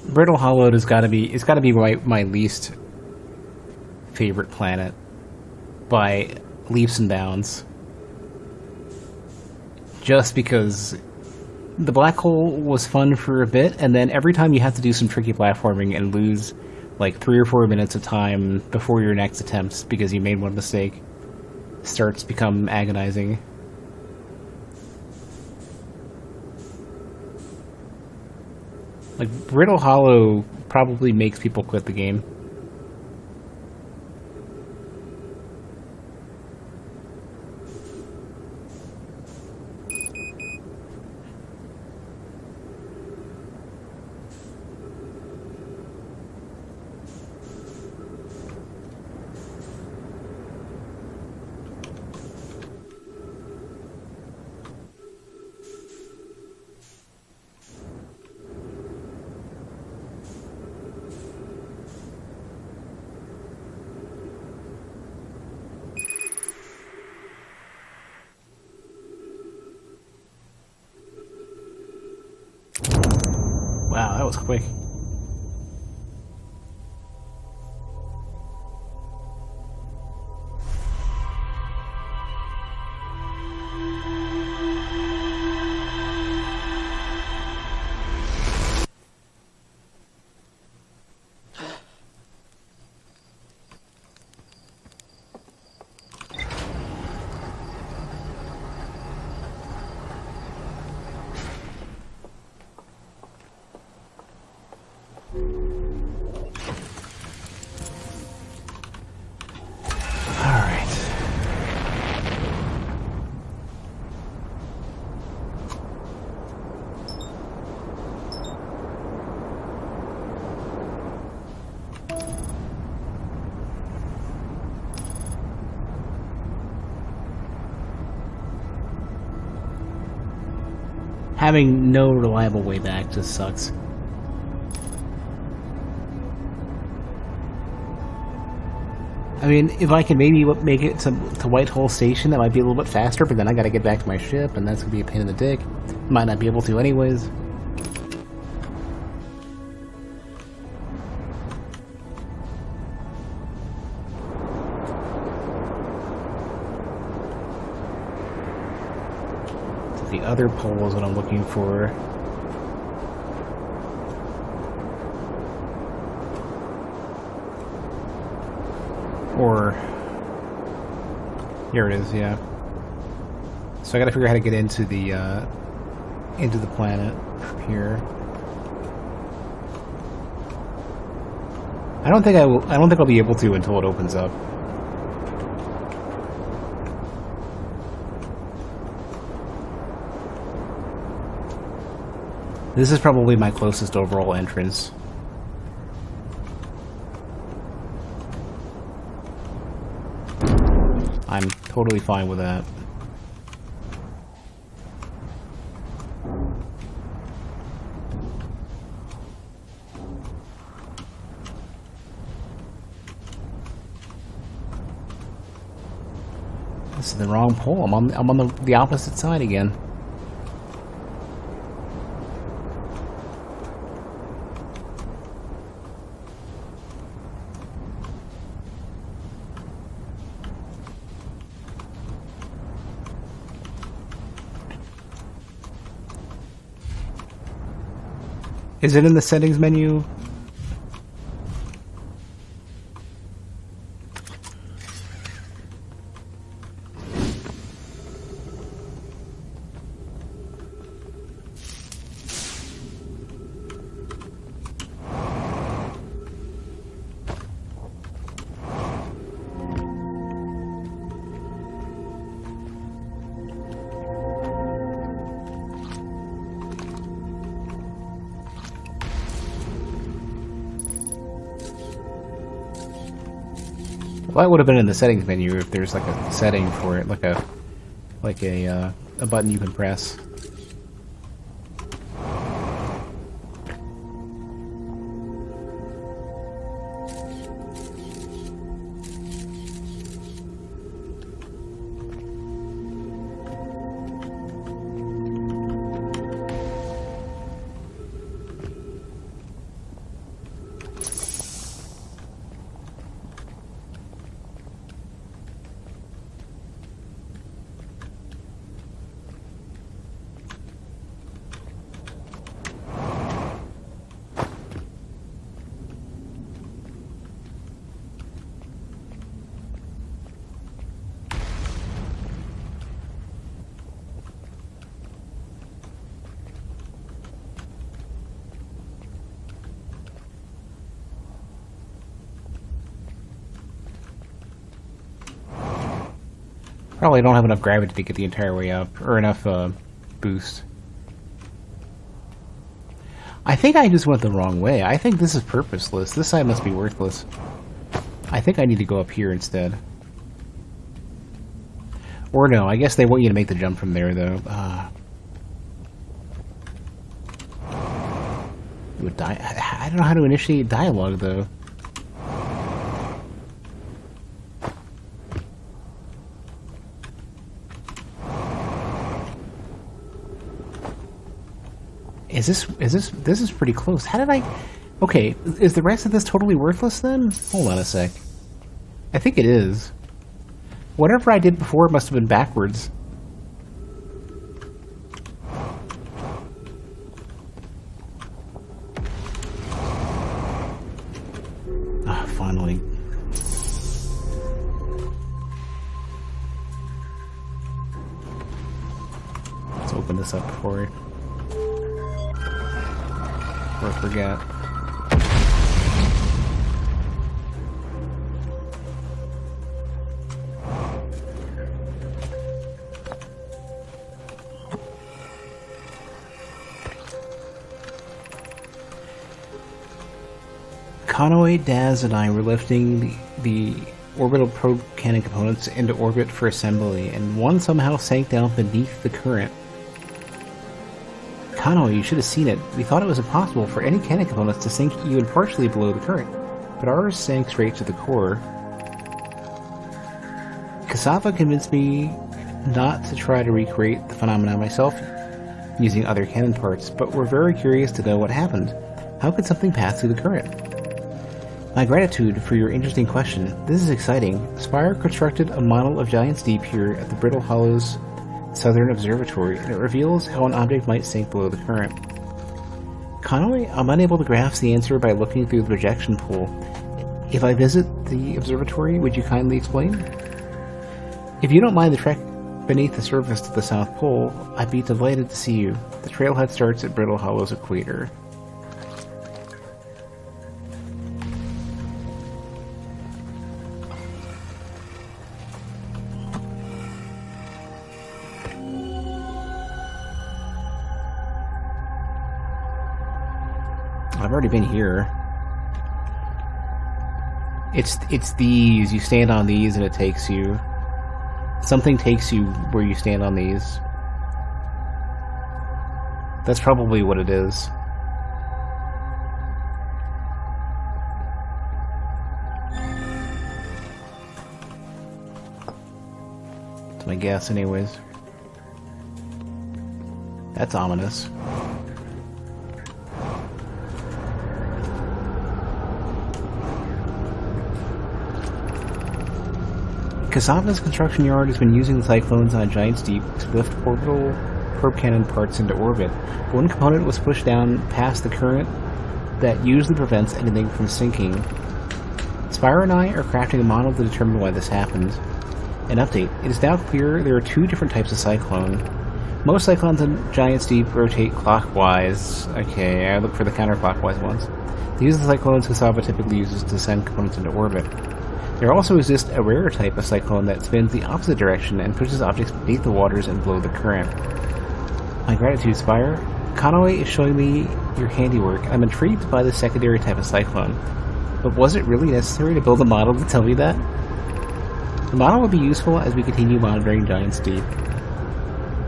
A: Brittle Hollow has got to be. It's got to be my least favorite planet by leaps and bounds. Just because the black hole was fun for a bit, and then every time you have to do some tricky platforming and lose like 3 or 4 minutes of time before your next attempt because you made one mistake, starts to become agonizing. Like, Brittle Hollow probably makes people quit the game. that was quick. Having no reliable way back just sucks. I mean, if I can maybe make it to Whitehall Station, that might be a little bit faster, but then I gotta get back to my ship, and that's gonna be a pain in the dick. Might not be able to anyways. The other pole is what I'm looking for. Or here it is, yeah. So I gotta figure out how to get into the planet from here. I don't think I'll be able to until it opens up. This is probably my closest overall entrance. I'm totally fine with that. This is the wrong pole. I'm on the opposite side again. Is it in the settings menu? Well, that would have been in the settings menu if there's like a setting for it, like a button you can press. Probably don't have enough gravity to get the entire way up, or enough boost. I think I just went the wrong way. I think this is purposeless. This side must be worthless. I think I need to go up here instead. Or no, I guess they want you to make the jump from there, though. You would die. I don't know how to initiate dialogue, though. This is pretty close. How did I... Okay, is the rest of this totally worthless then? Hold on a sec. I think it is. Whatever I did before must have been backwards. Ah, finally. Let's open this up before I forget. Conway, Daz, and I were lifting the orbital probe cannon components into orbit for assembly, and one somehow sank down beneath the current. Conway, you should have seen it. We thought it was impossible for any cannon components to sink even partially below the current, but ours sank straight to the core. Cassava convinced me not to try to recreate the phenomenon myself using other cannon parts, but we're very curious to know what happened. How could something pass through the current? My gratitude for your interesting question. This is exciting. Spire constructed a model of Giant's Deep here at the Brittle Hollows Southern Observatory, and it reveals how an object might sink below the current. Conway, I'm unable to grasp the answer by looking through the projection pool. If I visit the observatory, would you kindly explain? If you don't mind the trek beneath the surface to the South Pole, I'd be delighted to see you. The trailhead starts at Brittle Hollow's equator. I've already been here. It's these. You stand on these and it takes you. Something takes you where you stand on these. That's probably what it is. That's my guess anyways. That's ominous. Cassava's construction yard has been using the cyclones on Giant's Deep to lift orbital probe cannon parts into orbit. One component was pushed down past the current that usually prevents anything from sinking. Spire and I are crafting a model to determine why this happened. An update. It is now clear there are two different types of cyclone. Most cyclones on Giant's Deep rotate clockwise. Okay, I look for the counterclockwise ones. These are the cyclones Cassava typically uses to send components into orbit. There also exists a rarer type of cyclone that spins the opposite direction and pushes objects beneath the waters and below the current. My gratitude, Spire. Conway is showing me your handiwork. I'm intrigued by the secondary type of cyclone. But was it really necessary to build a model to tell me that? The model will be useful as we continue monitoring Giant's Deep.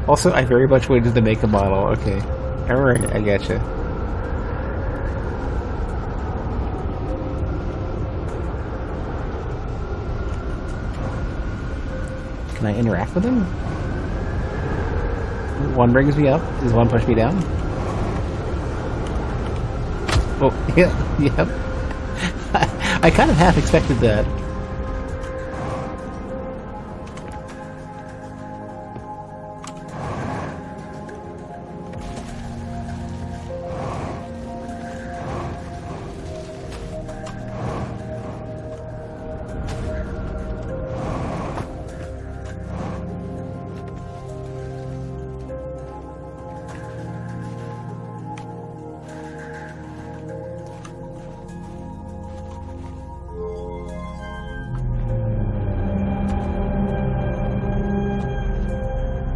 A: Also, I very much wanted to make a model. Okay. Alright, I getcha. Can I interact with him? One brings me up. Does one push me down? Oh, yeah, yep. I kind of half expected that.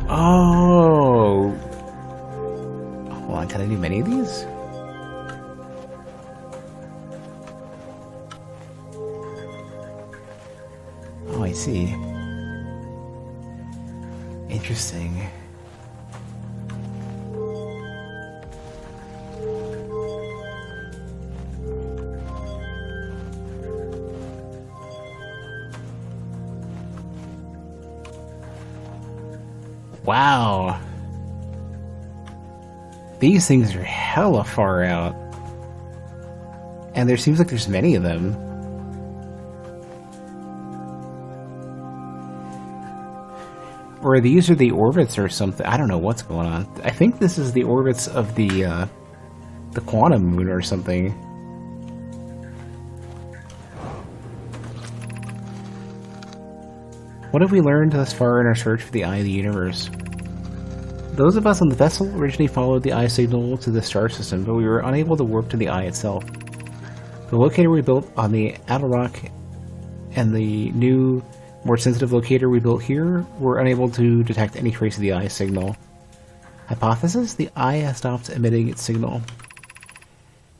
A: Oh! Hold on, can I do many of these? Oh, I see. Interesting. Wow. These things are hella far out. And there seems like there's many of them. Or these are the orbits or something. I don't know what's going on. I think this is the orbits of the quantum moon or something. What have we learned thus far in our search for the Eye of the Universe? Those of us on the vessel originally followed the eye signal to the star system, but we were unable to warp to the eye itself. The locator we built on the Adelrock and the new, more sensitive locator we built here were unable to detect any trace of the eye signal. Hypothesis? The eye has stopped emitting its signal.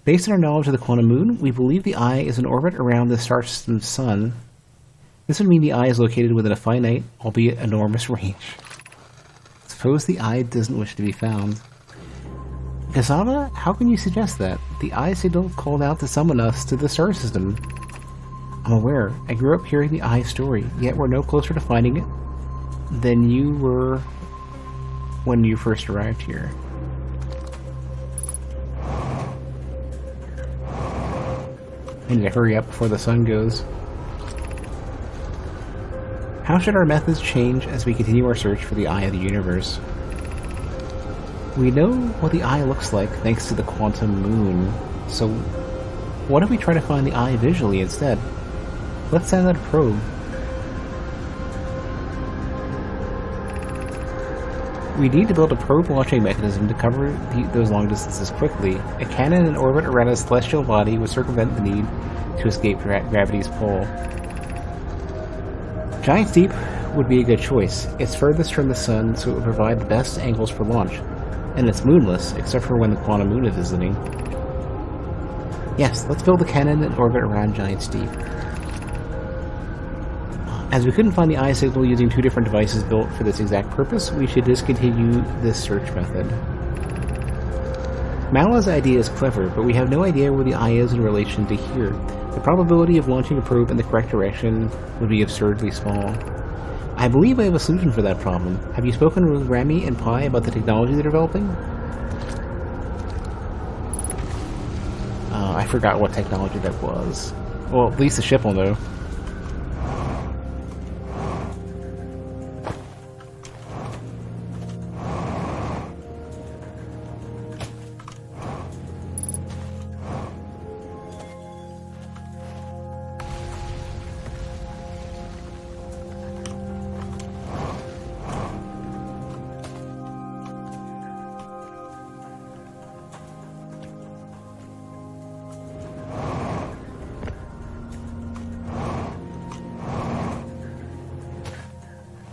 A: Based on our knowledge of the quantum moon, we believe the eye is in orbit around the star system's sun. This would mean the eye is located within a finite, albeit enormous, range. Suppose the eye doesn't wish to be found. Kasava, how can you suggest that? The eye signal called out to summon us to the star system. I'm aware. I grew up hearing the eye story, yet we're no closer to finding it than you were when you first arrived here. I need to hurry up before the sun goes. How should our methods change as we continue our search for the Eye of the Universe? We know what the Eye looks like thanks to the quantum moon, so what if we try to find the Eye visually instead? Let's send out a probe. We need to build a probe launching mechanism to cover those long distances quickly. A cannon in orbit around a celestial body would circumvent the need to escape gravity's pull. Giant's Deep would be a good choice. It's furthest from the sun, so it would provide the best angles for launch. And it's moonless, except for when the quantum moon is visiting. Yes, let's build a cannon in orbit around Giant's Deep. As we couldn't find the eye signal using two different devices built for this exact purpose, we should discontinue this search method. Mala's idea is clever, but we have no idea where the eye is in relation to here. The probability of launching a probe in the correct direction would be absurdly small. I believe I have a solution for that problem. Have you spoken with Rami and Pi about the technology they're developing? I forgot what technology that was. Well, at least the ship will know.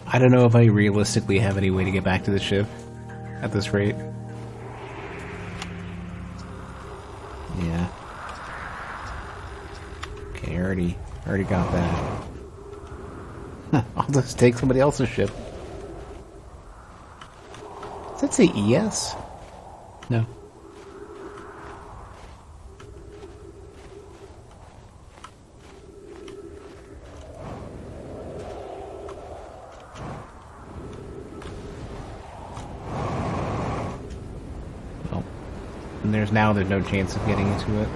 A: I don't know if I realistically have any way to get back to the ship at this rate. Yeah. Okay, I already got that. I'll just take somebody else's ship. Does that say ES? No. And there's no chance of getting into it.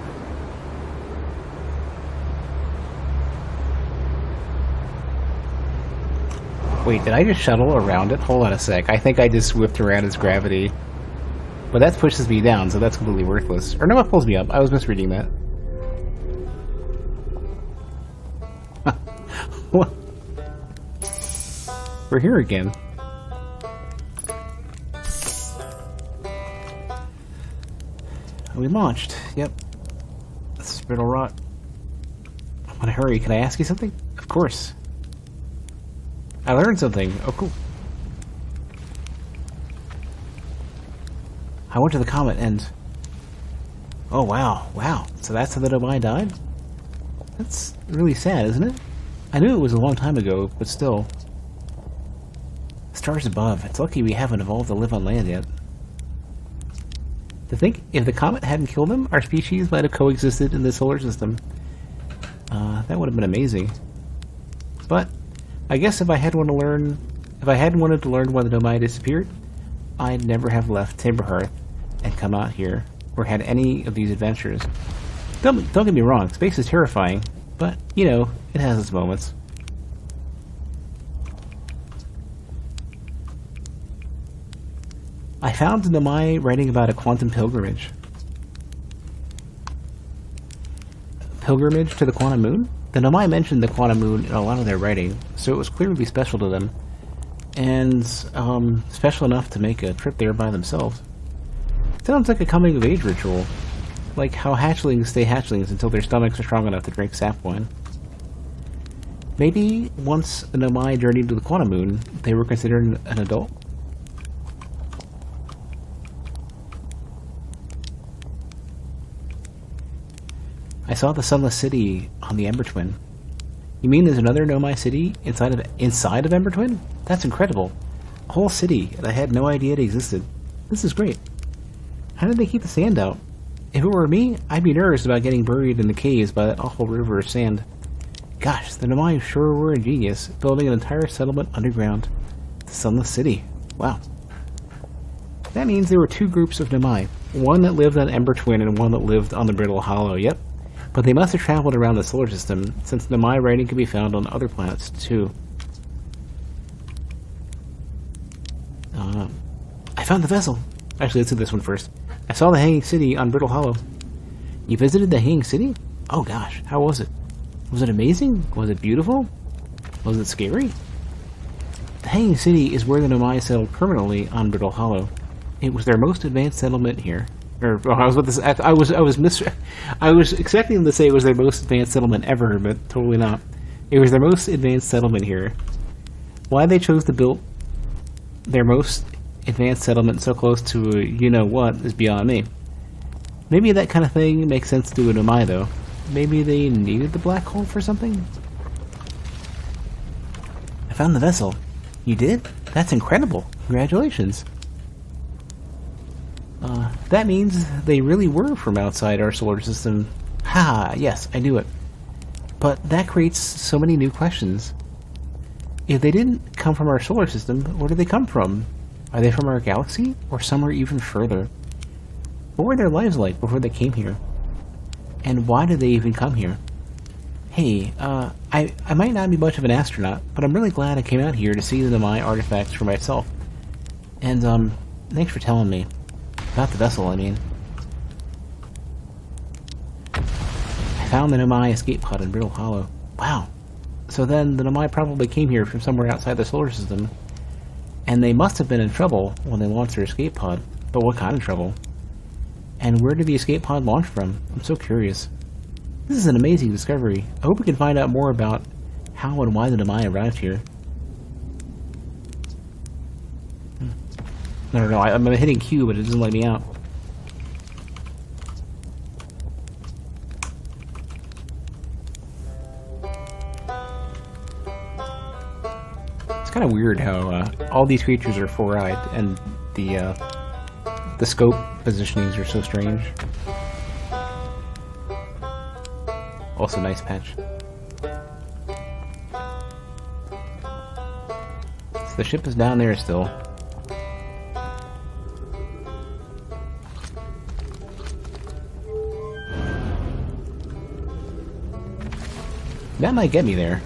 A: Wait, did I just shuttle around it? Hold on a sec. I think I just whipped around its gravity. But that pushes me down, so that's completely worthless. Or no, it pulls me up. I was misreading that. What? We're here again. We launched. Yep. That's brittle rot. I'm in a hurry. Can I ask you something? Of course. I learned something. Oh, cool. I went to the comet and... Oh, wow. Wow. So that's how the Nomai died? That's really sad, isn't it? I knew it was a long time ago, but still. Stars above. It's lucky we haven't evolved to live on land yet. To think, if the comet hadn't killed them, our species might have coexisted in the solar system. That would have been amazing. But I guess if I hadn't wanted to learn why the Nomai disappeared, I'd never have left Timberhearth and come out here or had any of these adventures. Don't get me wrong, space is terrifying, but, you know, it has its moments. I found Nomai writing about a quantum pilgrimage. Pilgrimage to the quantum moon? The Nomai mentioned the quantum moon in a lot of their writing, so it was clearly special to them, and special enough to make a trip there by themselves. Sounds like a coming-of-age ritual, like how hatchlings stay hatchlings until their stomachs are strong enough to drink sap wine. Maybe once the Nomai journeyed to the quantum moon, they were considered an adult? I saw the Sunless City on the Ember Twin. You mean there's another Nomai city inside of Ember Twin? That's incredible. A whole city that I had no idea it existed. This is great. How did they keep the sand out? If it were me, I'd be nervous about getting buried in the caves by that awful river of sand. Gosh, the Nomai sure were ingenious, building an entire settlement underground. The Sunless City. Wow. That means there were two groups of Nomai. One that lived on Ember Twin and one that lived on the Brittle Hollow. Yep. But they must have traveled around the solar system, since Nomai writing can be found on other planets, too. I found the vessel. Actually, let's do this one first. I saw the Hanging City on Brittle Hollow. You visited the Hanging City? Oh gosh, how was it? Was it amazing? Was it beautiful? Was it scary? The Hanging City is where the Nomai settled permanently on Brittle Hollow. It was their most advanced settlement here. I was expecting them to say it was their most advanced settlement ever, but totally not. It was their most advanced settlement here. Why they chose to build their most advanced settlement so close to a you-know-what is beyond me. Maybe that kind of thing makes sense to a Nomai, though. Maybe they needed the black hole for something? I found the vessel. You did? That's incredible. Congratulations. That means they really were from outside our solar system. Ha! Yes, I knew it. But that creates so many new questions. If they didn't come from our solar system, where did they come from? Are they from our galaxy? Or somewhere even further? What were their lives like before they came here? And why did they even come here? Hey, I might not be much of an astronaut, but I'm really glad I came out here to see the Nomai artifacts for myself. And, thanks for telling me. About the vessel, I mean. I found the Nomai escape pod in Brittle Hollow. Wow. So then the Nomai probably came here from somewhere outside the solar system, and they must have been in trouble when they launched their escape pod. But what kind of trouble? And where did the escape pod launch from? I'm so curious. This is an amazing discovery. I hope we can find out more about how and why the Nomai arrived here. No, I'm hitting Q, but it doesn't let me out. It's kind of weird how all these creatures are four-eyed, and the scope positionings are so strange. Also, nice patch. So the ship is down there still. That might get me there.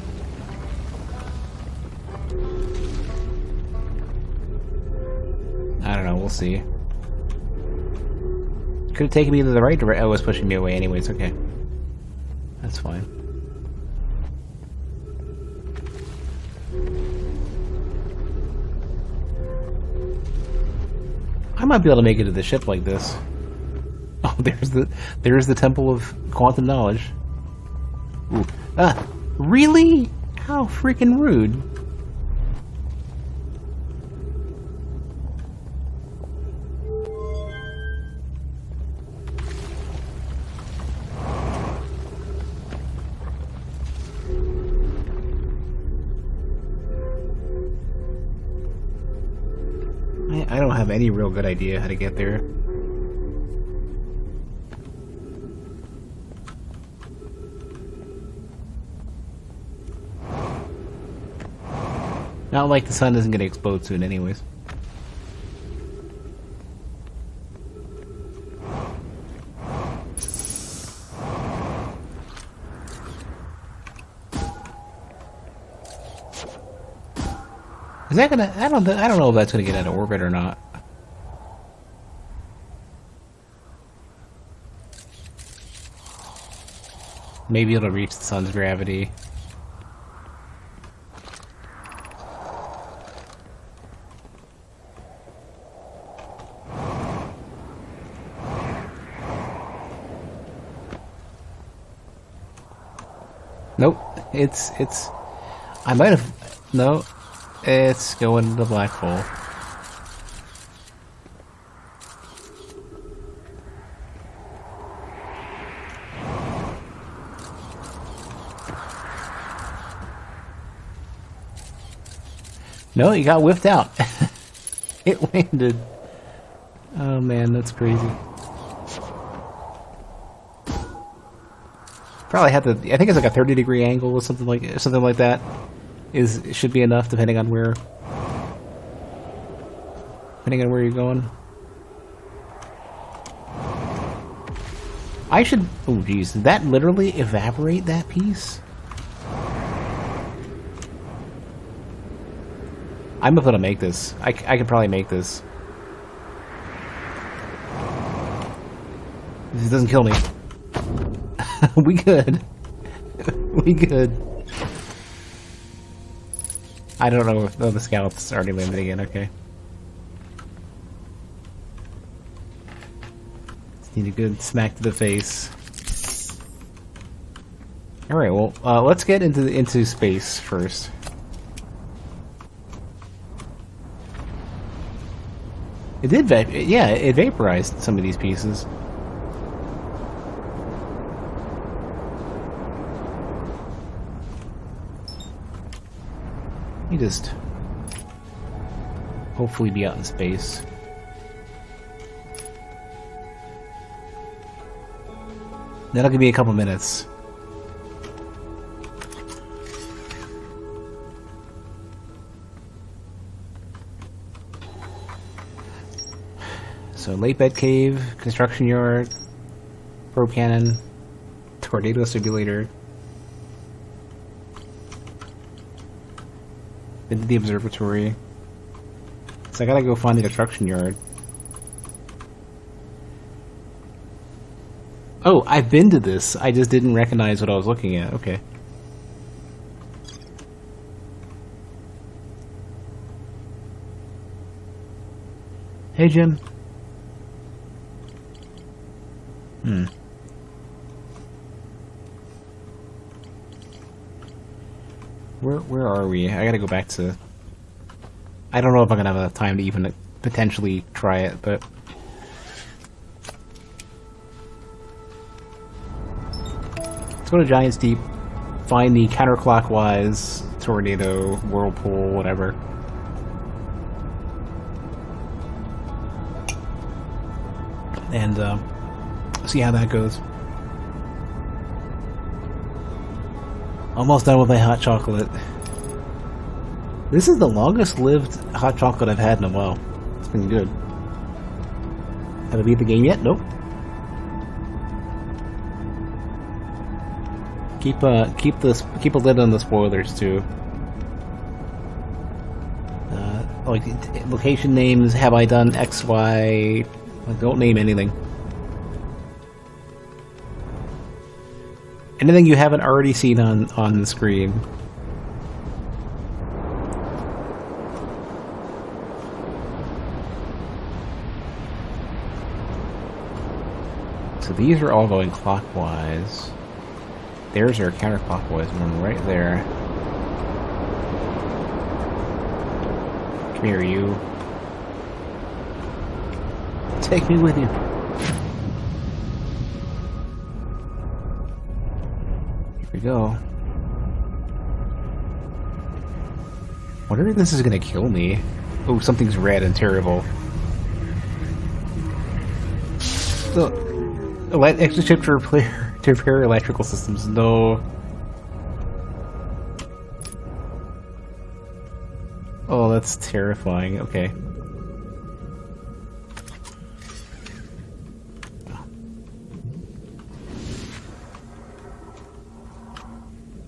A: I don't know, we'll see. Could have taken me to the right direction. Oh, it was pushing me away anyways, okay. That's fine. I might be able to make it to the ship like this. Oh, there's the Temple of Quantum Knowledge. Ooh. Really? How freaking rude. I don't have any real good idea how to get there. Not like the sun isn't going to explode soon anyways. Is that gonna? I don't know if that's gonna get out of orbit or not. Maybe it'll reach the sun's gravity. Nope. It's. I might have. No. It's going to the black hole. No, you got whiffed out. It landed. Oh man, that's crazy. Probably had to. I think it's like a 30-degree angle or something like that. It should be enough depending on where you're going. I should. Oh geez, did that literally evaporate that piece? I'm gonna make this. I could probably make this. This doesn't kill me. We good. We good. I don't know if the scouts already landed again. Okay. Just need a good smack to the face. All right. Well, let's get into space first. It did. Yeah, it vaporized some of these pieces. You just hopefully be out in space. That'll give me a couple minutes. So late bed cave, construction yard, probe cannon, tornado simulator. Been to the observatory. So I gotta go find the construction yard. Oh, I've been to this. I just didn't recognize what I was looking at. Okay. Hey, Jim. Where are we? I gotta go back to... I don't know if I'm gonna have enough time to even potentially try it, but... Let's go to Giant's Deep, find the counterclockwise tornado, whirlpool, whatever. And, see how that goes. Almost done with my hot chocolate. This is the longest lived hot chocolate I've had in a while. It's been good. Have I beat the game yet? Nope. Keep a lid on the spoilers too. Like location names. Have I done X, Y? Like, don't name anything. Anything you haven't already seen on the screen. So these are all going clockwise. There's our counterclockwise one right there. Come here, you. Take me with you. Here we go. Wonder if this is gonna kill me. Oh, something's red and terrible. Extra chip to repair electrical systems. No. Oh, that's terrifying. Okay.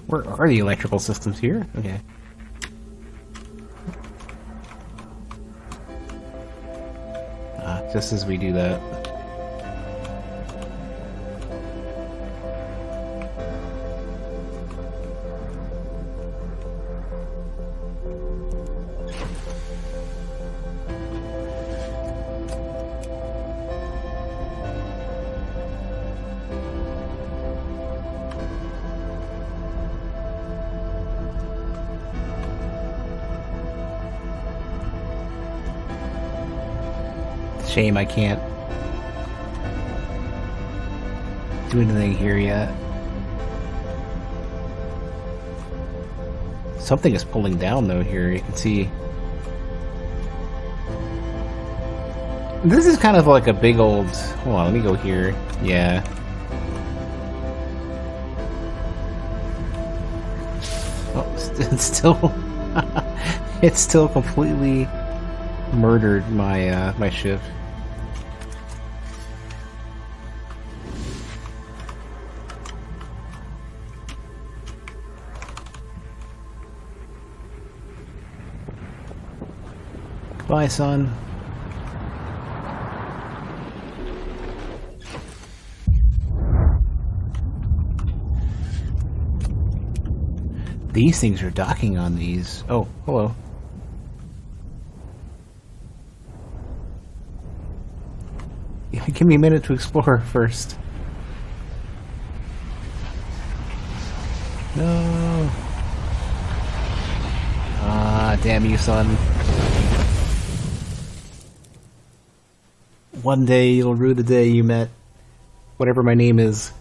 A: Where are the electrical systems here? Okay. just as we do that. Shame I can't do anything here yet. Something is pulling down though here, you can see. This is kind of like a big old... Hold on, let me go here. Yeah. Oh, it's still... it's still completely murdered my, my ship. Goodbye, son. These things are docking on these. Oh, hello. Give me a minute to explore first. No. Ah, damn you, son. One day you'll rue the day you met whatever my name is.